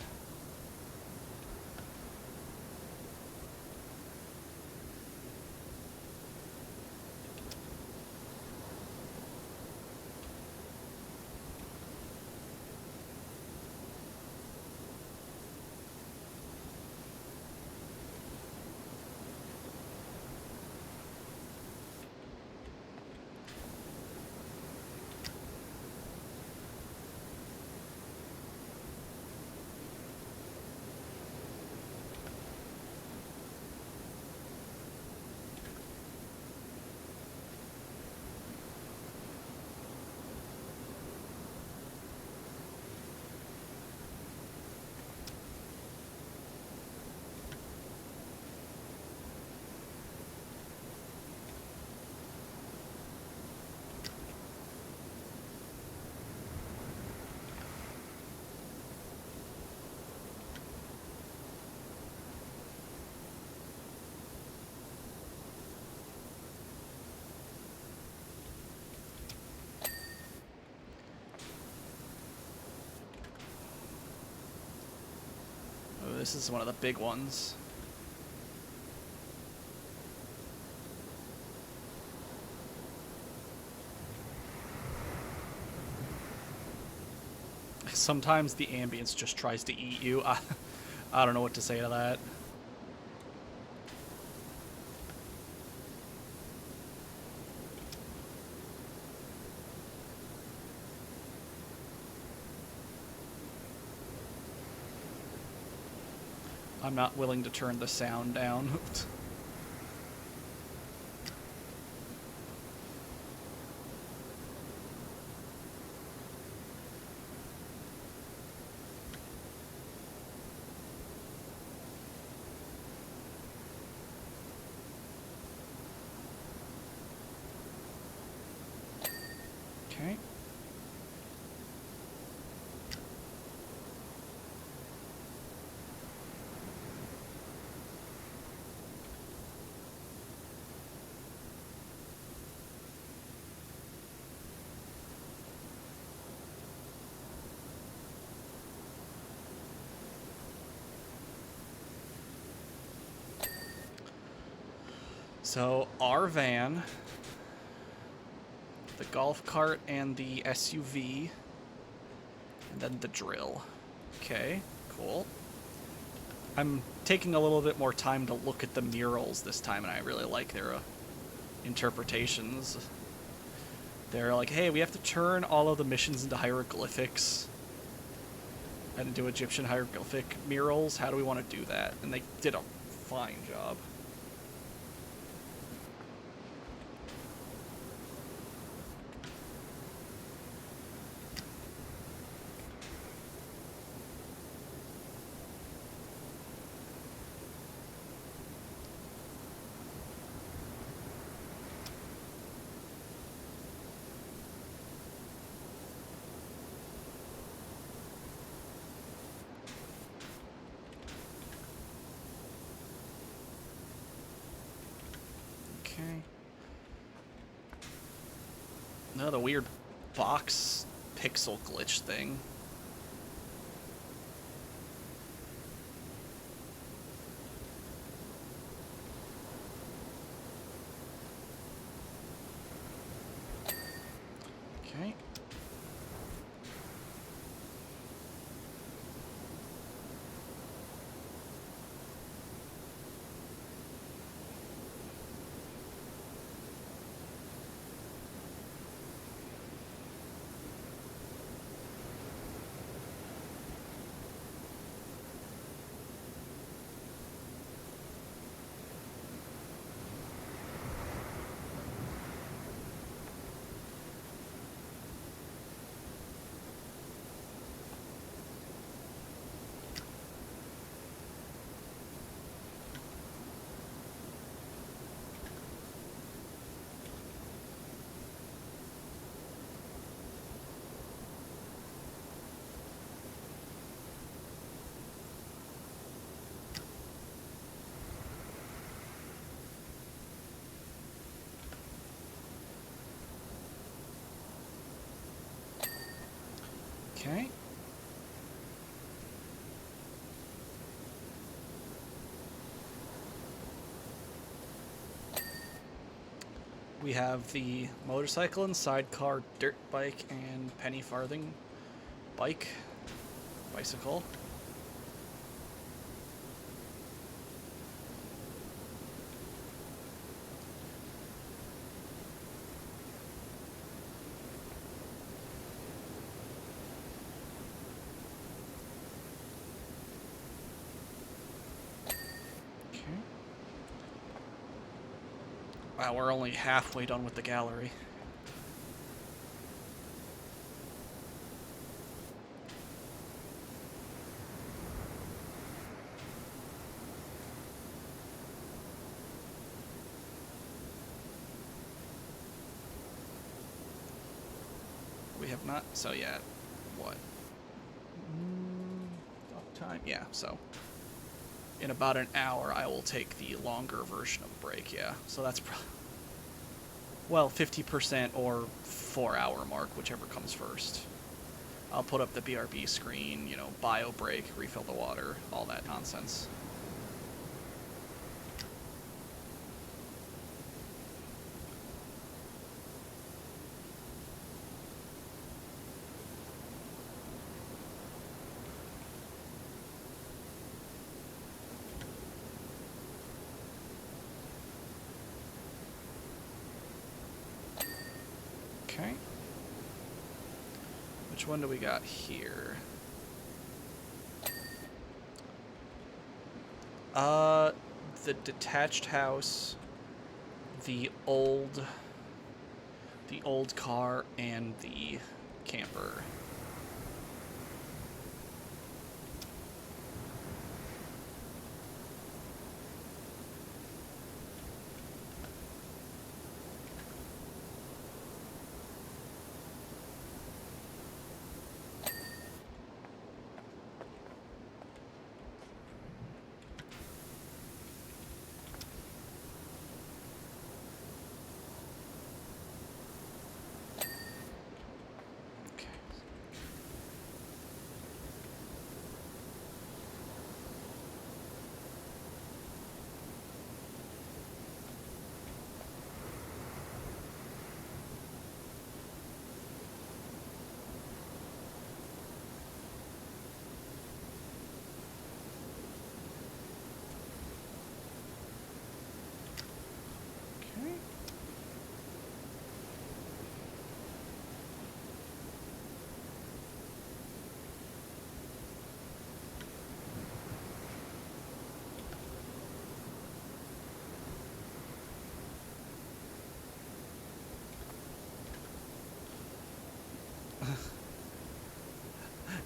Oh, this is one of the big ones. Sometimes the ambience just tries to eat you. I don't know what to say to that. I'm not willing to turn the sound down. Okay. So, our van, the golf cart, and the SUV, and then the drill. Okay, cool. I'm taking a little bit more time to look at the murals this time, and I really like their interpretations. They're like, hey, we have to turn all of the missions into hieroglyphics and do Egyptian hieroglyphic murals. How do we want to do that? And they did a fine job. Okay. No, the weird box pixel glitch thing. Okay. Okay. We have the motorcycle and sidecar, dirt bike, and penny farthing bicycle. Wow, we're only halfway done with the gallery. We have not, so yeah, what? Time? Yeah, so in about an hour I will take the longer version of break, yeah. So that's well, 50% or 4-hour mark, whichever comes first. I'll put up the BRB screen, you know, bio break, refill the water, all that nonsense. Okay. Which one do we got here? Uh, the detached house, the old, the old car, and the camper. Okay. Okay.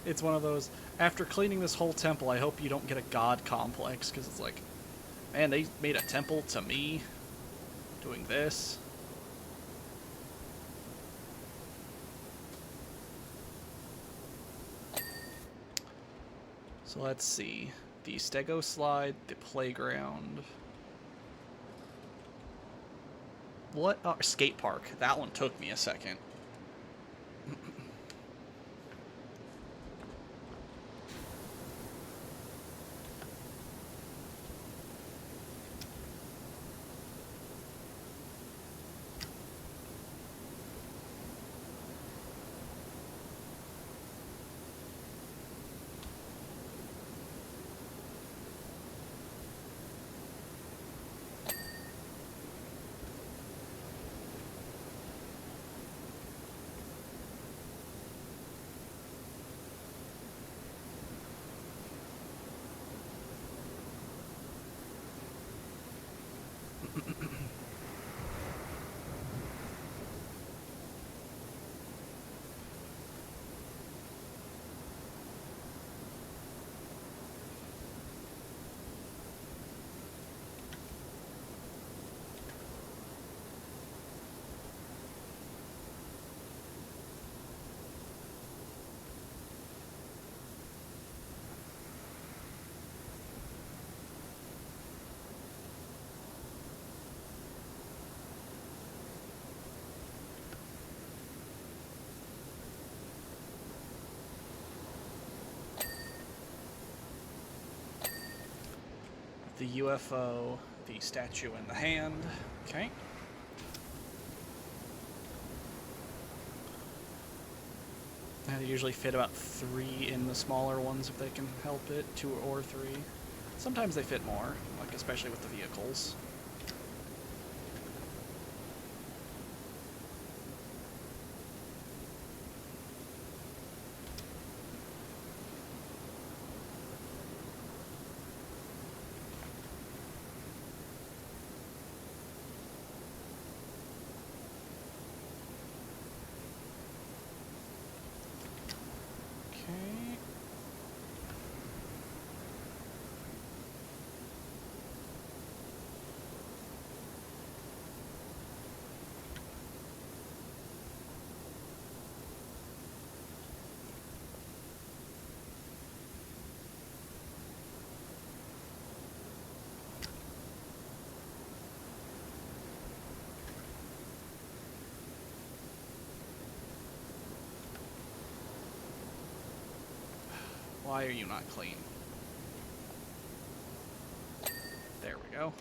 It's one of those, after cleaning this whole temple, I hope you don't get a god complex, because it's like, man, they made a temple to me doing this. So let's see. The Stego slide, the playground. What? Oh, skate park. That one took me a second. The UFO, the statue in the hand. Okay. They usually fit about 3 in the smaller ones if they can help it, 2 or 3. Sometimes they fit more, like especially with the vehicles. Okay. Why are you not clean? There we go.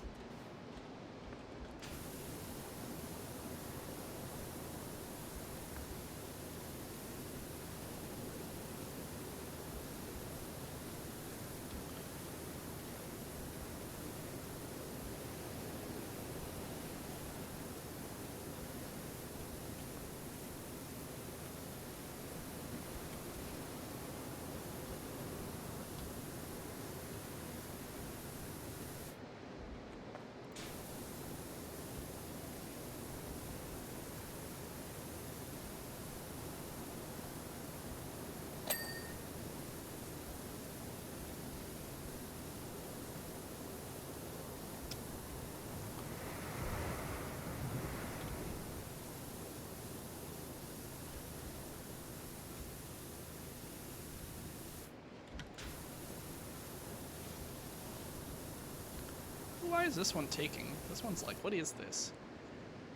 why is this one taking? This one's like, what is this?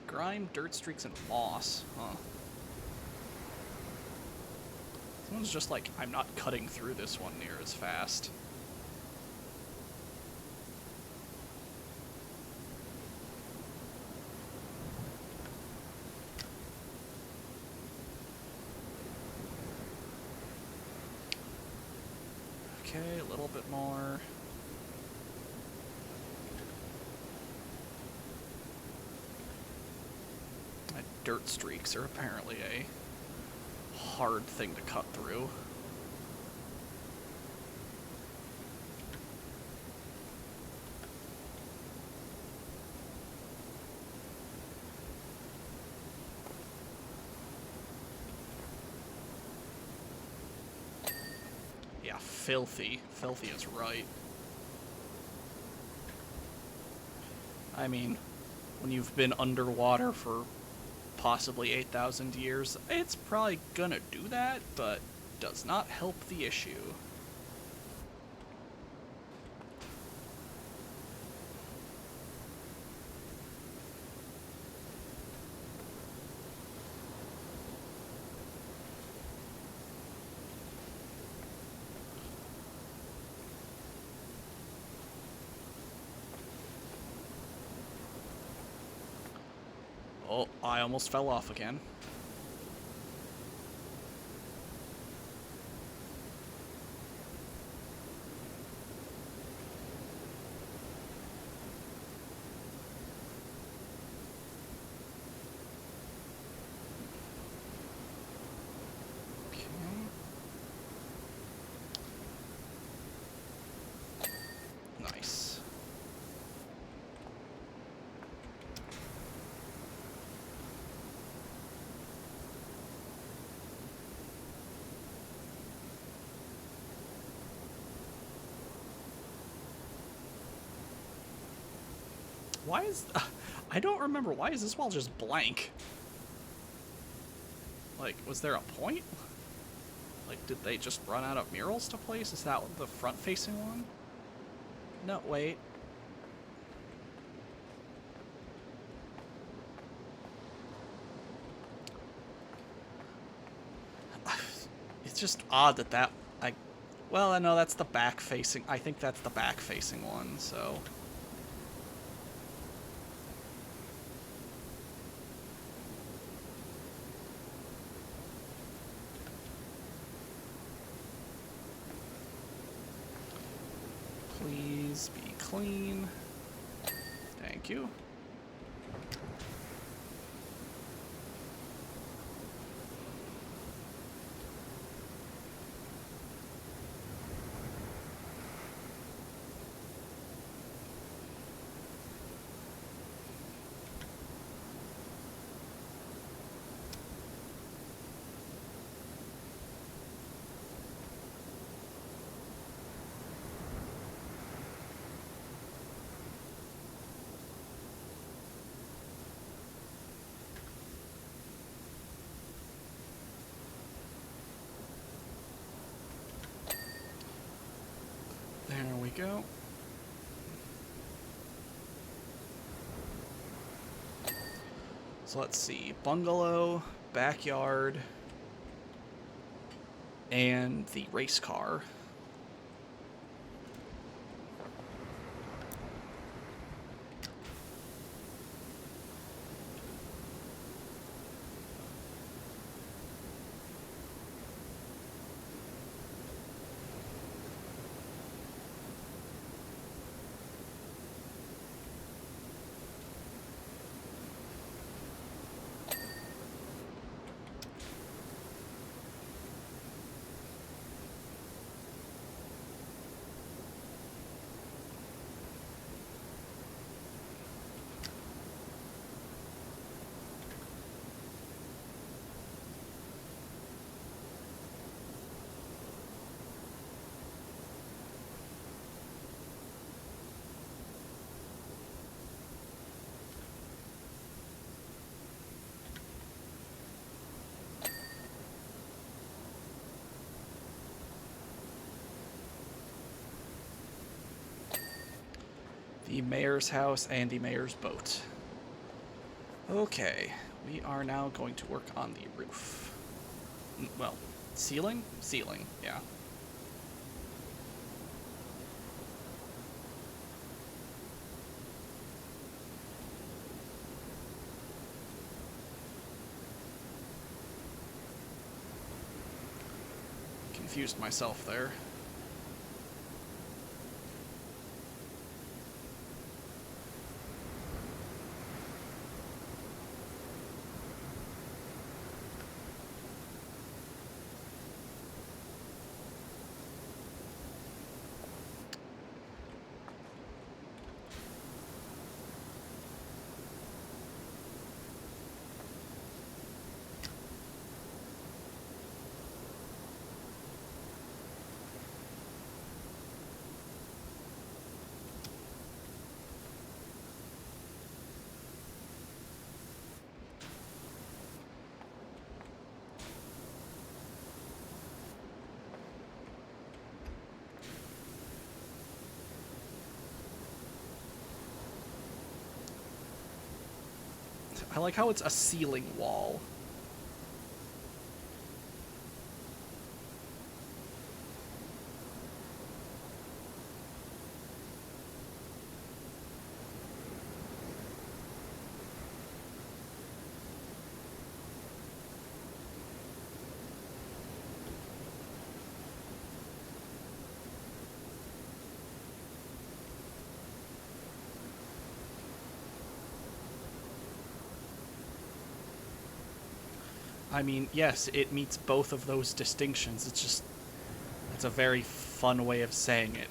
Grime, dirt streaks, and moss. Huh. This one's just like, I'm not cutting through this one near as fast. Okay, a little bit more. Dirt streaks are apparently a hard thing to cut through. Yeah, filthy. Filthy is right. I mean, when you've been underwater for possibly 8,000 years, it's probably gonna do that, but does not help the issue. Oh, I almost fell off again. Nice. Why is... I don't remember. Why is this wall just blank? Like, was there a point? Like, did they just run out of murals to place? Is that the front-facing one? No, wait. It's just odd that well, I know that's the back-facing... I think that's the back-facing one, so... Please be clean. Thank you. There we go. So let's see. Bungalow, backyard, and the race car. the mayor's house and the mayor's boat. Okay, we are now going to work on the roof. Well, ceiling? Ceiling, yeah. Confused myself there. I like how it's a ceiling wall. I mean, yes, it meets both of those distinctions. It's just, it's a very fun way of saying it.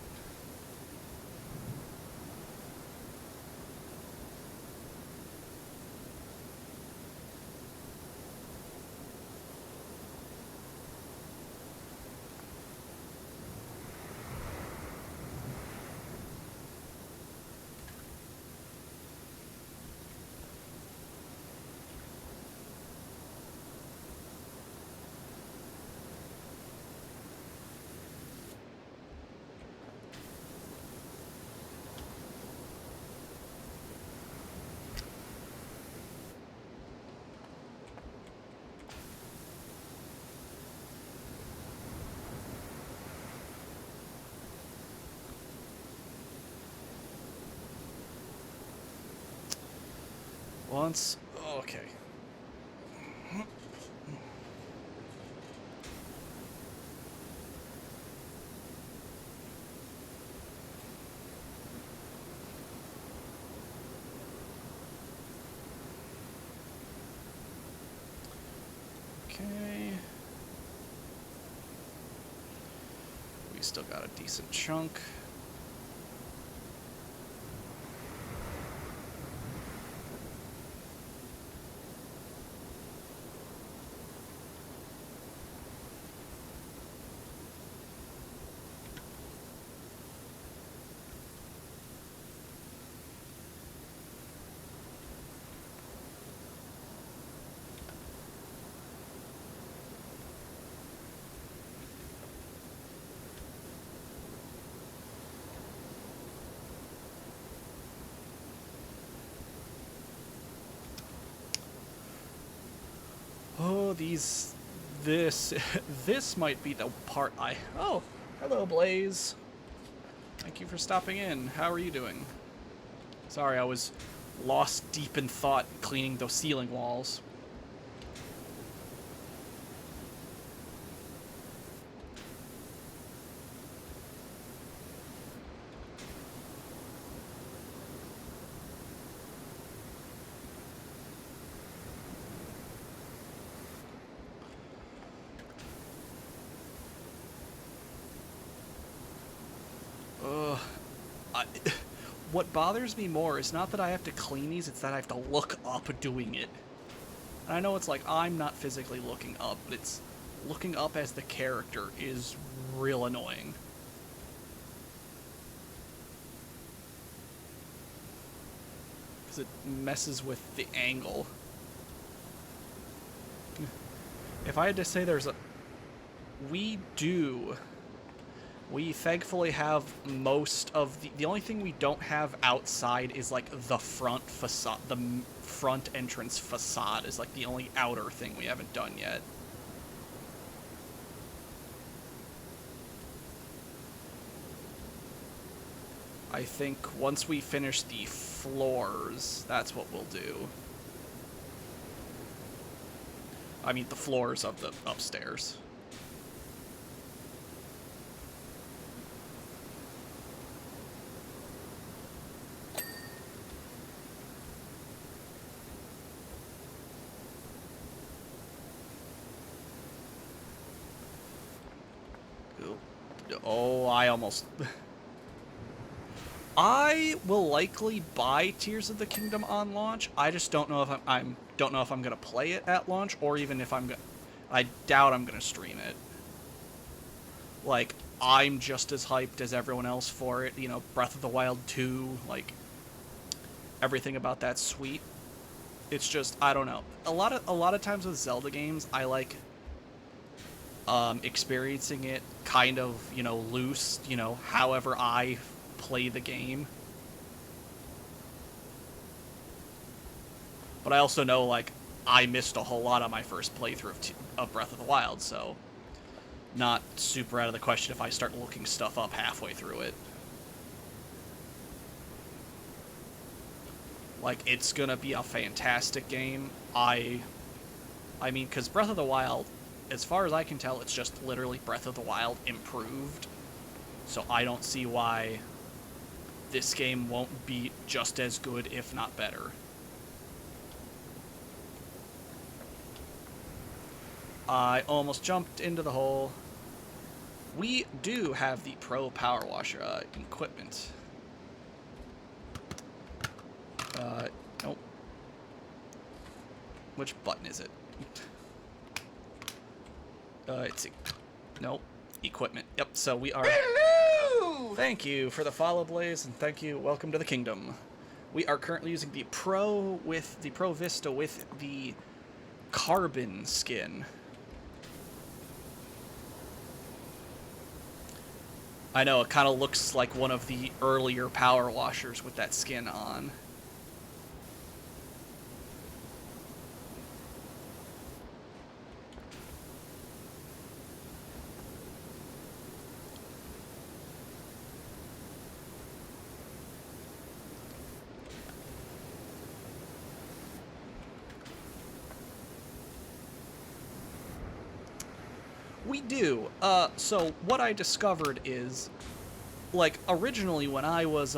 Once, okay. Okay. We still got a decent chunk. Oh, this might be the part oh, hello, Blaze. Thank you for stopping in. How are you doing? Sorry, I was lost deep in thought cleaning those ceiling walls. What bothers me more is not that I have to clean these, it's that I have to look up doing it. And I know it's like, I'm not physically looking up, but it's looking up as the character is real annoying. Because it messes with the angle. If I had to say there's a... We do We thankfully have most of the only thing we don't have outside is like the front facade, the front entrance facade is like the only outer thing we haven't done yet. I think once we finish the floors, that's what we'll do. I mean the floors of the upstairs. Oh, I almost... I will likely buy Tears of the Kingdom on launch. I just don't know if I'm don't know if I'm gonna play it at launch, or even if I'm gonna... I doubt I'm gonna stream it. Like, I'm just as hyped as everyone else for it. You know, Breath of the Wild 2, like, everything about that's sweet. It's just, I don't know. A lot of times with Zelda games, I like experiencing it kind of, you know, loose, you know, however I play the game. But I also know, like, I missed a whole lot on my first playthrough of Breath of the Wild, so not super out of the question if I start looking stuff up halfway through it. Like, it's gonna be a fantastic game. I mean, because Breath of the Wild, as far as I can tell, it's just literally Breath of the Wild improved. So I don't see why this game won't be just as good, if not better. I almost jumped into the hole. We do have the Pro Power Washer equipment. Nope. Which button is it? It's... Nope. Equipment. Yep, so we are... Hello! Thank you for the follow, Blaze, and thank you. Welcome to the kingdom. We are currently using the Pro Vista with the carbon skin. I know, it kind of looks like one of the earlier power washers with that skin on. We do. So what I discovered is, like, originally when I was,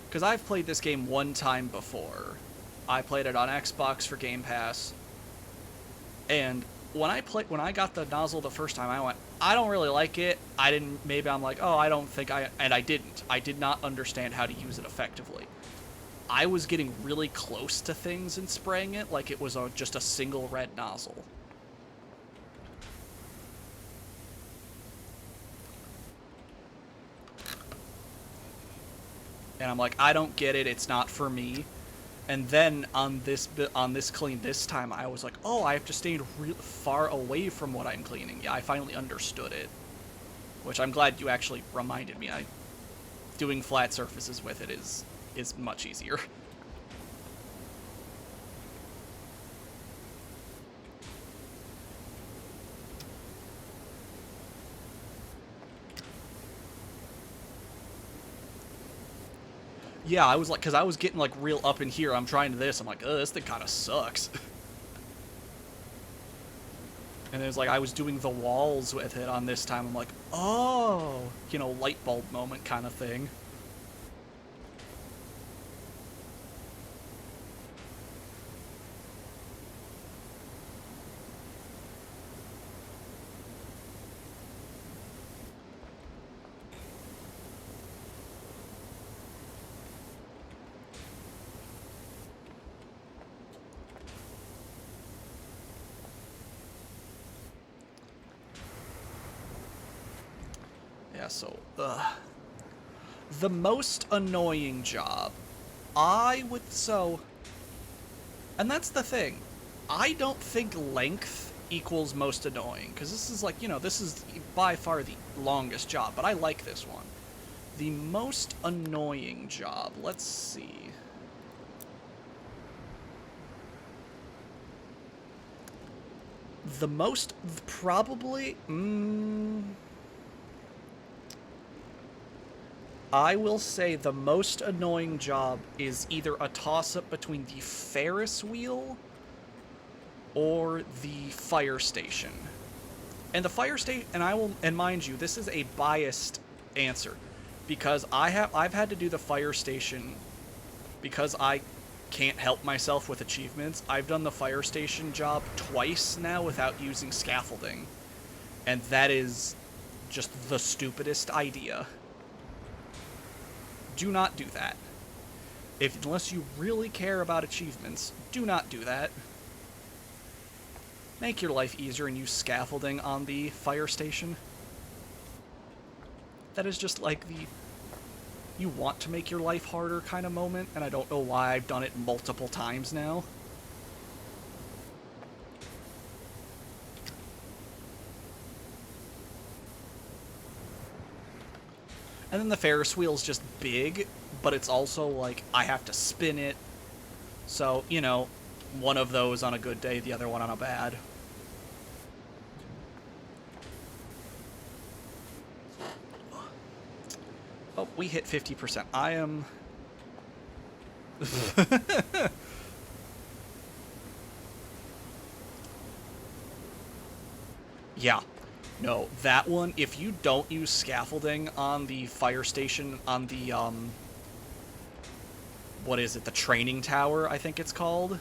because I've played this game one time before. I played it on Xbox for Game Pass, and when I got the nozzle the first time, I went, I don't really like it. Maybe I'm like, oh, I don't think and I didn't. I did not understand how to use it effectively. I was getting really close to things and spraying it like it was just a single red nozzle. And I'm like, I don't get it. It's not for me. And then on this clean this time, I was like, oh, I have to stay real far away from what I'm cleaning. Yeah, I finally understood it, which I'm glad you actually reminded me. Doing flat surfaces with it is much easier. Yeah, I was like, because I was getting, like, real up in here. I'm trying this. I'm like, ugh, this thing kind of sucks. And it was like, I was doing the walls with it on this time. I'm like, oh, you know, light bulb moment kind of thing. Yeah, so, the most annoying job, and that's the thing, I don't think length equals most annoying. Because this is like, you know, this is by far the longest job, but I like this one. The most annoying job. Let's see. The most, probably, I will say the most annoying job is either a toss-up between the Ferris wheel or the fire station. And the fire station, and mind you, this is a biased answer, because I've had to do the fire station because I can't help myself with achievements. I've done the fire station job twice now without using scaffolding, and that is just the stupidest idea. Do not do that. Unless you really care about achievements, do not do that. Make your life easier and use scaffolding on the fire station. That is just like the you want to make your life harder kind of moment, and I don't know why I've done it multiple times now. And then the Ferris wheel's just big, but it's also like I have to spin it. So, you know, one of those on a good day, the other one on a bad. Oh, we hit 50%. I am... Yeah. No, that one, if you don't use scaffolding on the fire station, on the, what is it, the training tower, I think it's called,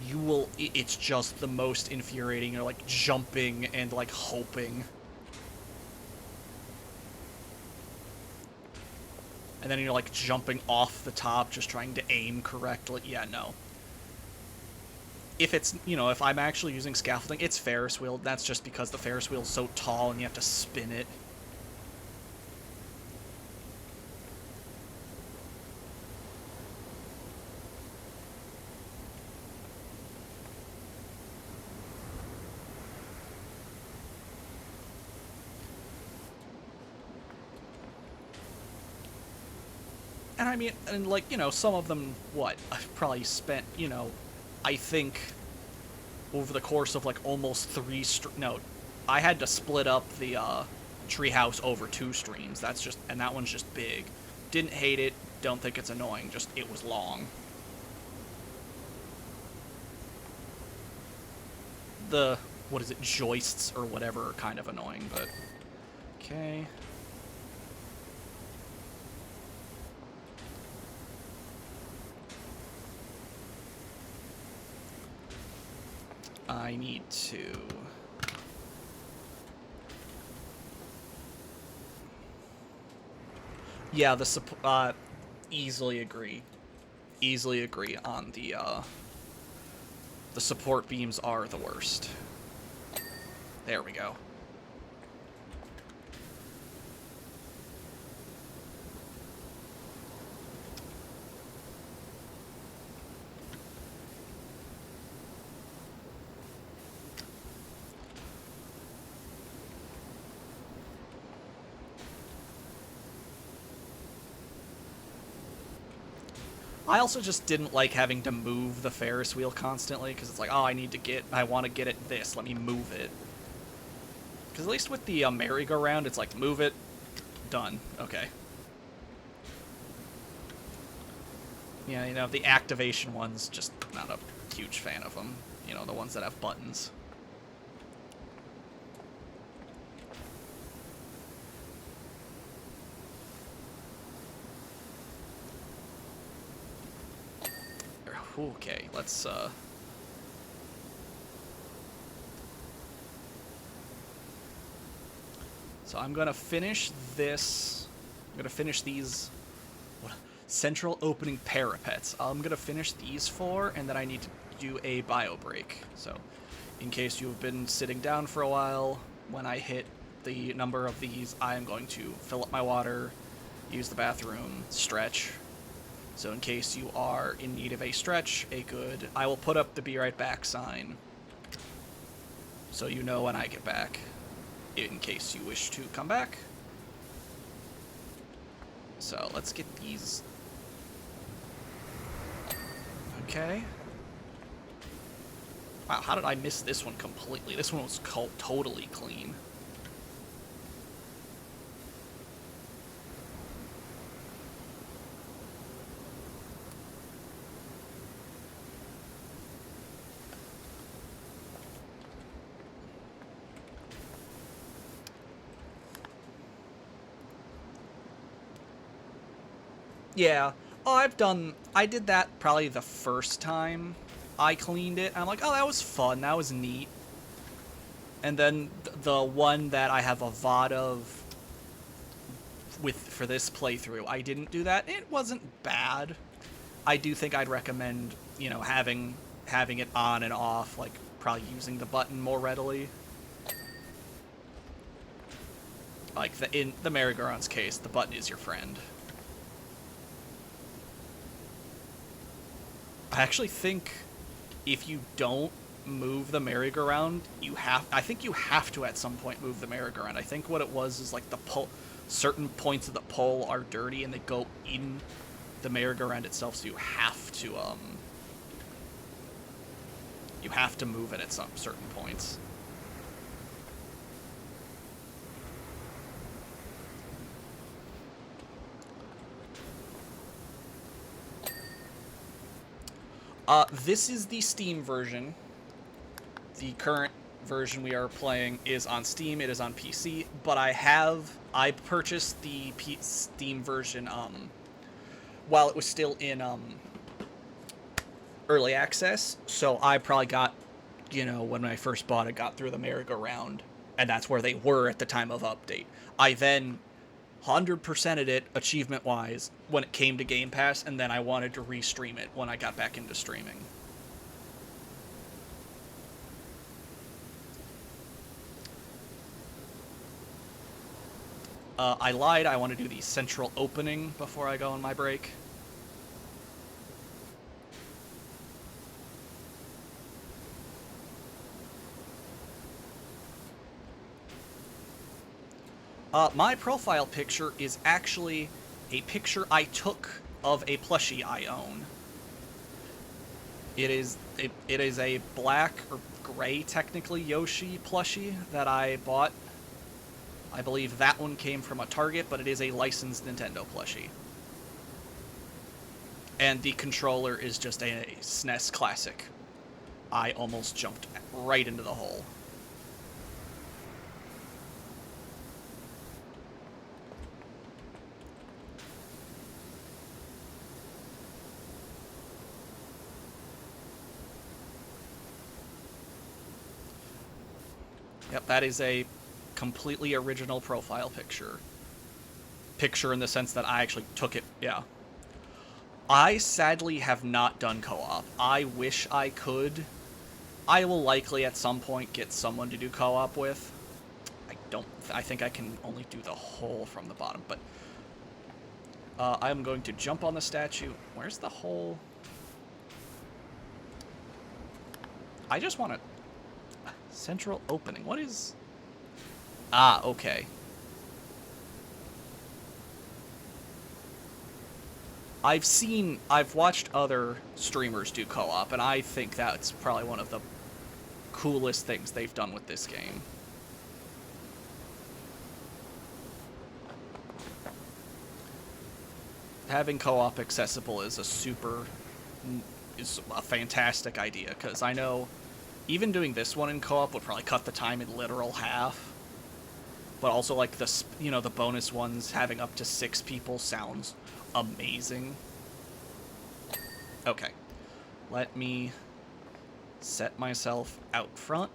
you will, it's just the most infuriating. You're, like, jumping and, like, hoping. And then you're, like, jumping off the top, just trying to aim correctly. Yeah, no. If it's, you know, if I'm actually using scaffolding, it's Ferris wheel. That's just because the Ferris wheel is so tall and you have to spin it. And I mean, and like, you know, some of them, what, I've probably spent, you know, I think over the course of like almost no, I had to split up the treehouse over 2 streams. That's just, and that one's just big. Didn't hate it, don't think it's annoying, just it was long. The, what is it, joists or whatever are kind of annoying, but okay. I need to... Yeah, the easily agree. Easily agree on the support beams are the worst. There we go. I also just didn't like having to move the Ferris wheel constantly, because it's like, oh, I want to get it this, let me move it. Because at least with the merry-go-round, it's like, move it, done, okay. Yeah, you know, the activation ones, just not a huge fan of them. You know, the ones that have buttons. Okay, let's, So I'm gonna finish this. I'm gonna finish these... What? Central opening parapets. I'm gonna finish these 4, and then I need to do a bio break. So, in case you've been sitting down for a while, when I hit the number of these, I am going to fill up my water, use the bathroom, stretch, So in case you are in need of a stretch, I will put up the be right back sign so you know when I get back, in case you wish to come back. So let's get these. Okay. Wow, how did I miss this one completely? This one was totally clean. Yeah. Oh, I did that probably the first time I cleaned it. I'm like, oh, that was fun. That was neat. And then the one that I have a VOD of for this playthrough, I didn't do that. It wasn't bad. I do think I'd recommend, you know, having it on and off, like probably using the button more readily. Like in the merry-go-round's case, the button is your friend. I actually think if you don't move the merry-go-round, I think you have to at some point move the merry-go-round. I think what it was is like certain points of the pole are dirty and they go in the merry-go-round itself, so you have to move it at some certain points. This is the Steam version. The current version we are playing is on Steam. It is on PC, but I purchased the Steam version while it was still in early access. So I probably got, you know, when I first bought it, got through the merry-go-round, and that's where they were at the time of update. I then 100%ed it achievement-wise when it came to Game Pass, and then I wanted to restream it when I got back into streaming. I lied. I want to do the central opening before I go on my break. My profile picture is actually a picture I took of a plushie I own. It is a black or gray, technically, Yoshi plushie that I bought. I believe that one came from a Target, but it is a licensed Nintendo plushie. And the controller is just a SNES Classic. I almost jumped right into the hole. Yep, that is a completely original profile picture. Picture in the sense that I actually took it, yeah. I sadly have not done co-op. I wish I could. I will likely at some point get someone to do co-op with. I think I can only do the hole from the bottom, but I'm going to jump on the statue. Where's the hole? I just want to... Central opening. What is... Ah, okay. I've watched other streamers do co-op, and I think that's probably one of the coolest things they've done with this game. Having co-op accessible is a fantastic idea, because I know even doing this one in co-op would probably cut the time in literal half. But also, like, the bonus ones having up to 6 people sounds amazing. Okay. Let me set myself out front.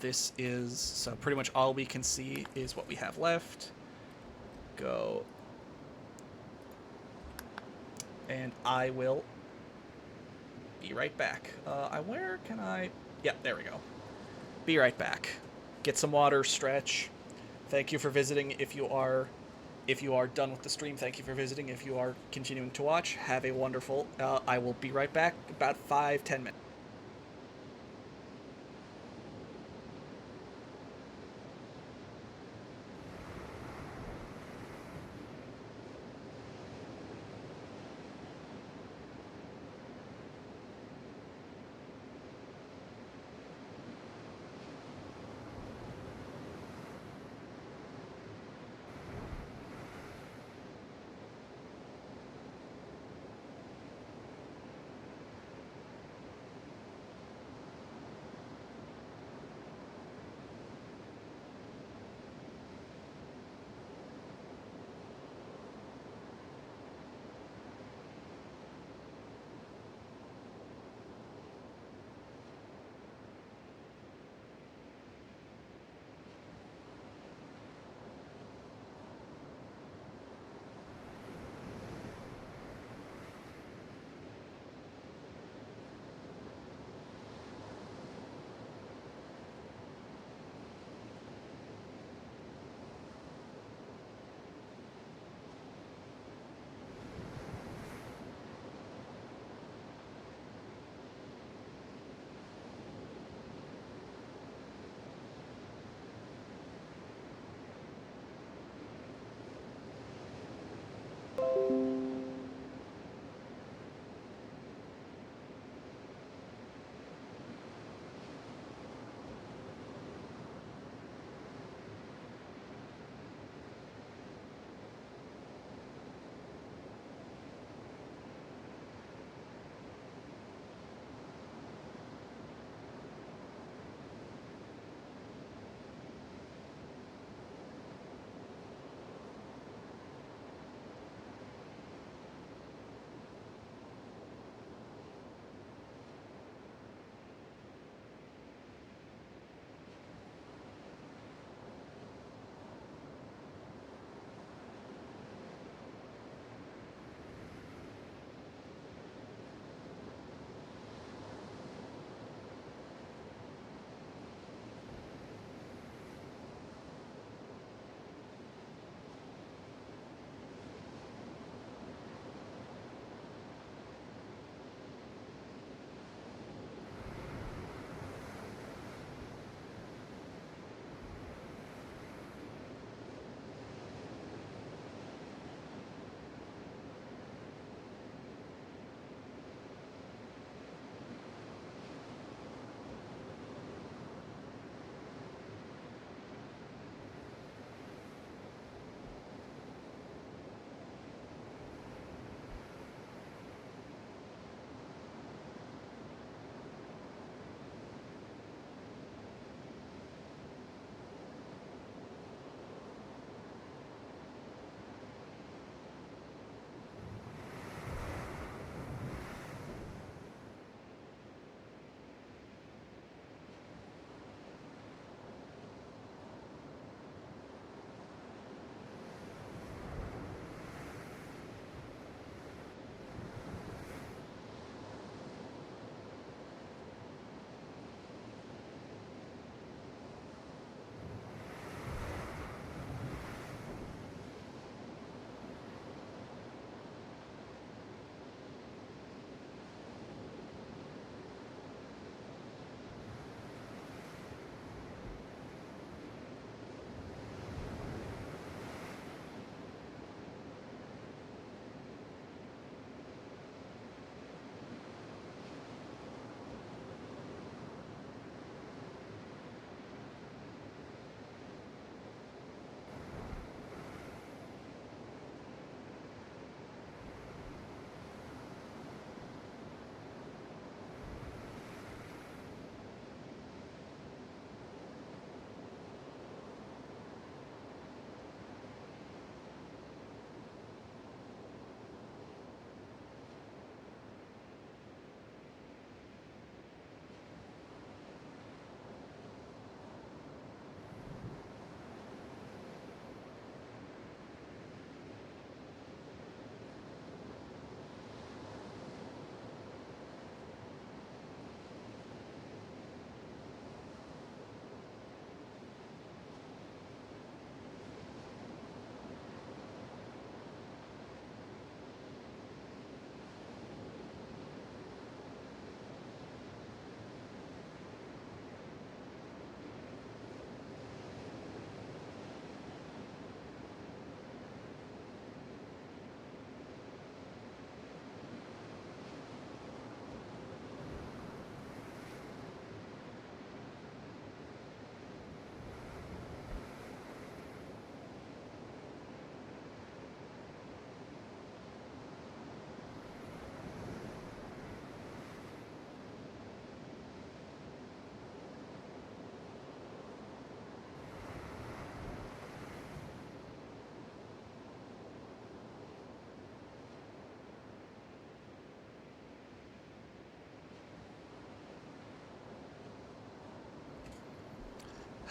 This is... So pretty much all we can see is what we have left. Go. And I will be right back. Where can I... Yeah, there we go. Be right back. Get some water, stretch. Thank you for visiting if you are If you are done with the stream, thank you for visiting. If you are continuing to watch, have a wonderful. I will be right back about 5-10 minutes.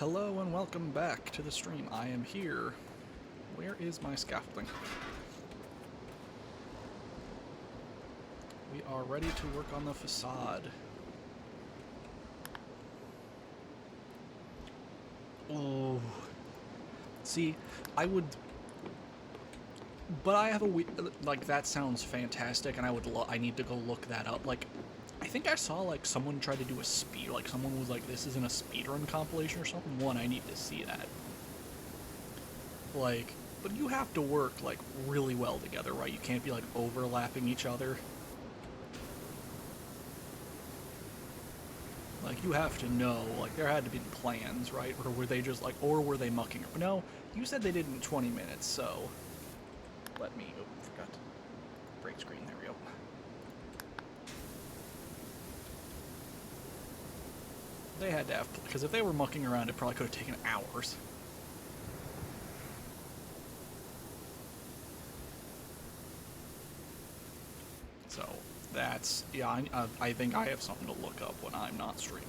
Hello and welcome back to the stream. I am here. Where is my scaffolding? We are ready to work on the facade. Oh. See, I would... But I have a... Like, that sounds fantastic, and I need to go look that up. Like, I think I saw, like, someone try to do a speed... Like, someone was like, this isn't a speedrun compilation or something. One, I need to see that. Like, but you have to work, like, really well together, right? You can't be, like, overlapping each other. Like, you have to know, like, there had to be plans, right? Or were they just, like, or were they mucking? No, you said they did it in 20 minutes, so... Let me... Oh, forgot to break screen. There we go. They had to have... Because if they were mucking around, it probably could have taken hours. So, that's... Yeah, I think I have something to look up when I'm not streaming.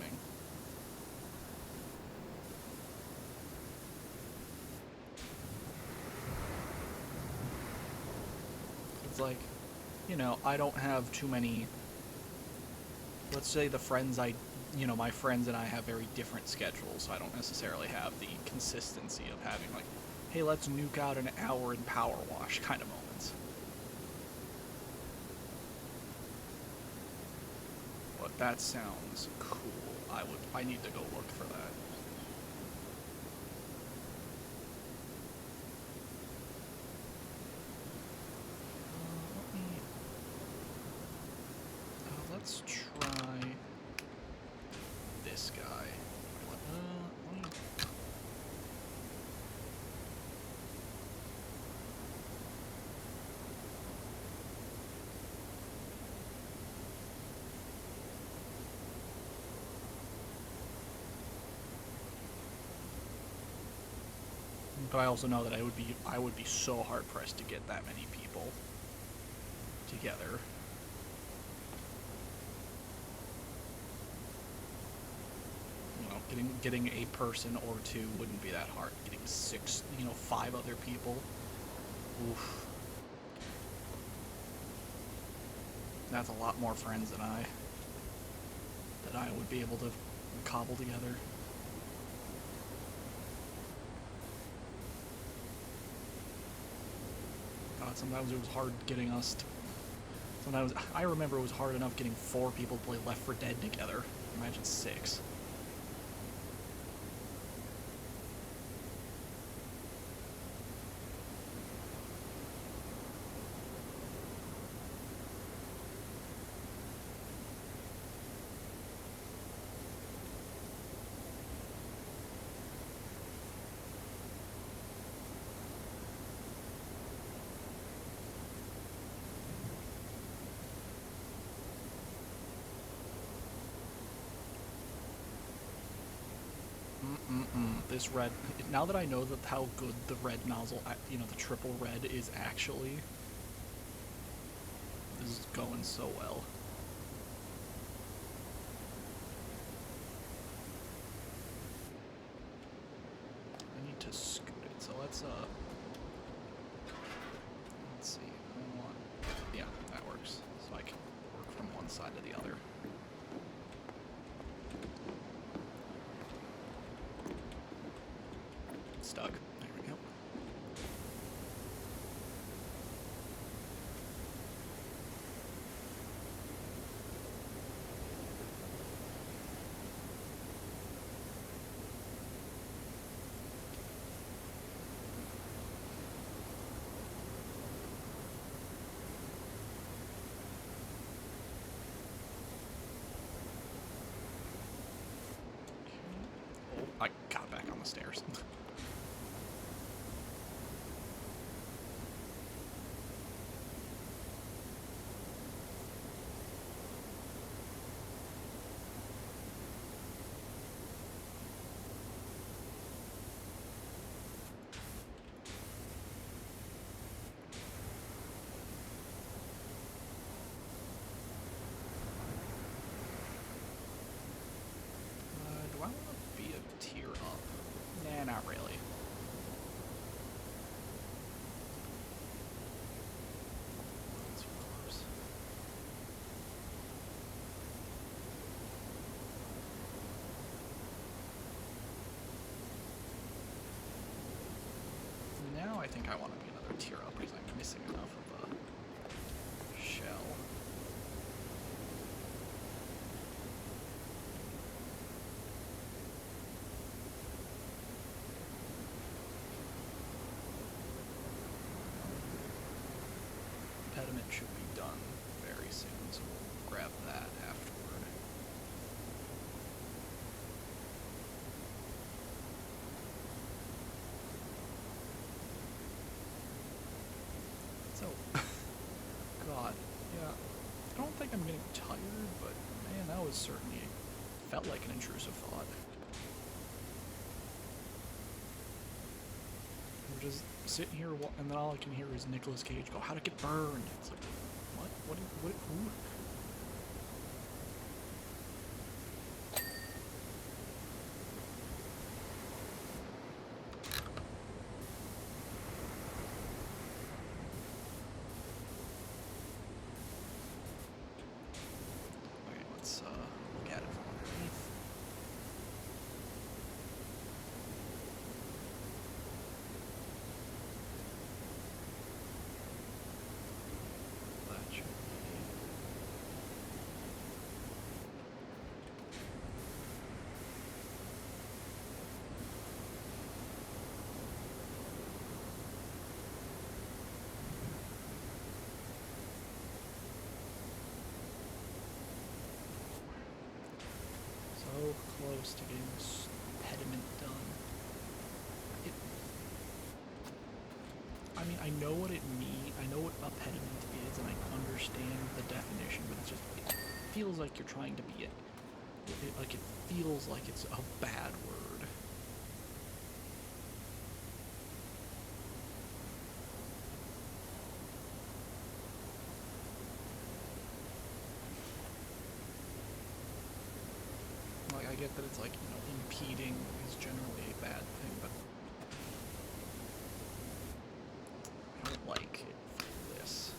It's like, you know, I don't have too many... Let's say the friends you know, my friends and I have very different schedules, so I don't necessarily have the consistency of having, like, hey, let's nuke out an hour in Power Wash kind of moments. But that sounds cool. I need to go look for that. Let's try this guy. But I also know that I would be so hard pressed to get that many people together. You know, getting a person or two wouldn't be that hard. Getting 6, you know, 5 other people. Oof. That's a lot more friends than I would be able to cobble together. God, sometimes it was hard getting us to... Sometimes, I remember it was hard enough getting 4 people to play Left 4 Dead together. Imagine 6. This red, now that I know that how good the red nozzle, you know, the triple red is actually, this is going so well. I need to scoot it, so let's see, yeah, that works, so I can work from one side to the other. Stuck. There we go. Oh, I got back on the stairs. Do I want to be a tier up? not really. That's yours. Now I think I want to be another tier up because I'm missing enough of a shell. Pediment should be done very soon, so we'll grab that afterward. So, God, yeah, I don't think I'm getting tired, but man, that was certainly felt like an intrusive thought. We're just sitting here, and then all I can hear is Nicolas Cage go, "How to get burned?" It's like, what? What? Who? Okay, let's look at it from underneath. That should be. So close to getting this pediment done. I mean, I know what it means. I know what a pediment is, and I understand the definition, but it feels like you're trying to be like it feels like it's a bad word. Like, I get that it's like, impeding is generally a bad thing, but I don't like it for this.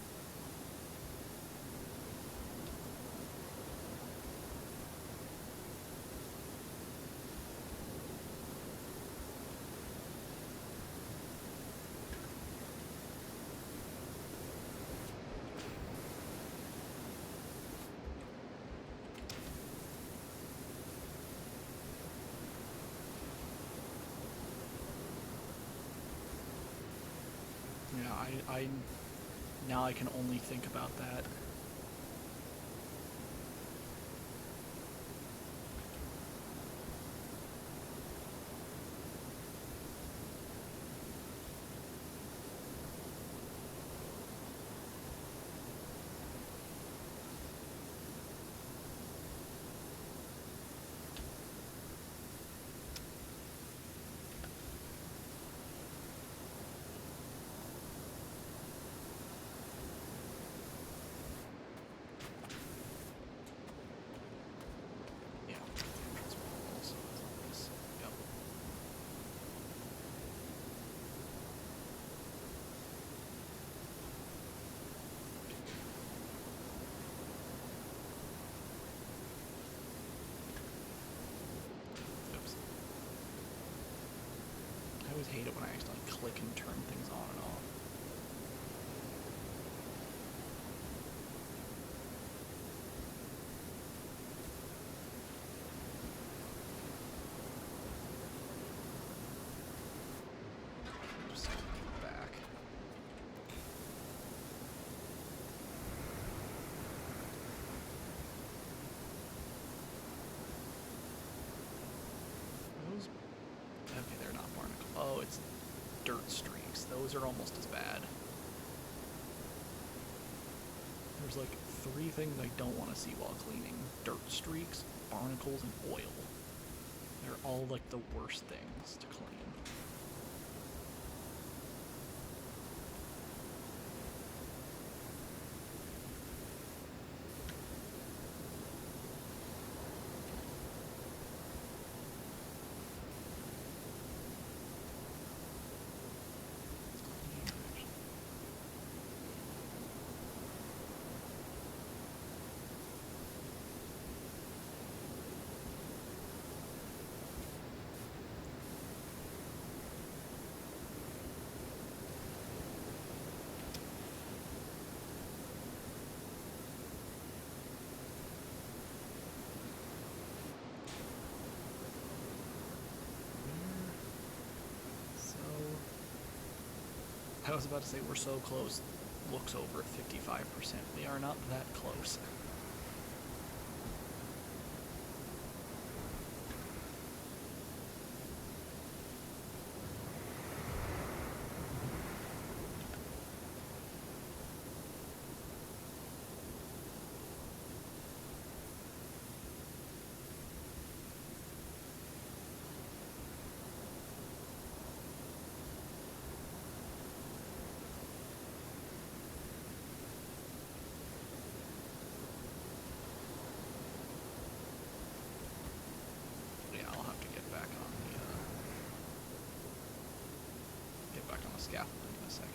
Yeah, I now I can only think about that. Yeah, entrance wall also has all this. Yep. Oops. I always hate it when I accidentally click and turn things on and off. Just back. Those. Okay, they're not barnacle. Oh, it's dirt streaks. Those are almost as bad. There's like 3 things I don't want to see while cleaning: dirt streaks, barnacles, and oil. They're all like the worst things to clean. I was about to say we're so close. Looks over 55%. We are not that close. Scaffolding in a second.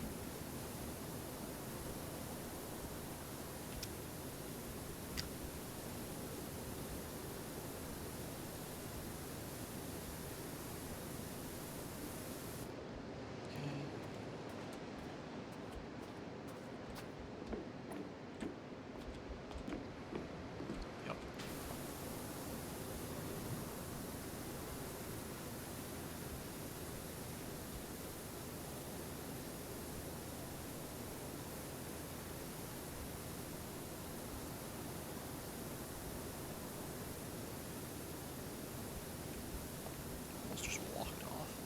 Just walked off.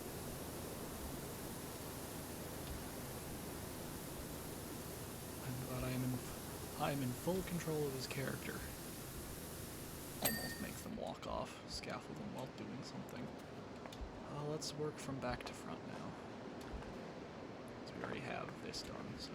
I'm glad I am in full control of his character. Almost makes them walk off, scaffold them while doing something. Let's work from back to front now. So we already have this done, so.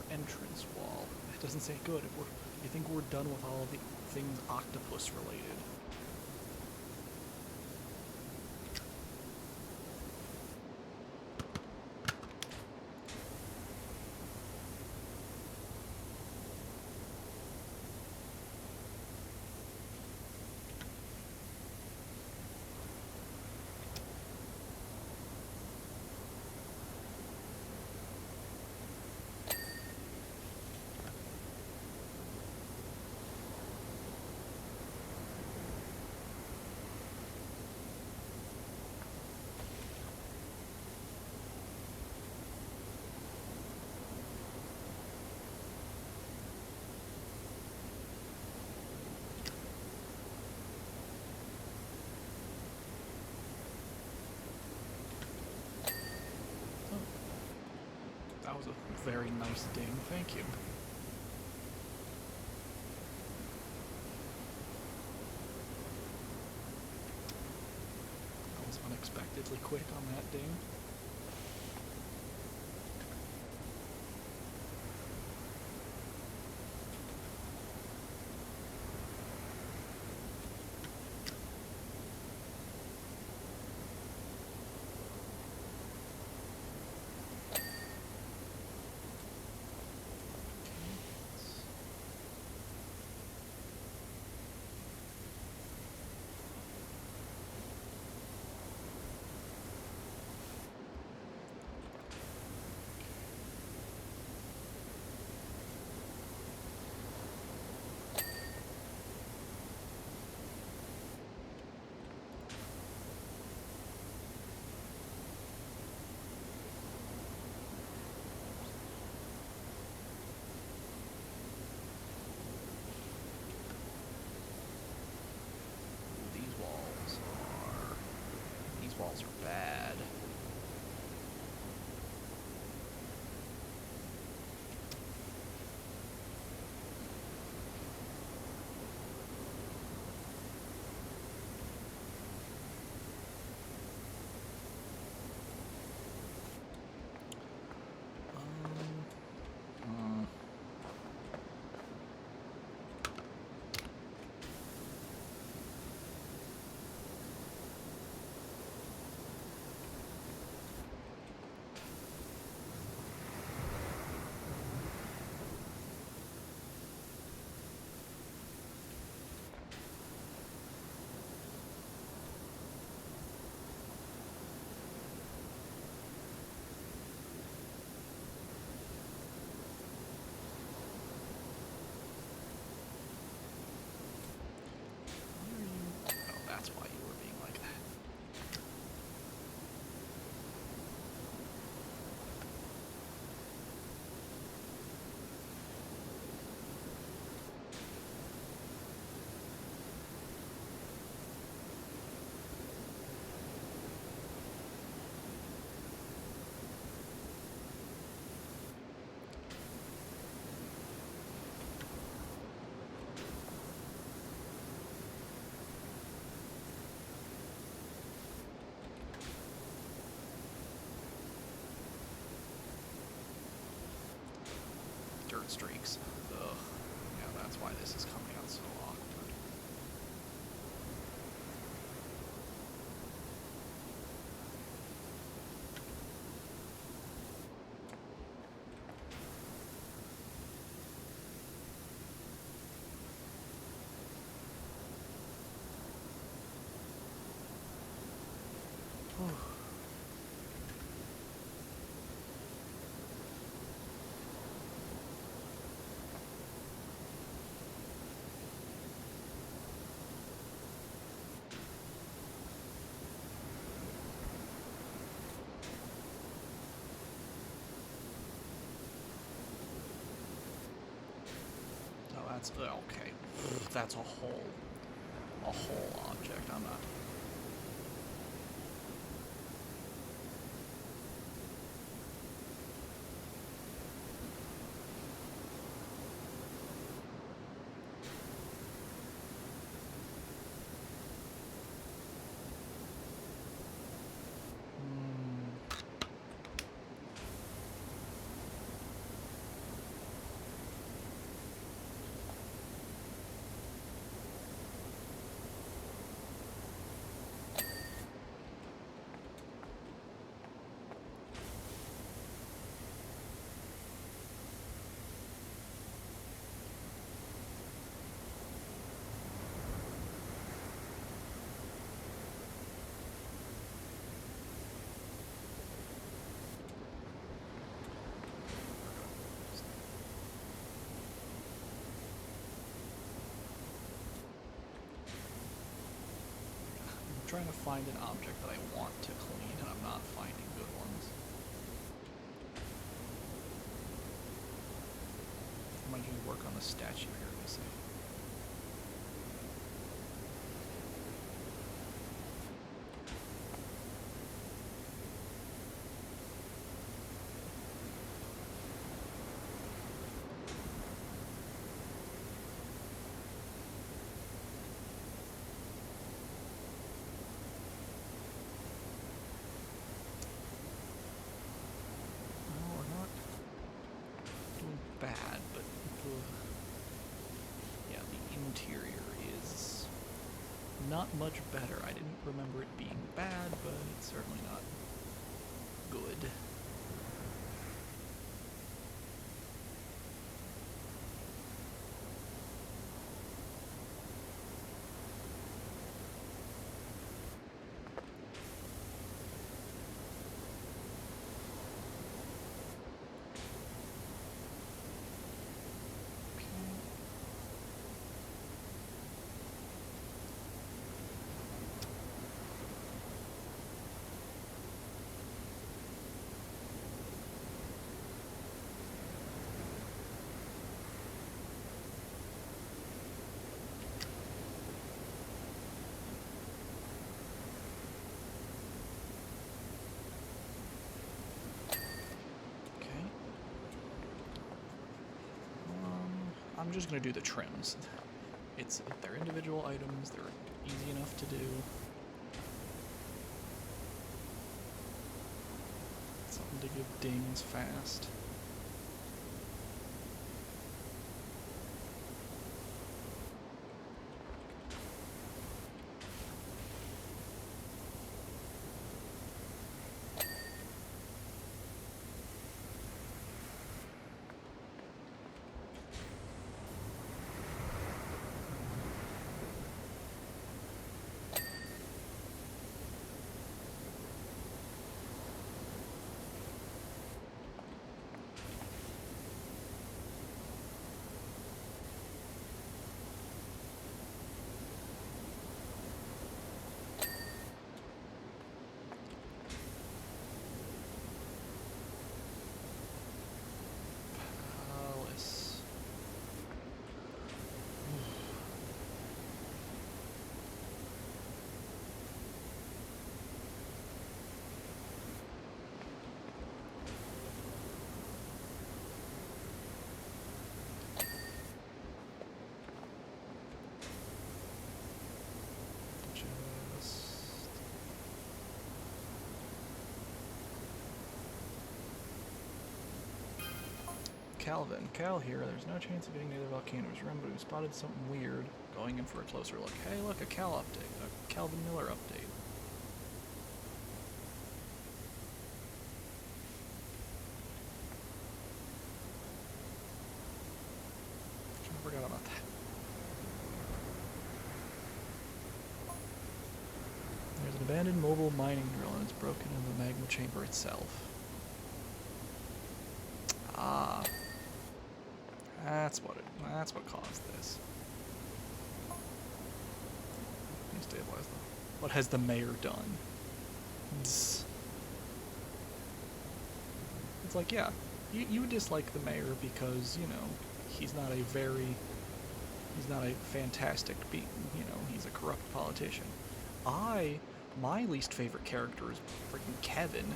Entrance wall. It doesn't say good. You think we're done with all of the things octopus related? That was a very nice ding, thank you. That was unexpectedly quick on that ding. Walls are bad. short streaks. Ugh. Yeah, that's why this is coming out so awkward. That's okay. That's a whole object. I'm not. I'm trying to find an object that I want to clean, and I'm not finding good ones. I might just work on the statue here, let me see. Bad, but yeah, the interior is not much better. I didn't remember it being bad, but it's certainly not good. I'm just gonna do the trims. They're individual items, they're easy enough to do. Something to give dings fast. Calvin. Cal here. There's no chance of getting near the volcano's rim, but we spotted something weird. Going in for a closer look. Hey, look, a Cal update. A Calvin Miller update. I forgot about that. There's an abandoned mobile mining drill, and it's broken in the magma chamber itself. Ah. That's what caused this. Let me stabilize them. What has the mayor done? It's like, yeah, you dislike the mayor because, you know, he's not a fantastic he's a corrupt politician. My least favorite character is freaking Kevin.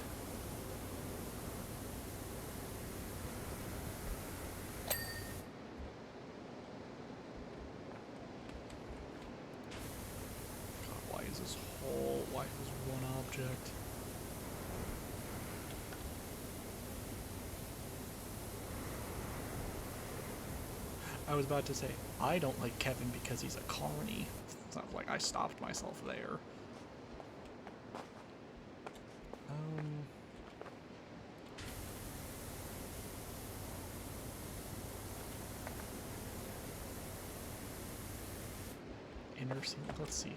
Why is this one object? I was about to say, I don't like Kevin because he's a carny. It's not like I stopped myself there. Inner ceiling, let's see.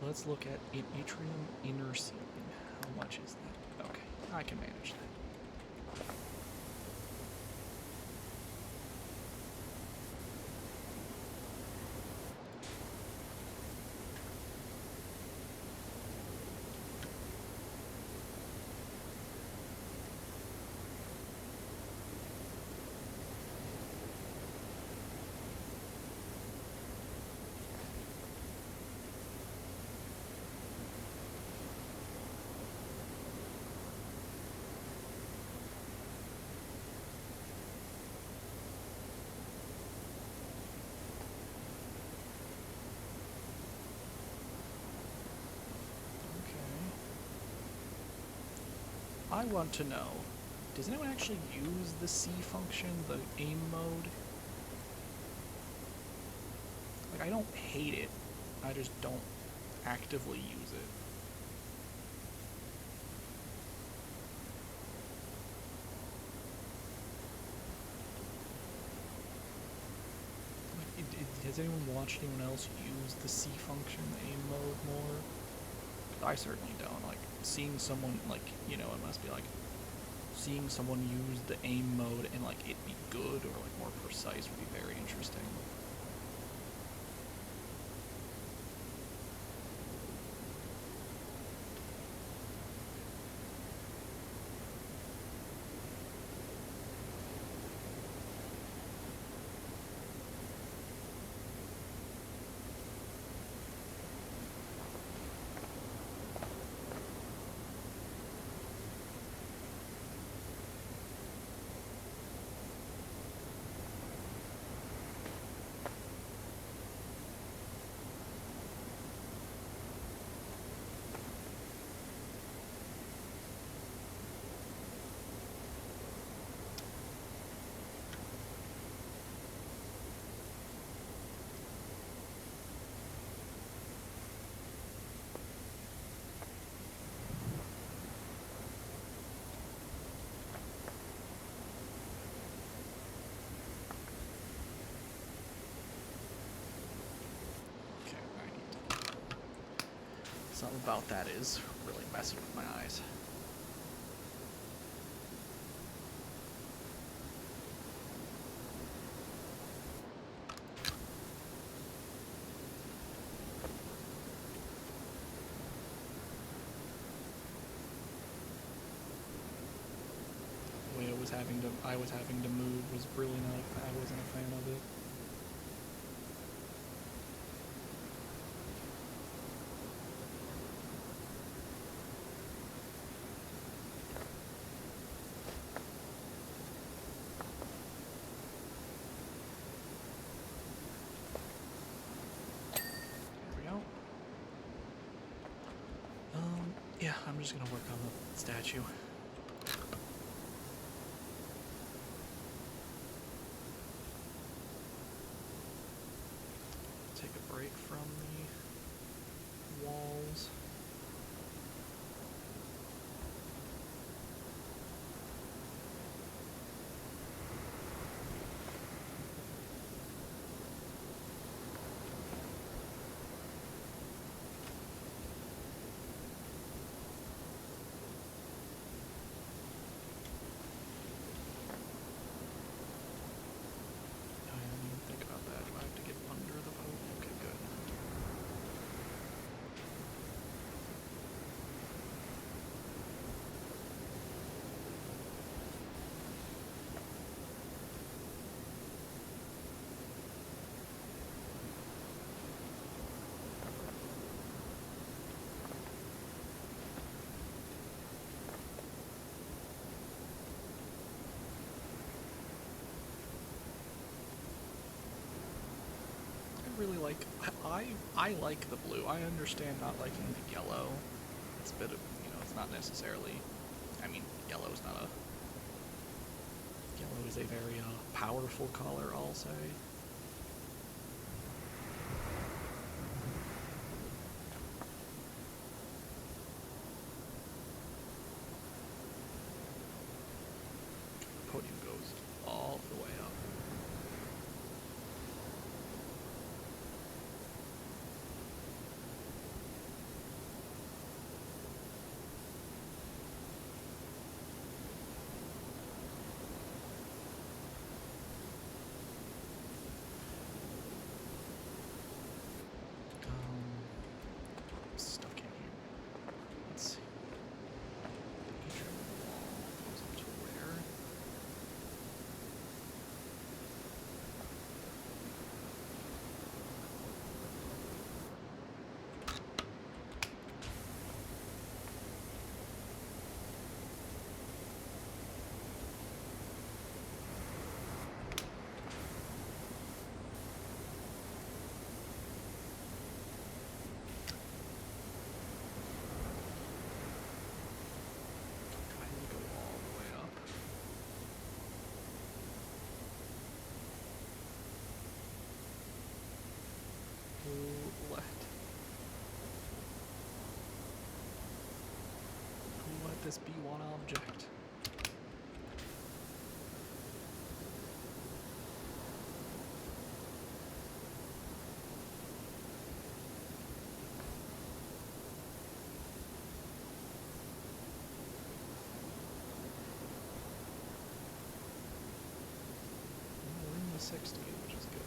Let's look at an atrium inner ceiling. How much is that? Okay, I can manage that. I want to know, does anyone actually use the C function, the aim mode? Like, I don't hate it, I just don't actively use it. Has anyone watched anyone else use the C function, the aim mode, more? I certainly don't. Like, seeing someone, like, you know, it must be like, seeing someone use the aim mode and, like, it be good or, like, more precise would be very interesting. Something about that is really messing with my eyes. The way I was having to move was really not, I wasn't a fan of it. Yeah, I'm just gonna work on the statue. break from the walls. Really like I like the blue. I understand not liking the yellow. It's a bit of, it's not necessarily, I mean, yellow is a very powerful color, I'll say. Podium goes all the way up. Stuck in here. Let's see. Each wall goes up to where? This be one object. We're in the 60, which is good.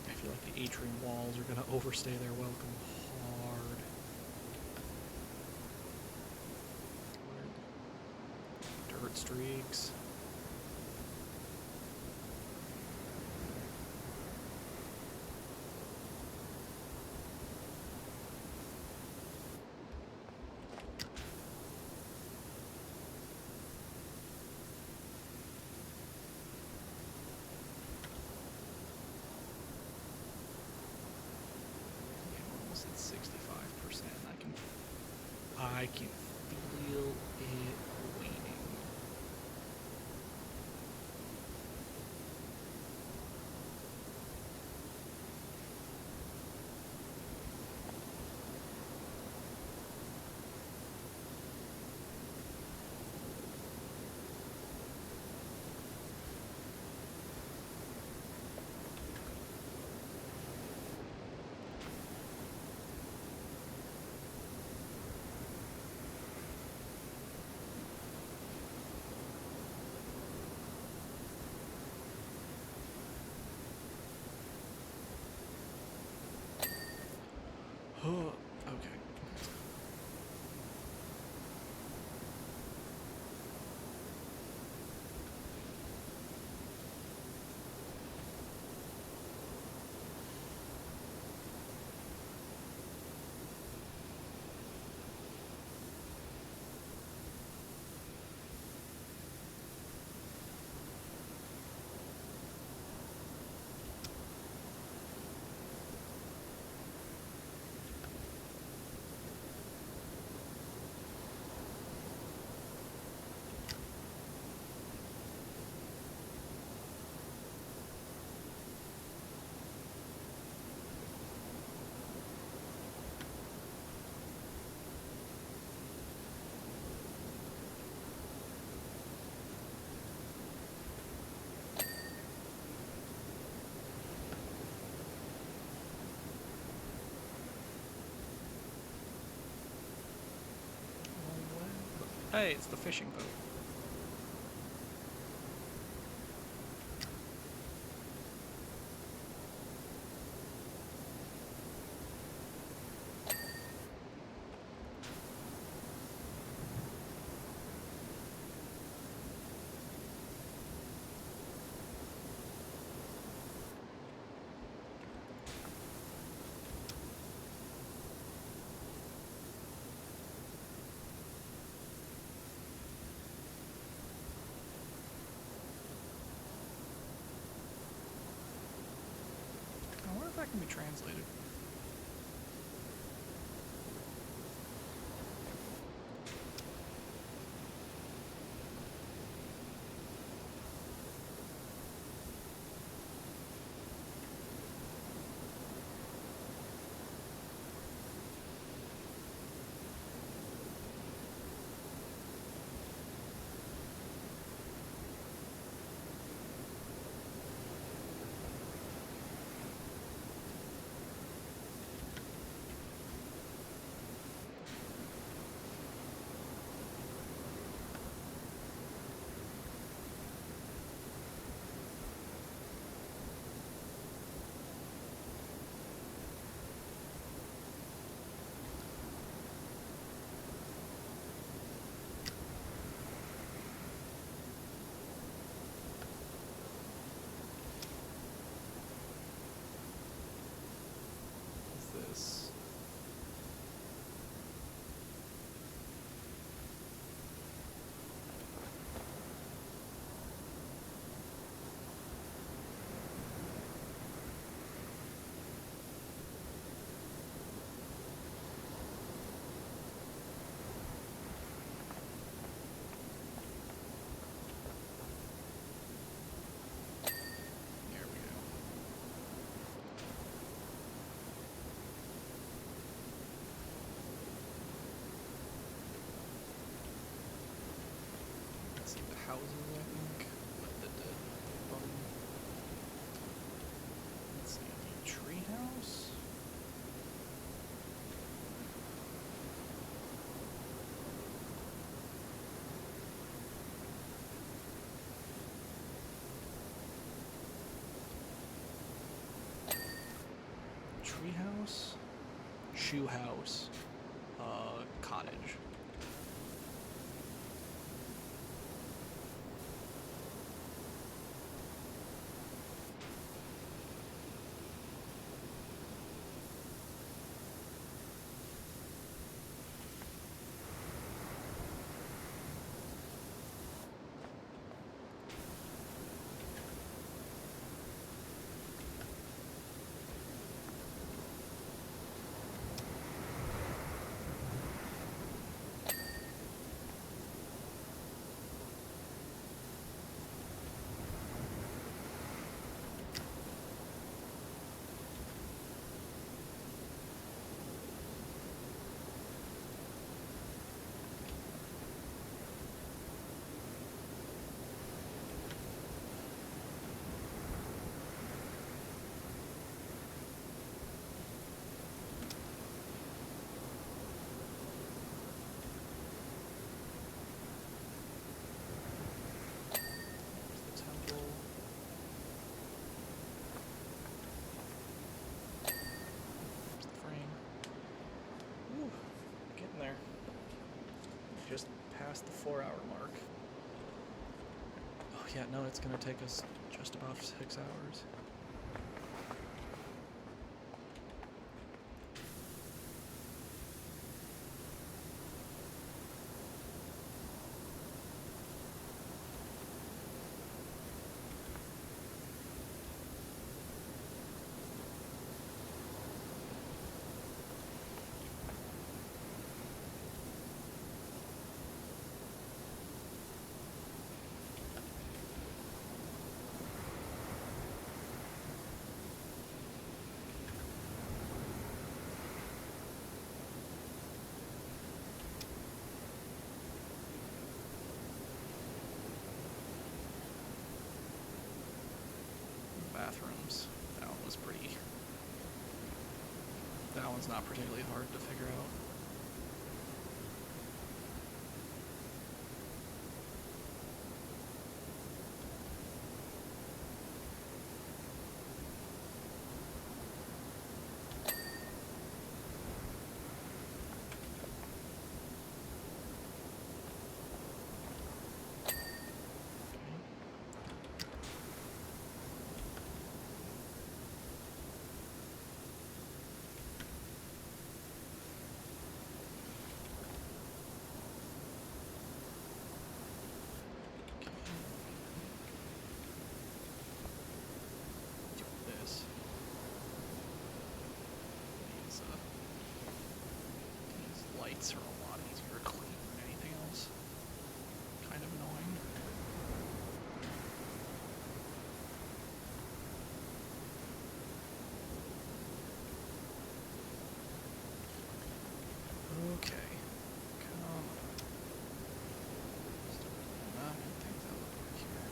I feel like the atrium walls are going to overstay their welcome hard. Dirt streaks. At 65%. I can feel it waning. Hey, it's the fishing boat. I wonder if that can be translated. What's this? There we go. Let's see the houses, I think. Let's see, the tree house. Tree house? Shoe house. Cottage. There's the temple. There's the frame. Ooh, getting there. Just past the 4-hour mark. Oh yeah, no, it's gonna take us just about 6 hours. Bathrooms. That one was pretty. That one's not particularly hard to figure out. lights are a lot easier to clean than anything else. Kind of annoying. Okay. Come on. I don't think that'll work here.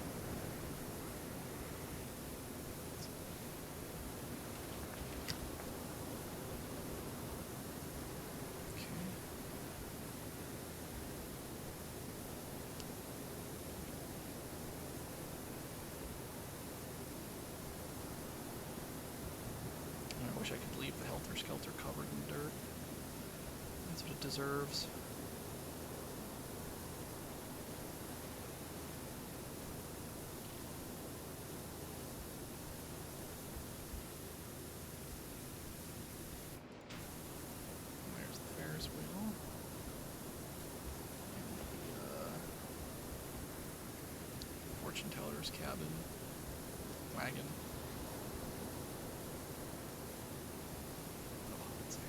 Okay. I wish I could leave the Helter Skelter covered in dirt. That's what it deserves. There's the Ferris wheel. And the fortune teller's cabin. Wagon. Oh, let's see.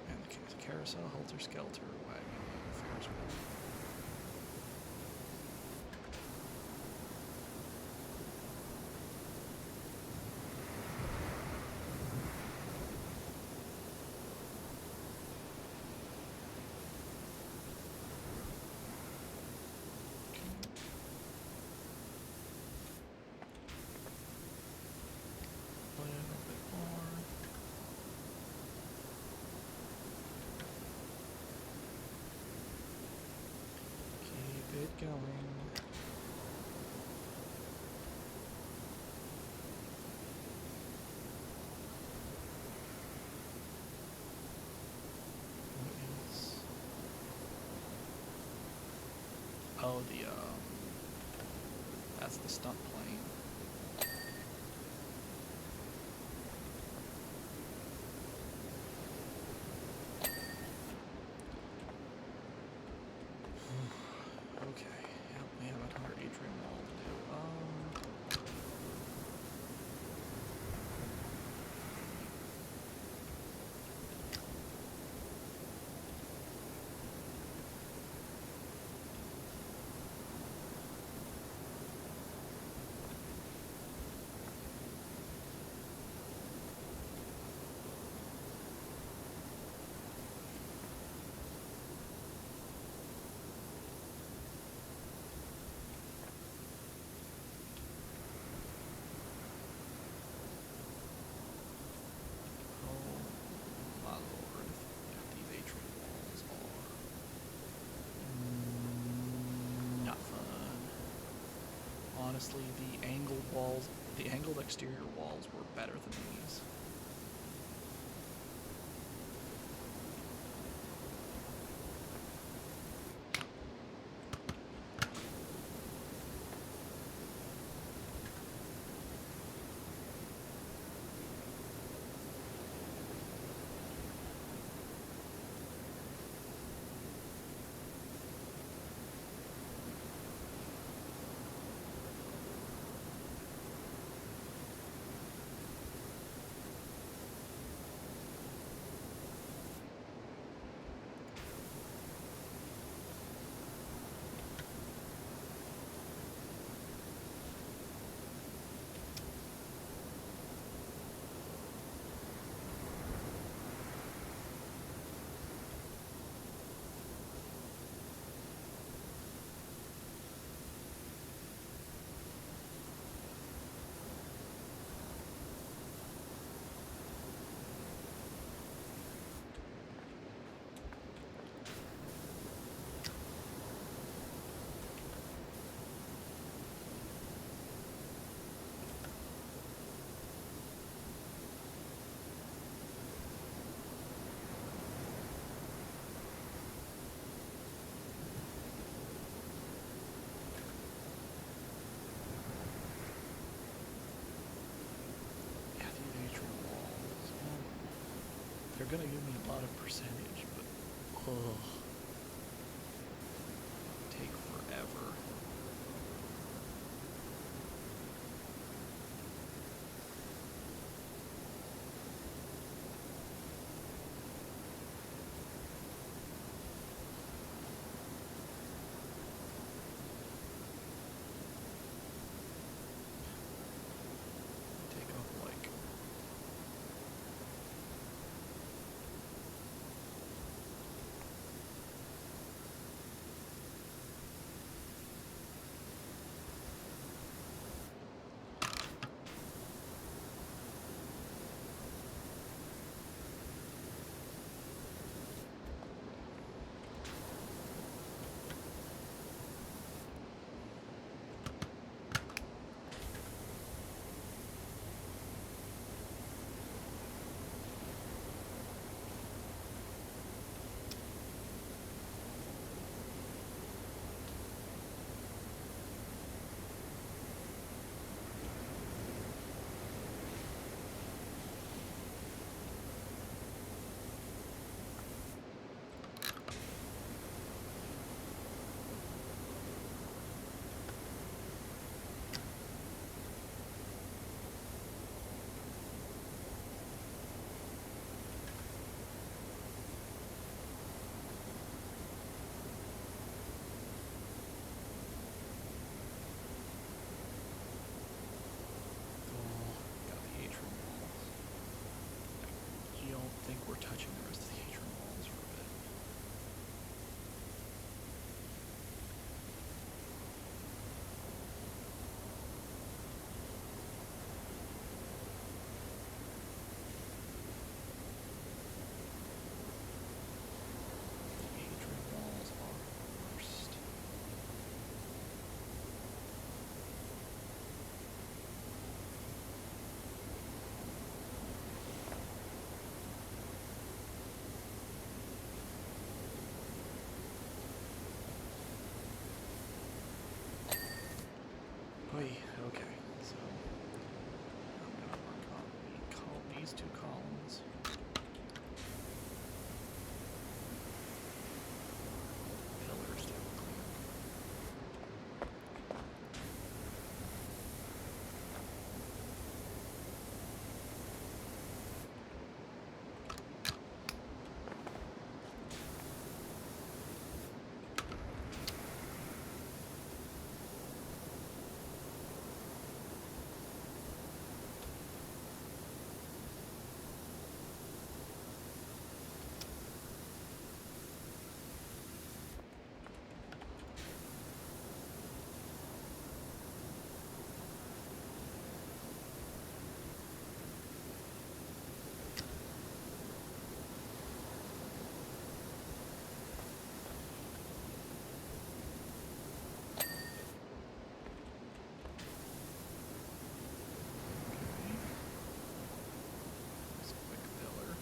And the carousel, Helter Skelter, wagon, Ferris wheel. Put in a little bit more. Keep it going. What is... Oh, that's the stunt plane. Okay, yep, we have another atrium wall to do. Oh my lord, these atrium walls are not fun. Honestly, the angled walls, the angled exterior walls were better than these. They're gonna give me a lot of percentage, but ugh, take forever. Take up like got the atrium walls. I don't think we're touching the rest of the atrium walls for a bit. The atrium walls are the worst. Oy, okay, so I'm gonna work on these two columns. Pillars to clean. This quick pillar.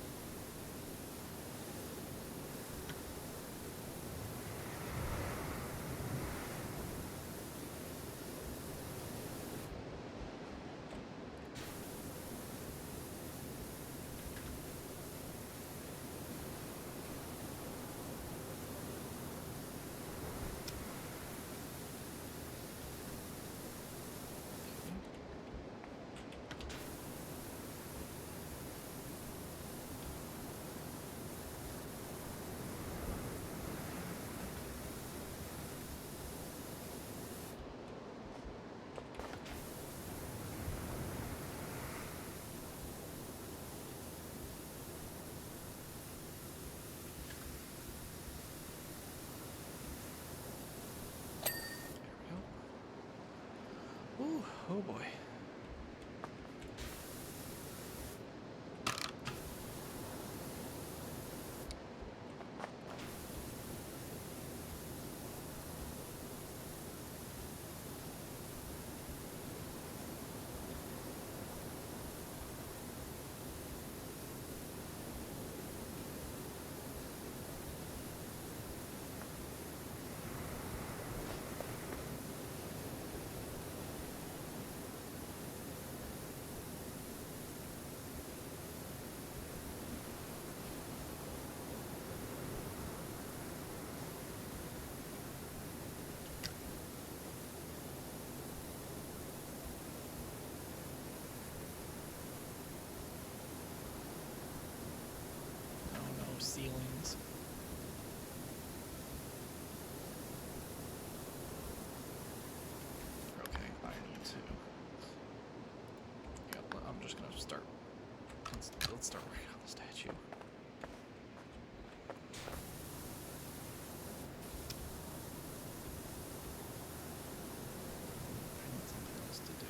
There we go. Ooh, oh boy. let's start working on the statue. I need something else to do.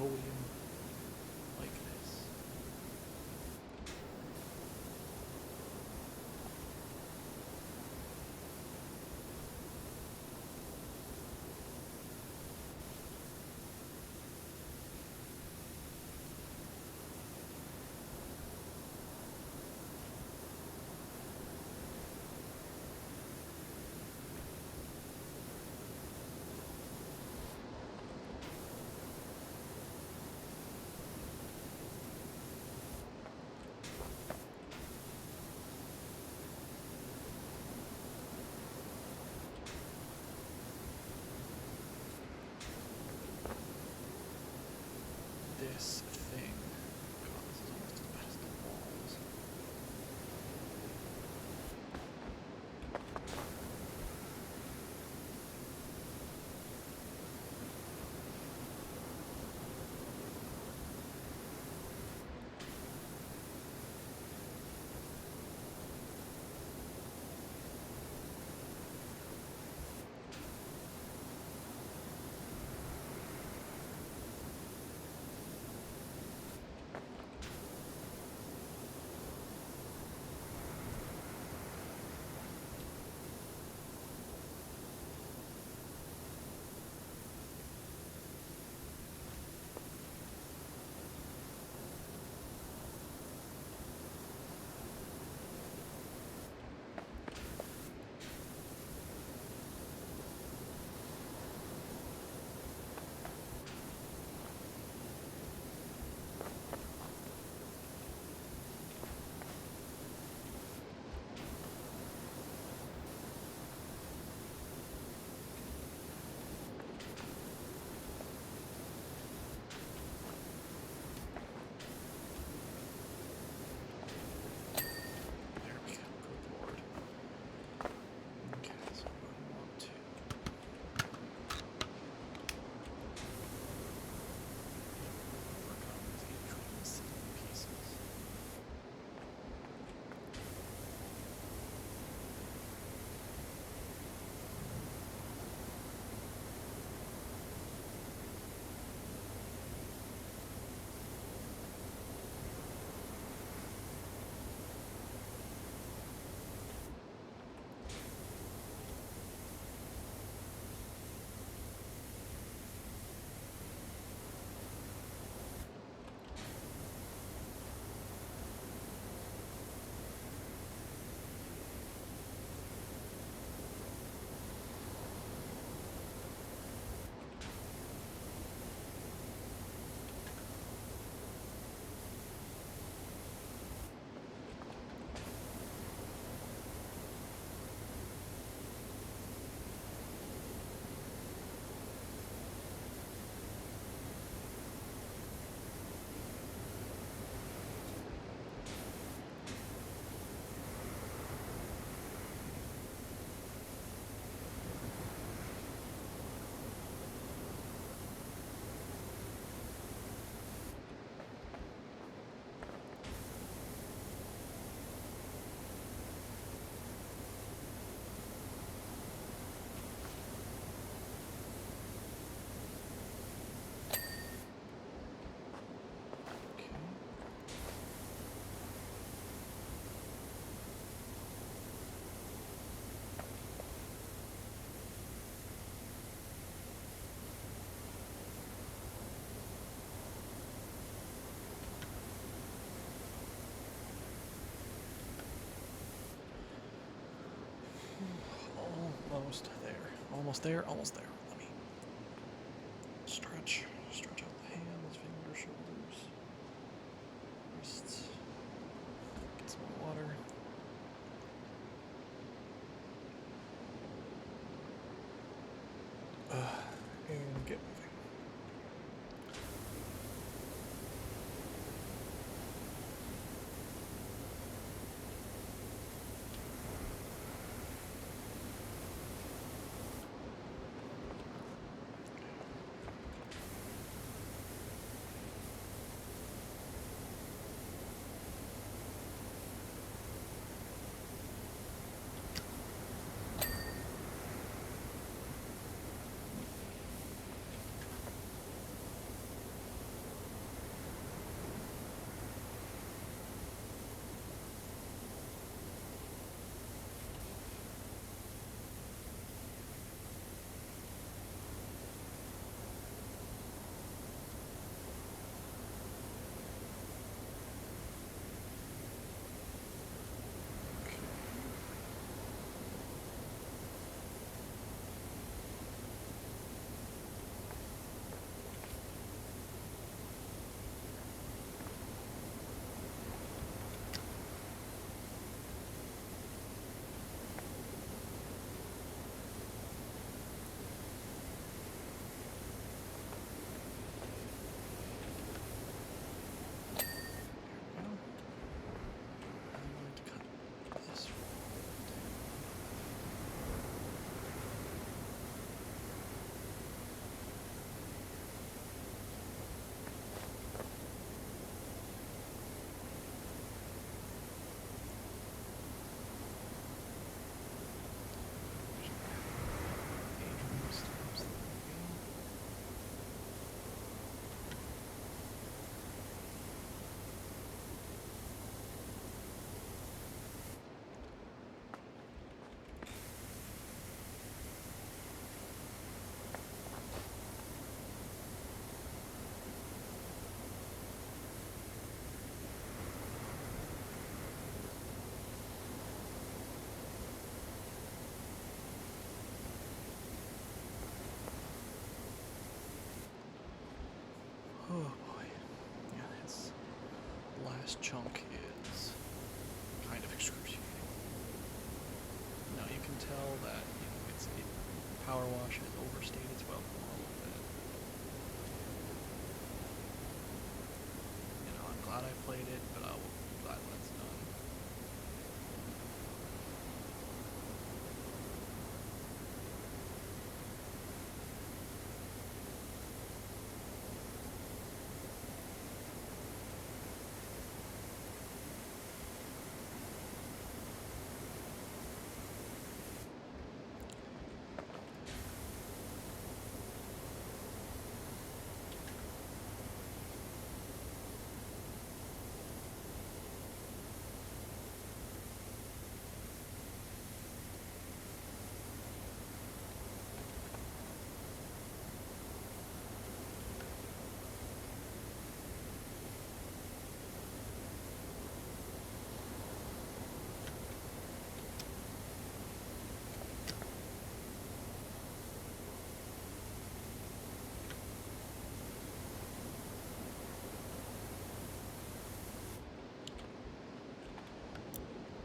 podium like this. This thing causes almost as bad as the walls. There we go. Good lord. Okay, so I want to work on these Adrian's pieces. Okay. Almost there. Almost there. Almost there. Let me stretch. Stretch out the hands, fingers, shoulders, wrists. Get some water. And get moving. last chunk is kind of excruciating. Now you can tell that Power Wash has overstayed its welcome a little bit. I'm glad I played it, but I will be glad when it's done.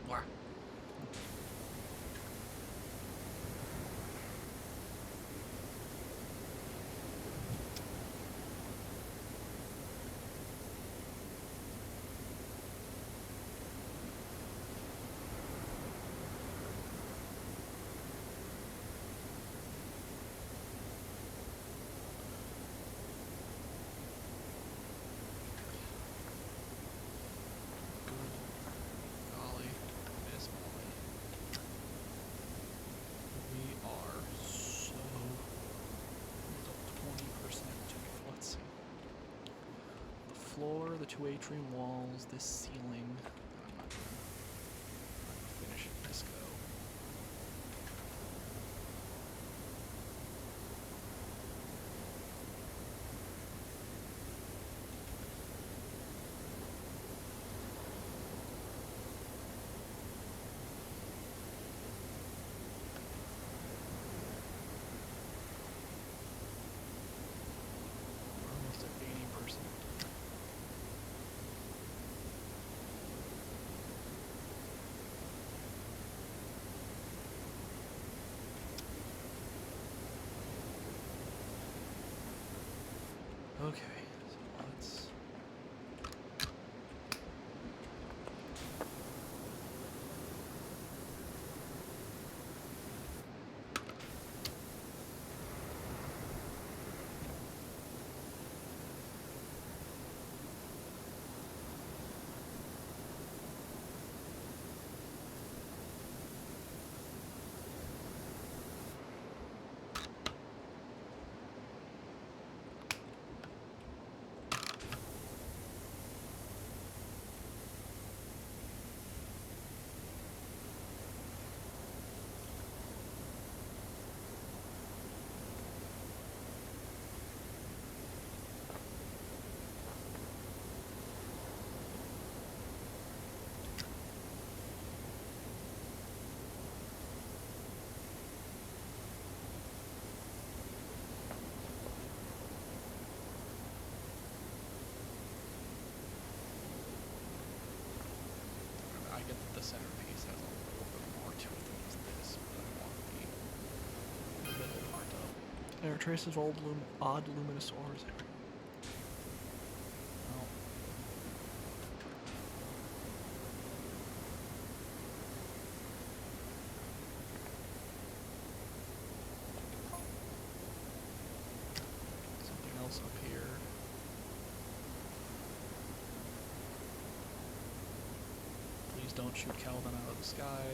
Wow. Golly, Miss Molly. We are so 20% to go. Let's see. The floor, the two atrium walls, this ceiling. I'm not gonna finish this go. We're almost at 80%. Okay, so let's. I get that the centerpiece has a little bit more to it than just this, but I want to be a bit fucked up. There are traces of odd luminous ores everywhere. Well, something else up here. Please don't shoot Calvin out of the sky.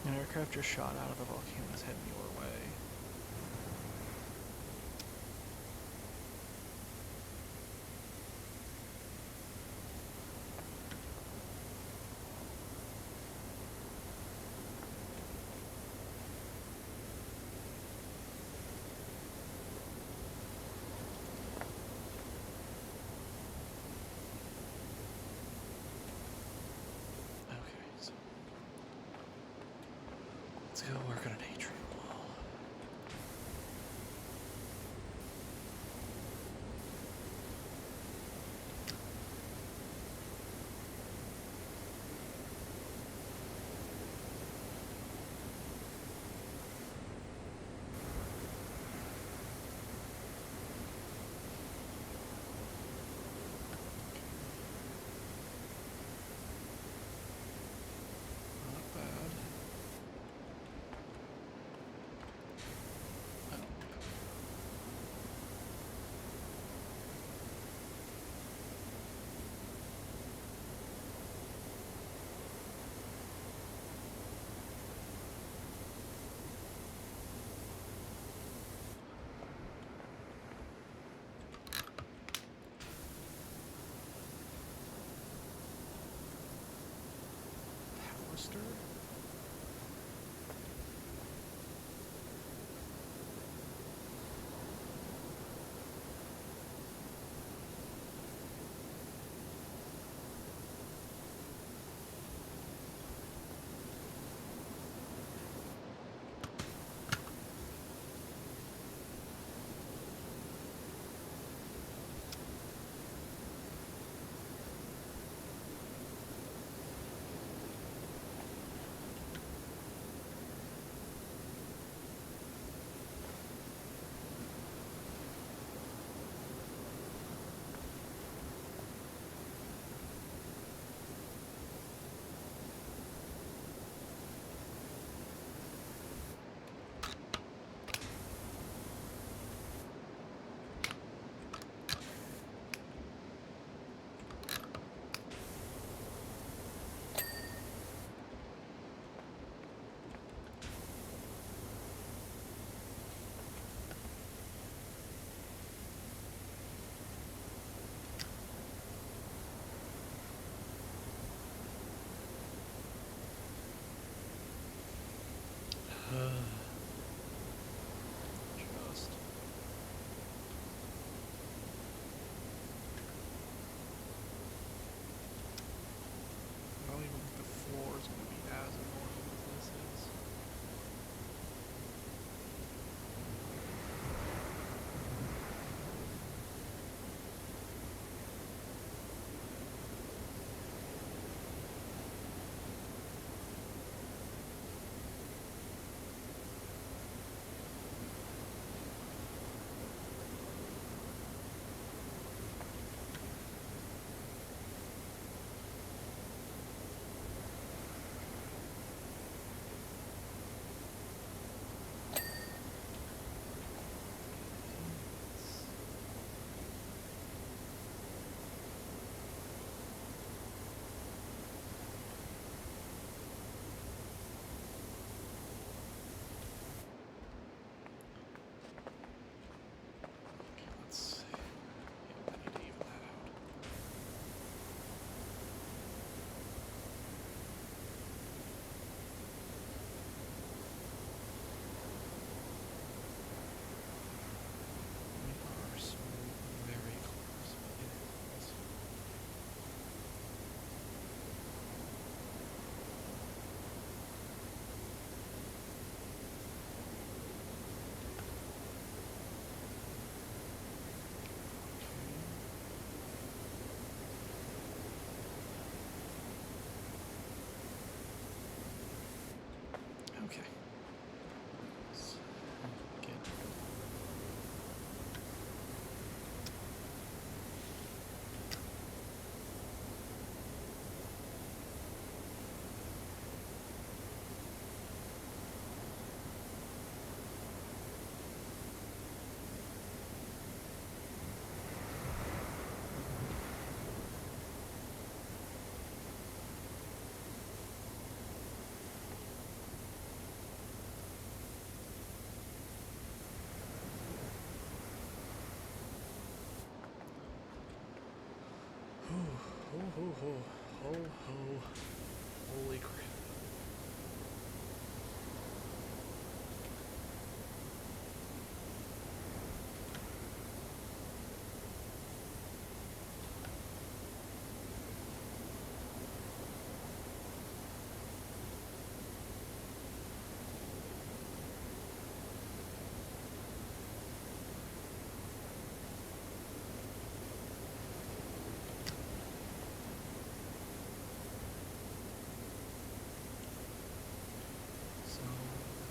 An aircraft just shot out of the volcano is heading your way. Okay, so let's go work on an atrium wall. Mustard. Just. I don't even think the floor is going to be as annoying as this is. Let's see. Yeah, I need to even that out. We are so very close, but it is. Okay. Let's get ho ho ho ho ho. Holy crap. So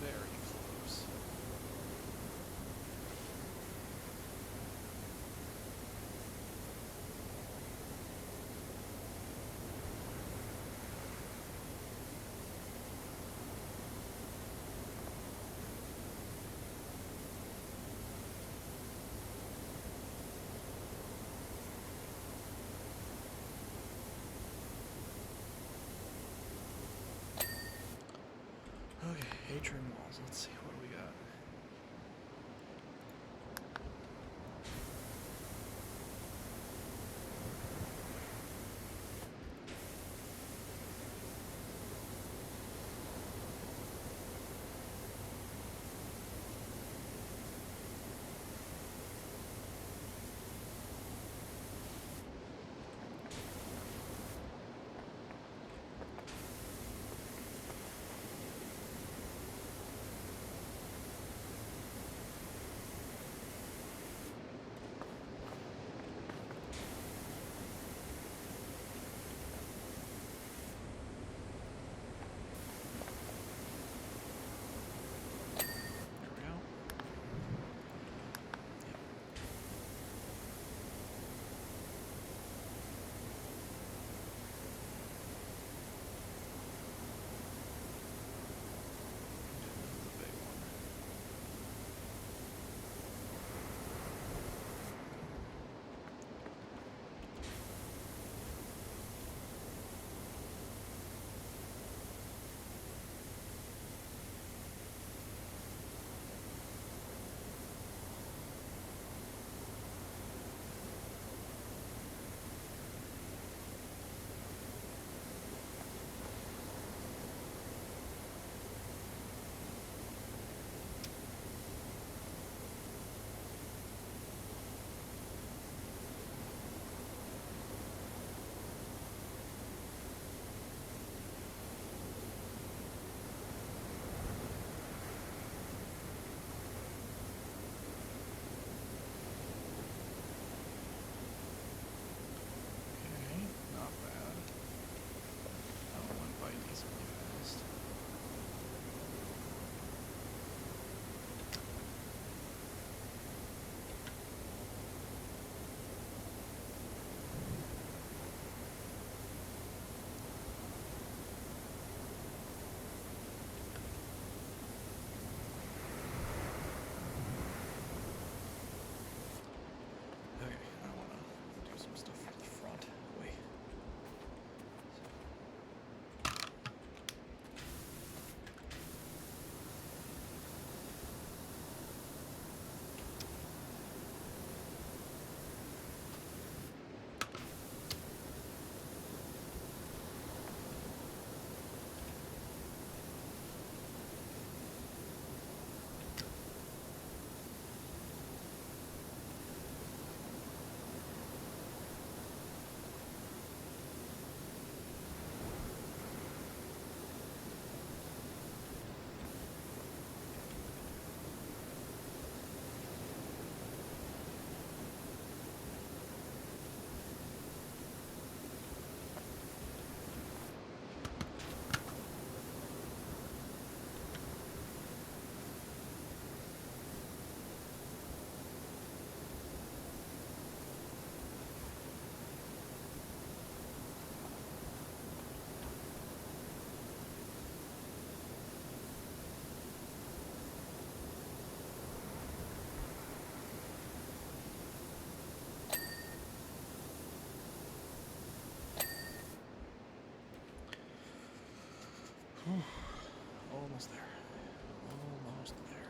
very close. Okay, atrium walls. Let's see what do we got. Almost there. Almost there.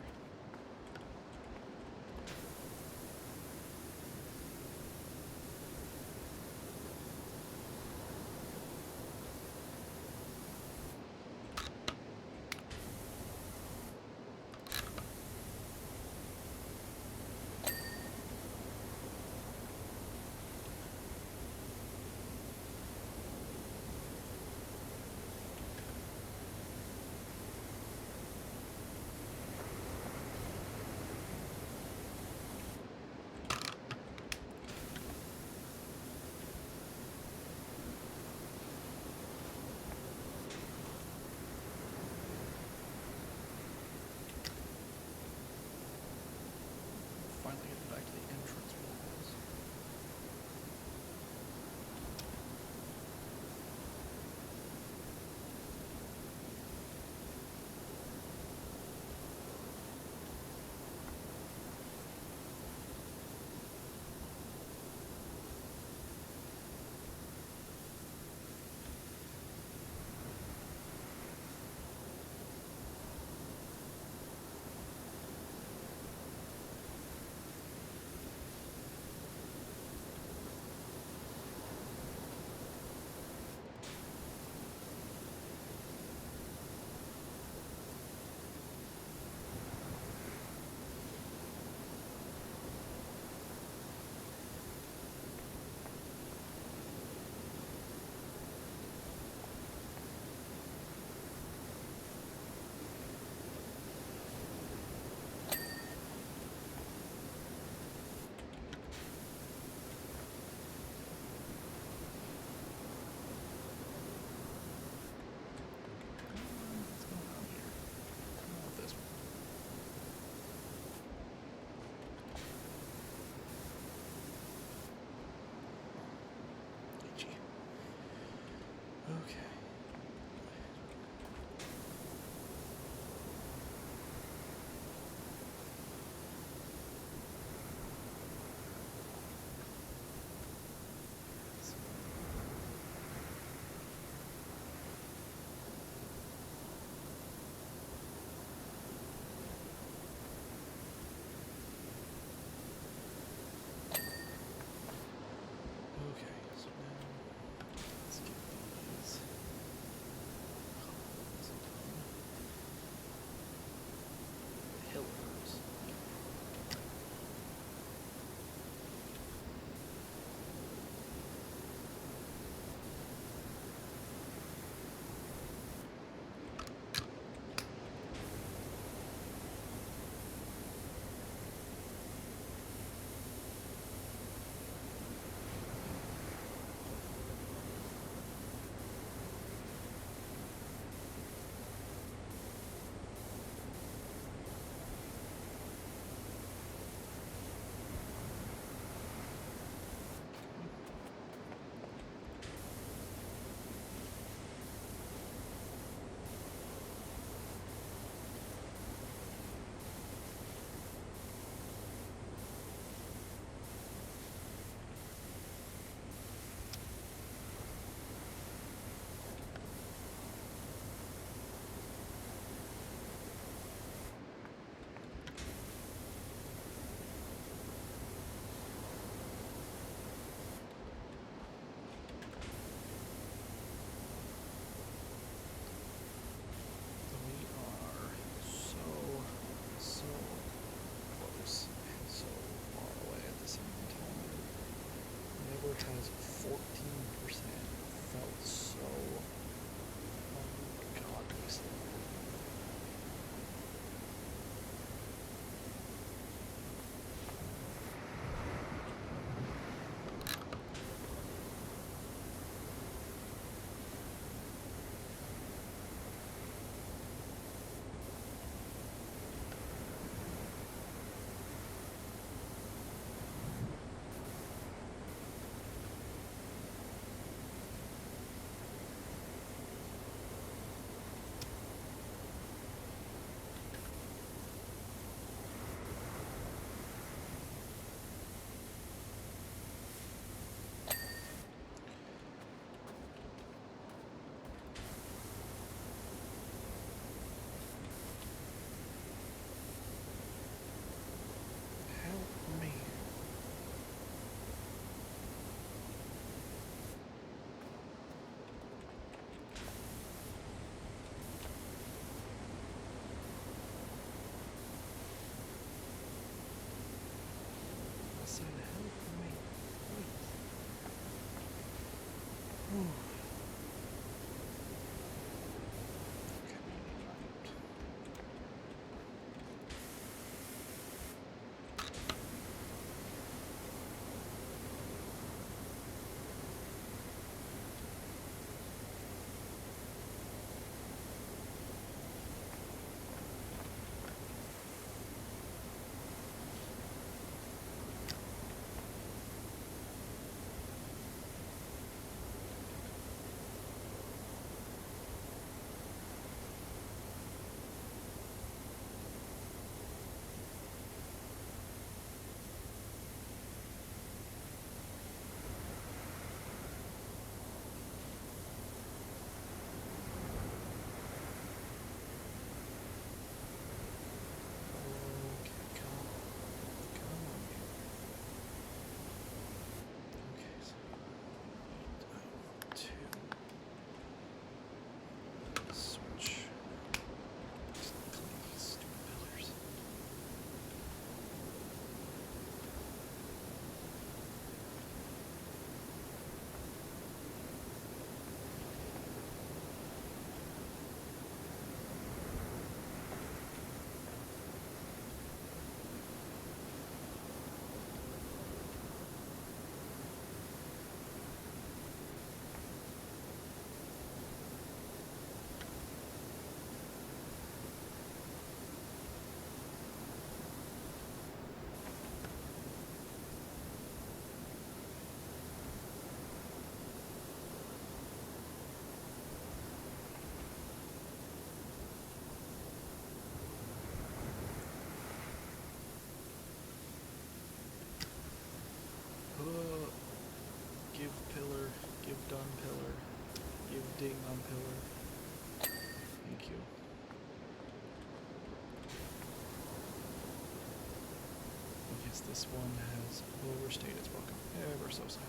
as this one has overstayed its welcome ever so slightly.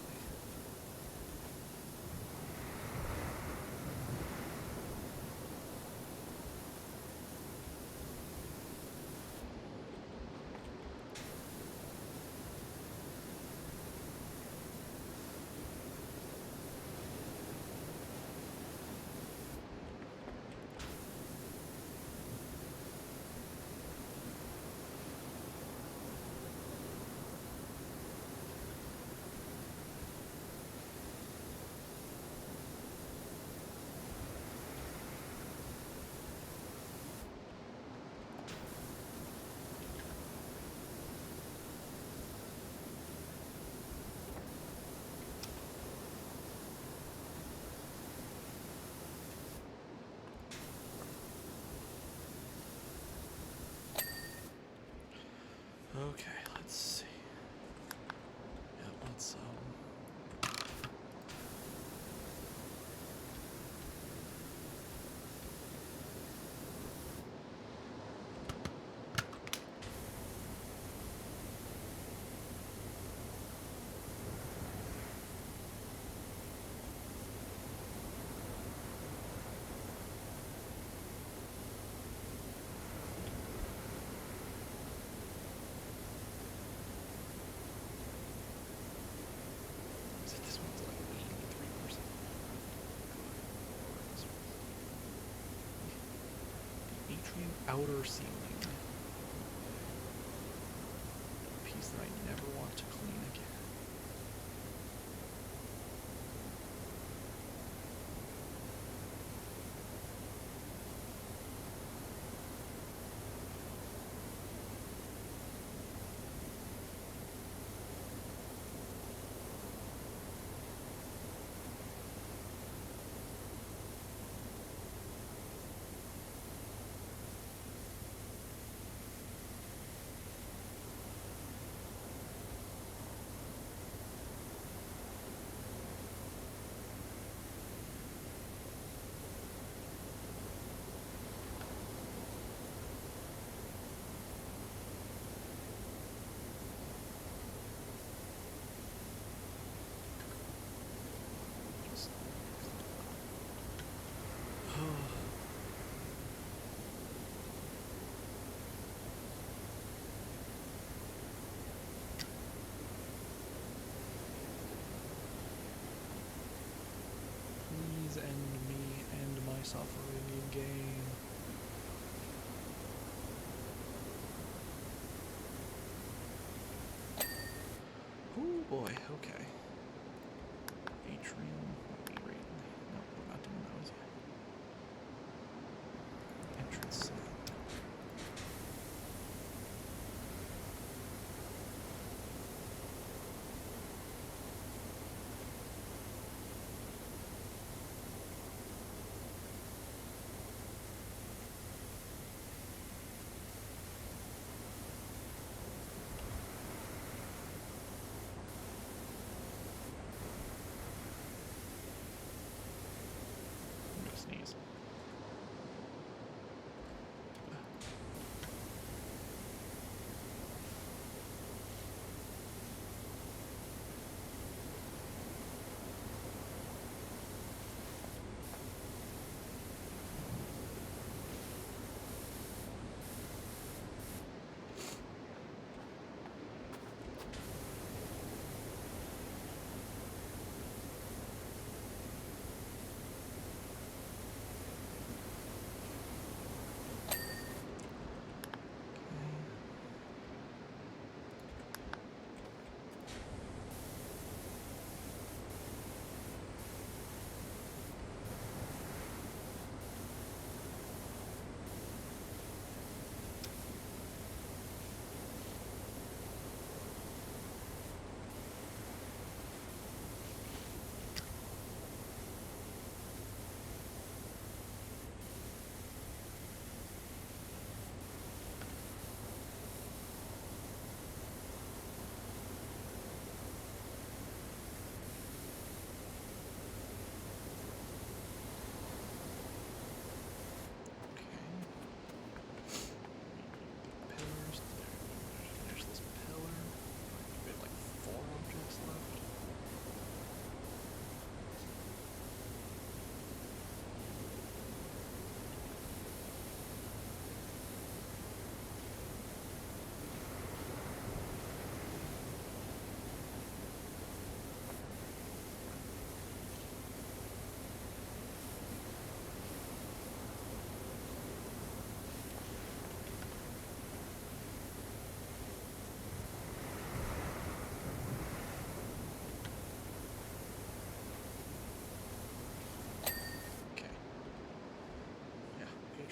Okay, let's see. Yeah, let's this one's like 83%. The atrium outer ceiling. A piece that I never want to clean again. Just please end me, end my suffering in game. Oh boy, okay. Atrium. What are we reading? Nope, we're not doing those yet. Entrance.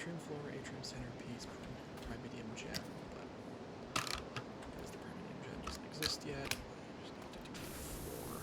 atrium floor, atrium centerpiece, pyridium gem, but because the pyridium gem doesn't exist yet, just need to do the floor.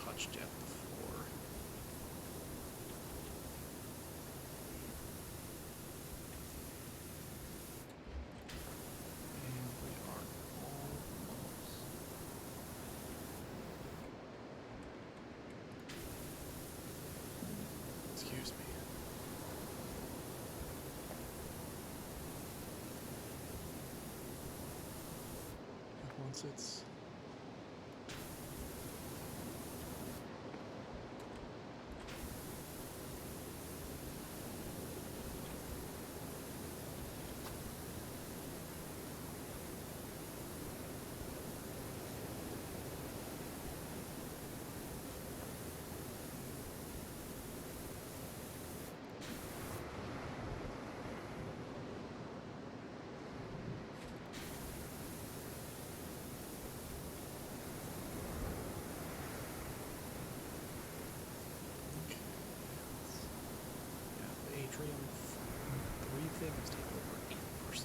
Touched yet before. And we are almost. Excuse me. And once it's atrium, 3 things take over 8%.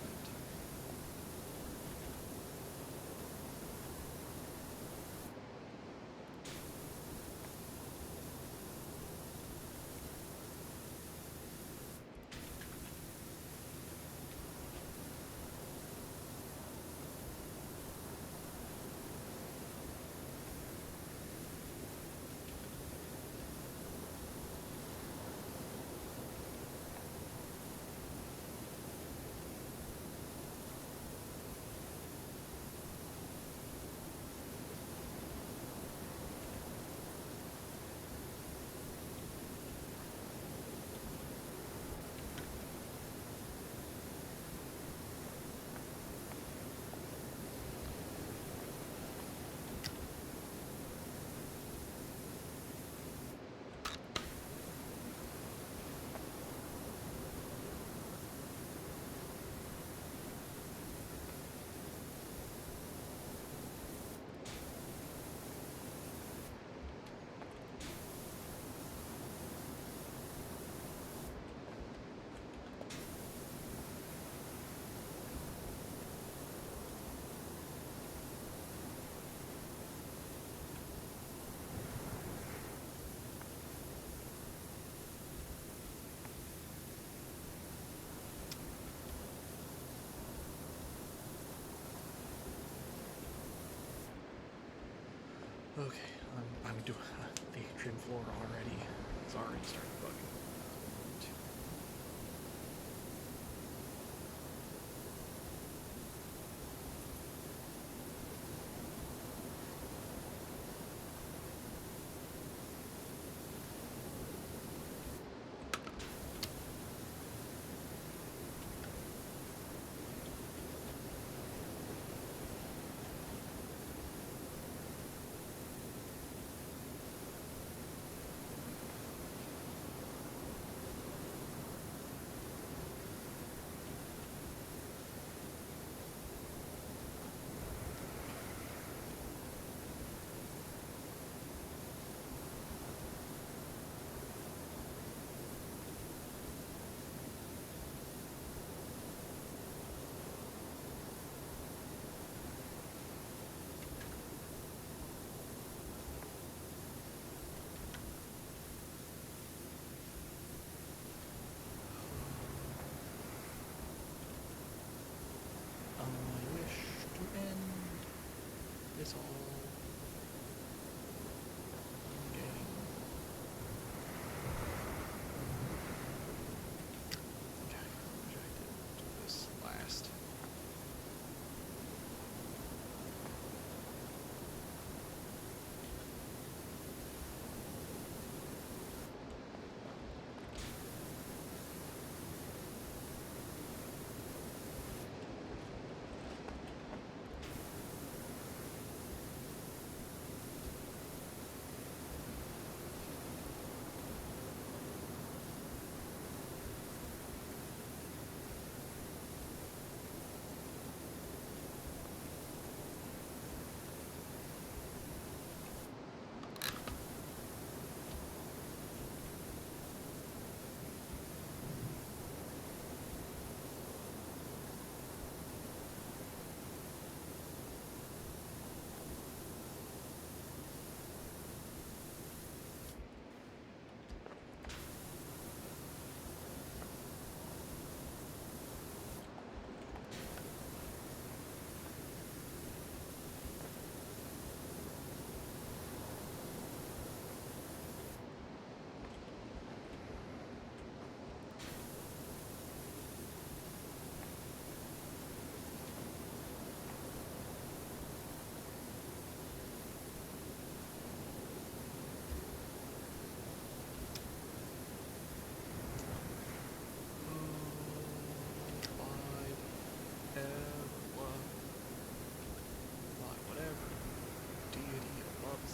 Okay, I'm doing the atrium floor already. It's already started bugging. this all in-game. Okay, I wish I did do this last.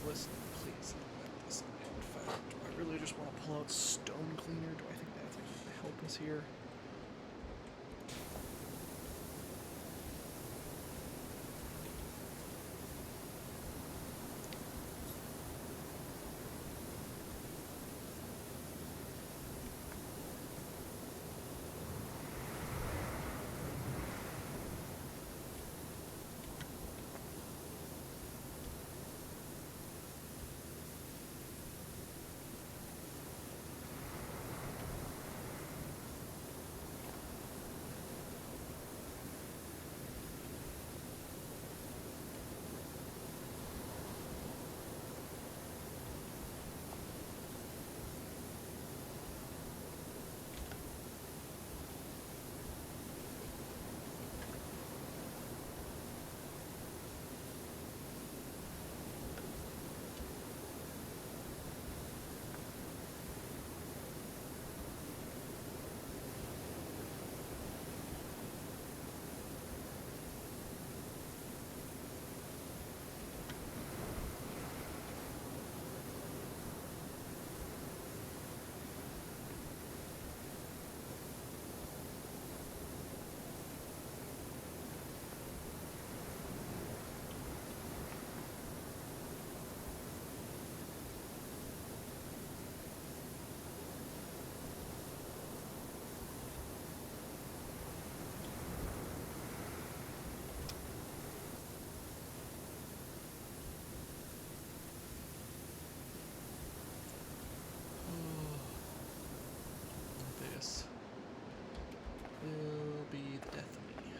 Listening, please let this end. Do I really just want to pull out Stone Cleaner? Do I think that's going to help us here? This will be the death of me.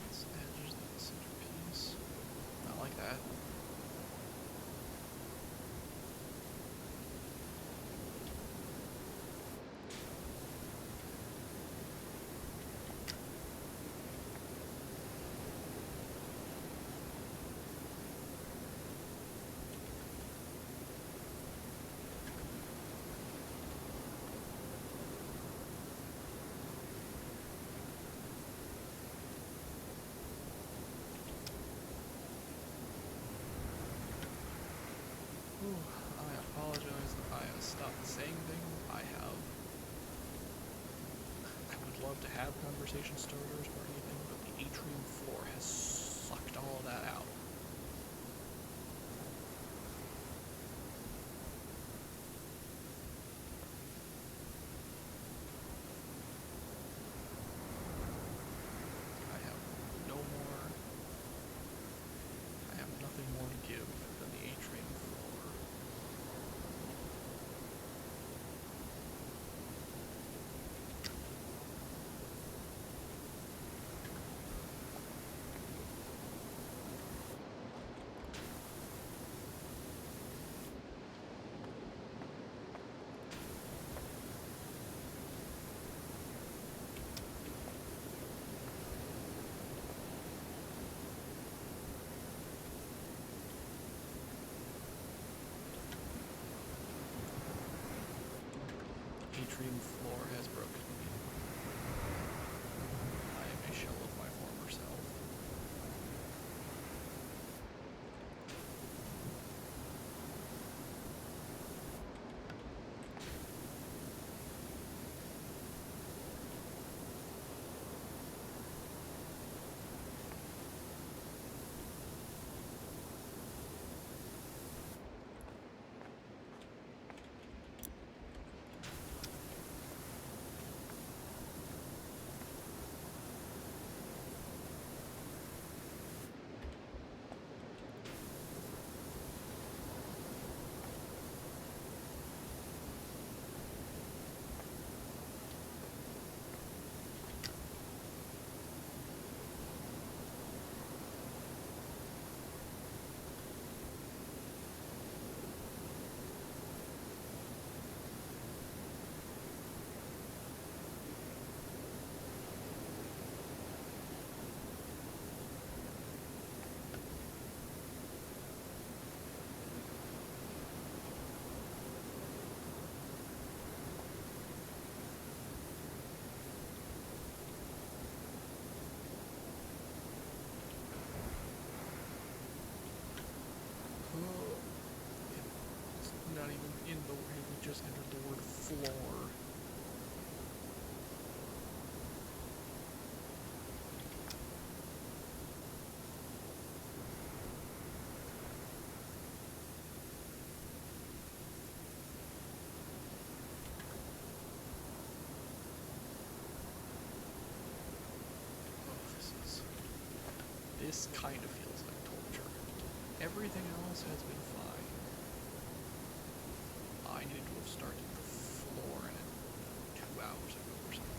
This edge is the centerpiece. Not like that. I apologize that I have stopped saying things. I would love to have conversation starters or anything, but the atrium floor has sucked all of that out. I have nothing more to give than the atrium floor. stream floor has broken me. I am a shell of my former self. It's not even in the word, we just entered the word floor. This kind of feels like torture. Everything else has been fine. I needed to have started the floor in it 2 hours ago or something.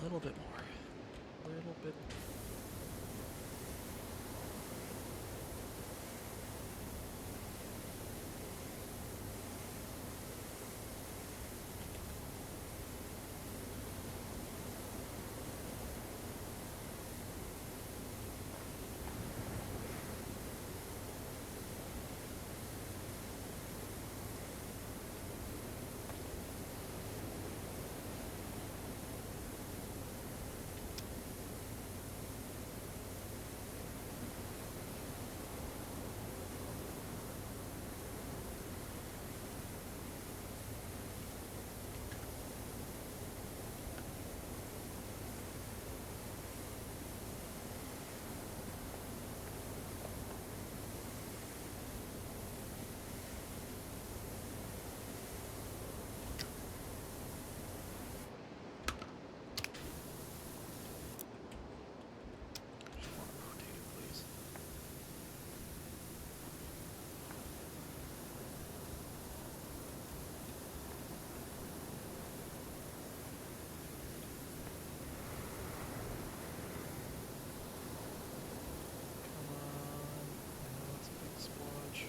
little bit more. A little bit. Just want to rotate it, please. Come on. I know it's a big splotch.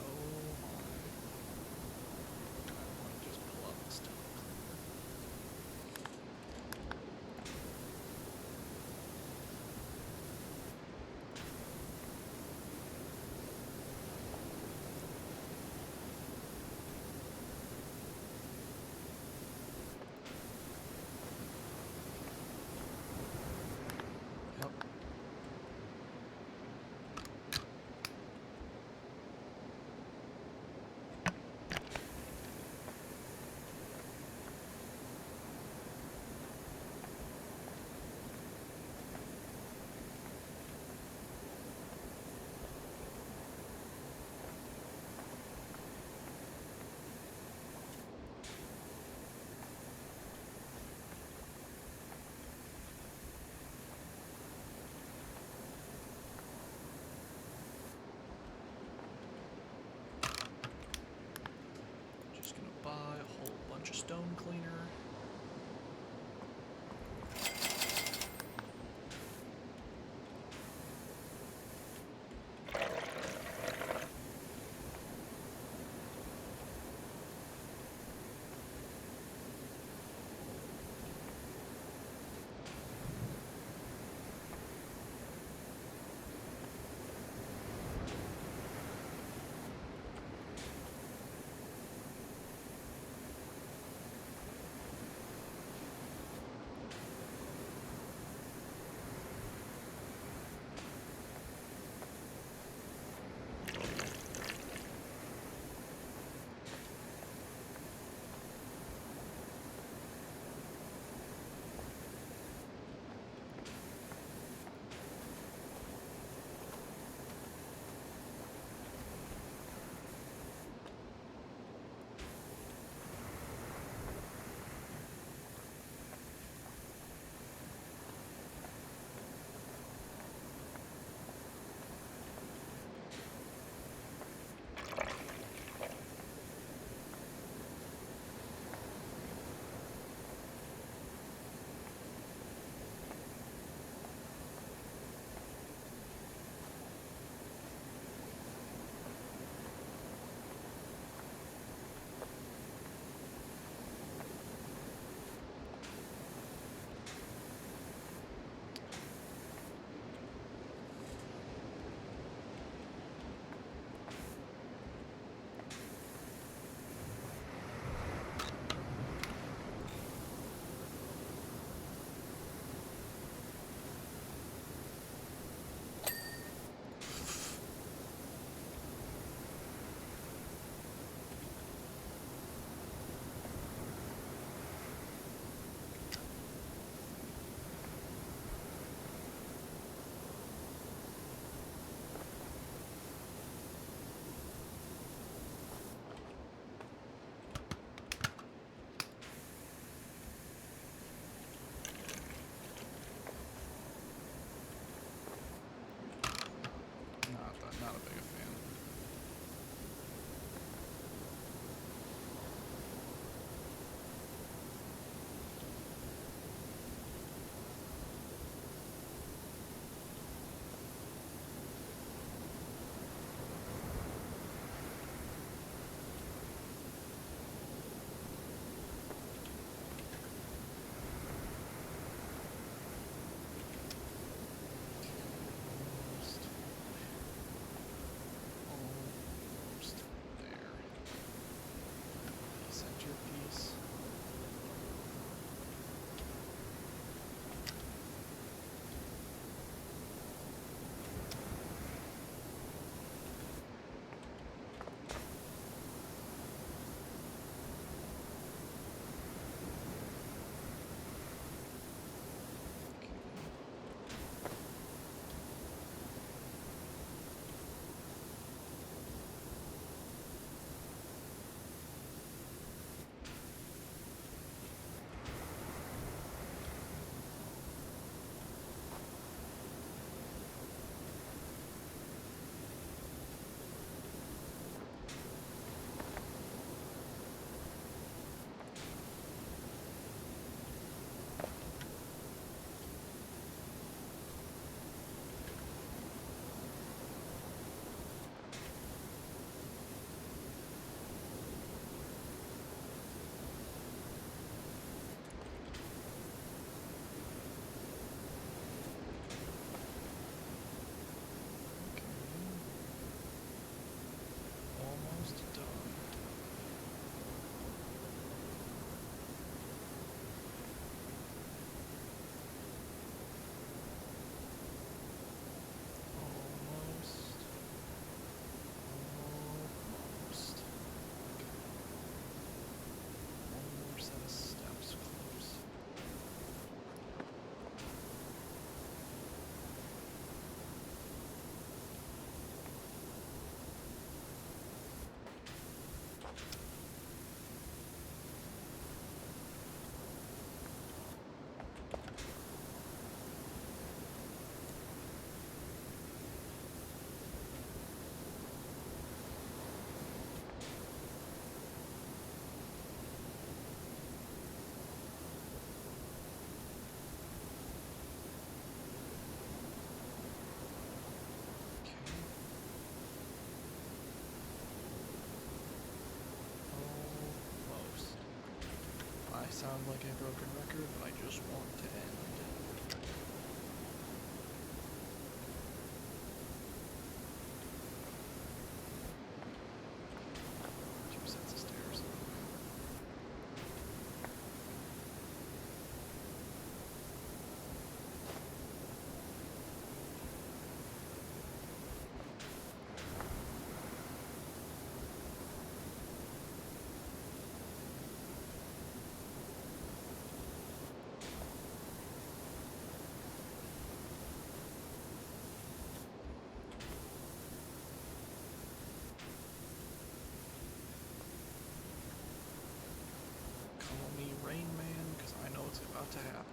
Oh my. I want to just pull up the stone cleaner. Yep. Just gonna buy a whole bunch of stone cleaner. sound like a broken record, but I just want to end. Two sets of stairs. Call me Rain Man, because I know it's about to happen.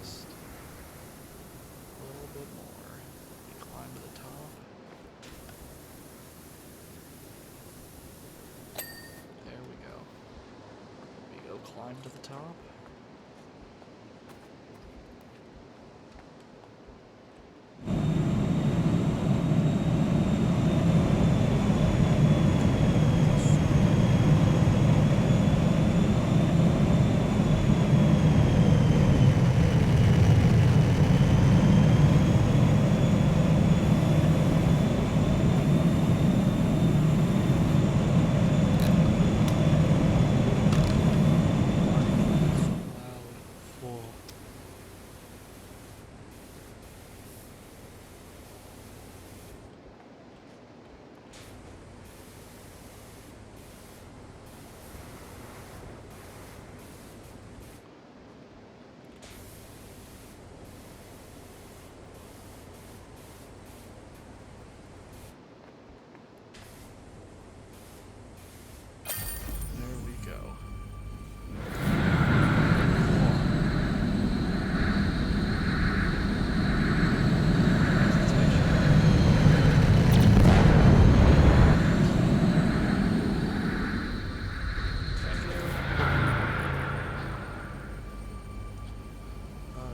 Just a little bit more. You climb to the top. There we go. We go climb to the top. There we go.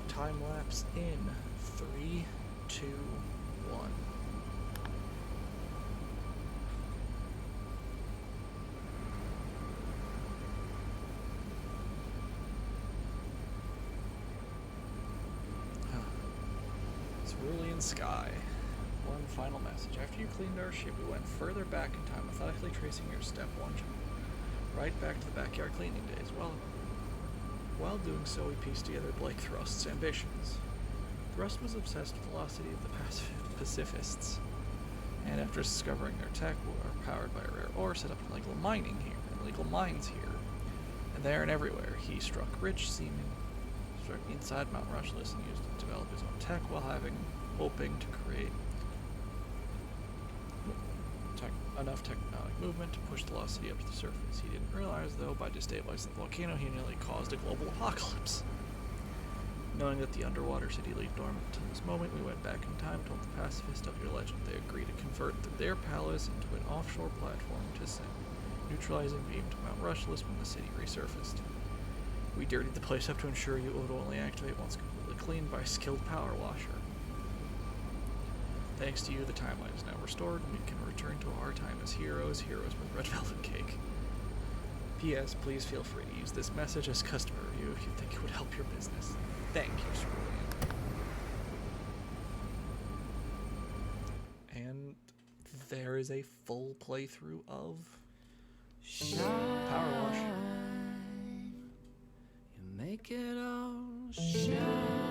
Time lapse in 3, 2, 1. Cerulean sky. One final message. After you cleaned our ship, we went further back in time, methodically tracing your step 1 jump. Right back to the backyard cleaning days. While doing so, we pieced together Blake Thrust's ambitions. Thrust was obsessed with the velocity of the pacifists, and after discovering their tech, were powered by a rare ore, set up illegal mining here, and illegal mines here, and there and everywhere. He struck rich seamen, struck inside Mount Rushliss, and used it to develop his own tech while hoping to create enough tectonic movement to push the velocity up to the surface. He didn't realize, though, by destabilizing the volcano, he nearly caused a global apocalypse. Knowing that the underwater city lay dormant until this moment, we went back in time, told the pacifists of your legend. They agreed to convert their palace into an offshore platform to send neutralizing beam to Mount Rushliss when the city resurfaced. We dirtied the place up to ensure you would only activate once completely cleaned by a skilled power washer. Thanks to you, the timeline is now restored, and we can return to our time as heroes with red velvet cake. P.S. Please feel free to use this message as customer review if you think it would help your business. Thank you, Cerulean. there is a full playthrough of Power Wash. You make it all shine.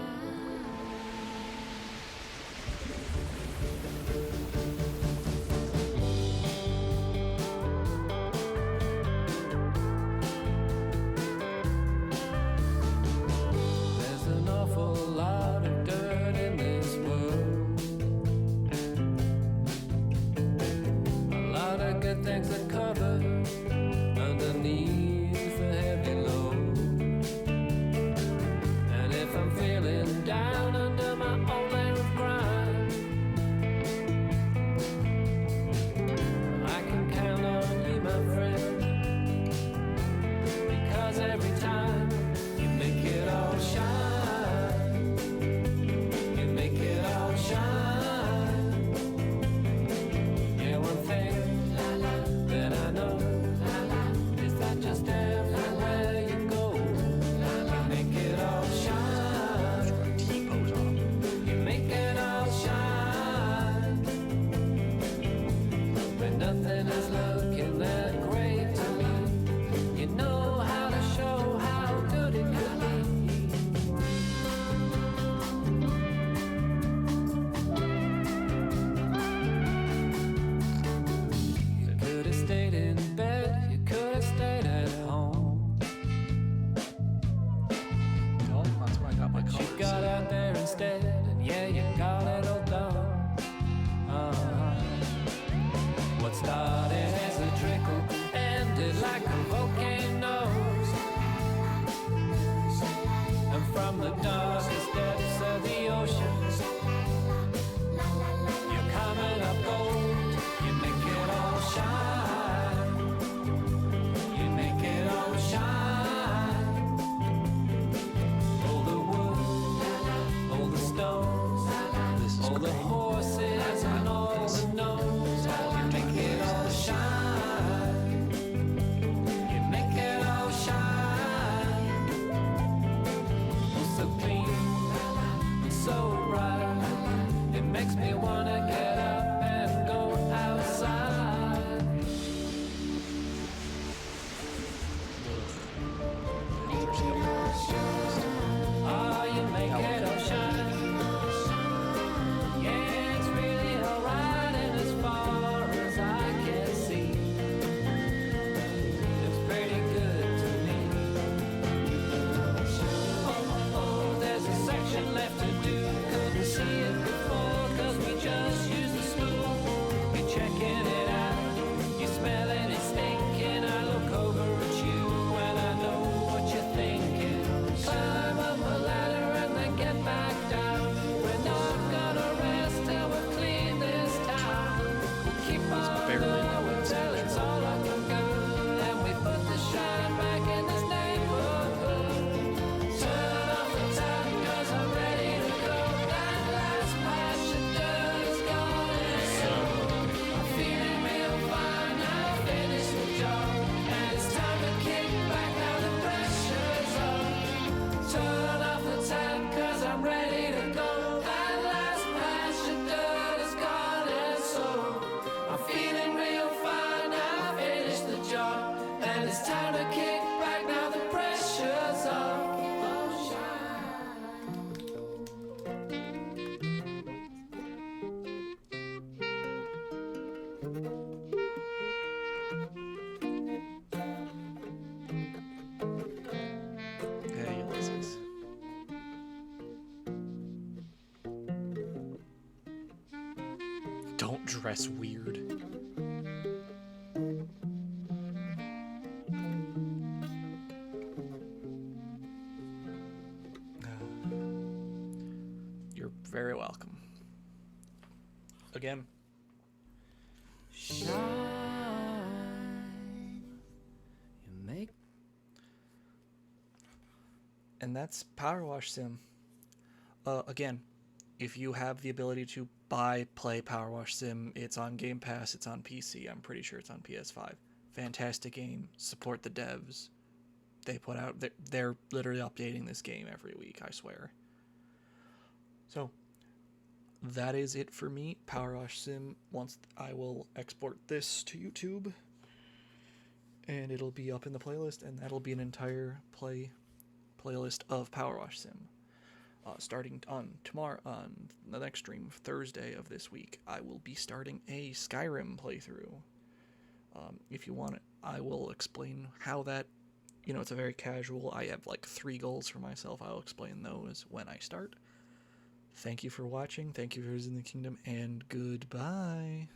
Don't dress weird. You're very welcome. Again. Shine. You make. And that's Power Wash Sim. Again, if you have the ability to play Power Wash Sim, it's on Game Pass, it's on PC, I'm pretty sure it's on PS5. Fantastic game. Support the devs. They put out, they're literally updating this game every week, I swear. So, that is it for me. Power Wash Sim. Once I will export this to YouTube, and it'll be up in the playlist, and that'll be an entire playlist of Power Wash Sim. Starting on tomorrow, on the next stream, Thursday of this week, I will be starting a Skyrim playthrough. If you want it, I will explain how that, it's a very casual. I have like 3 goals for myself. I'll explain those when I start. Thank you for watching. Thank you for visiting the kingdom, and goodbye.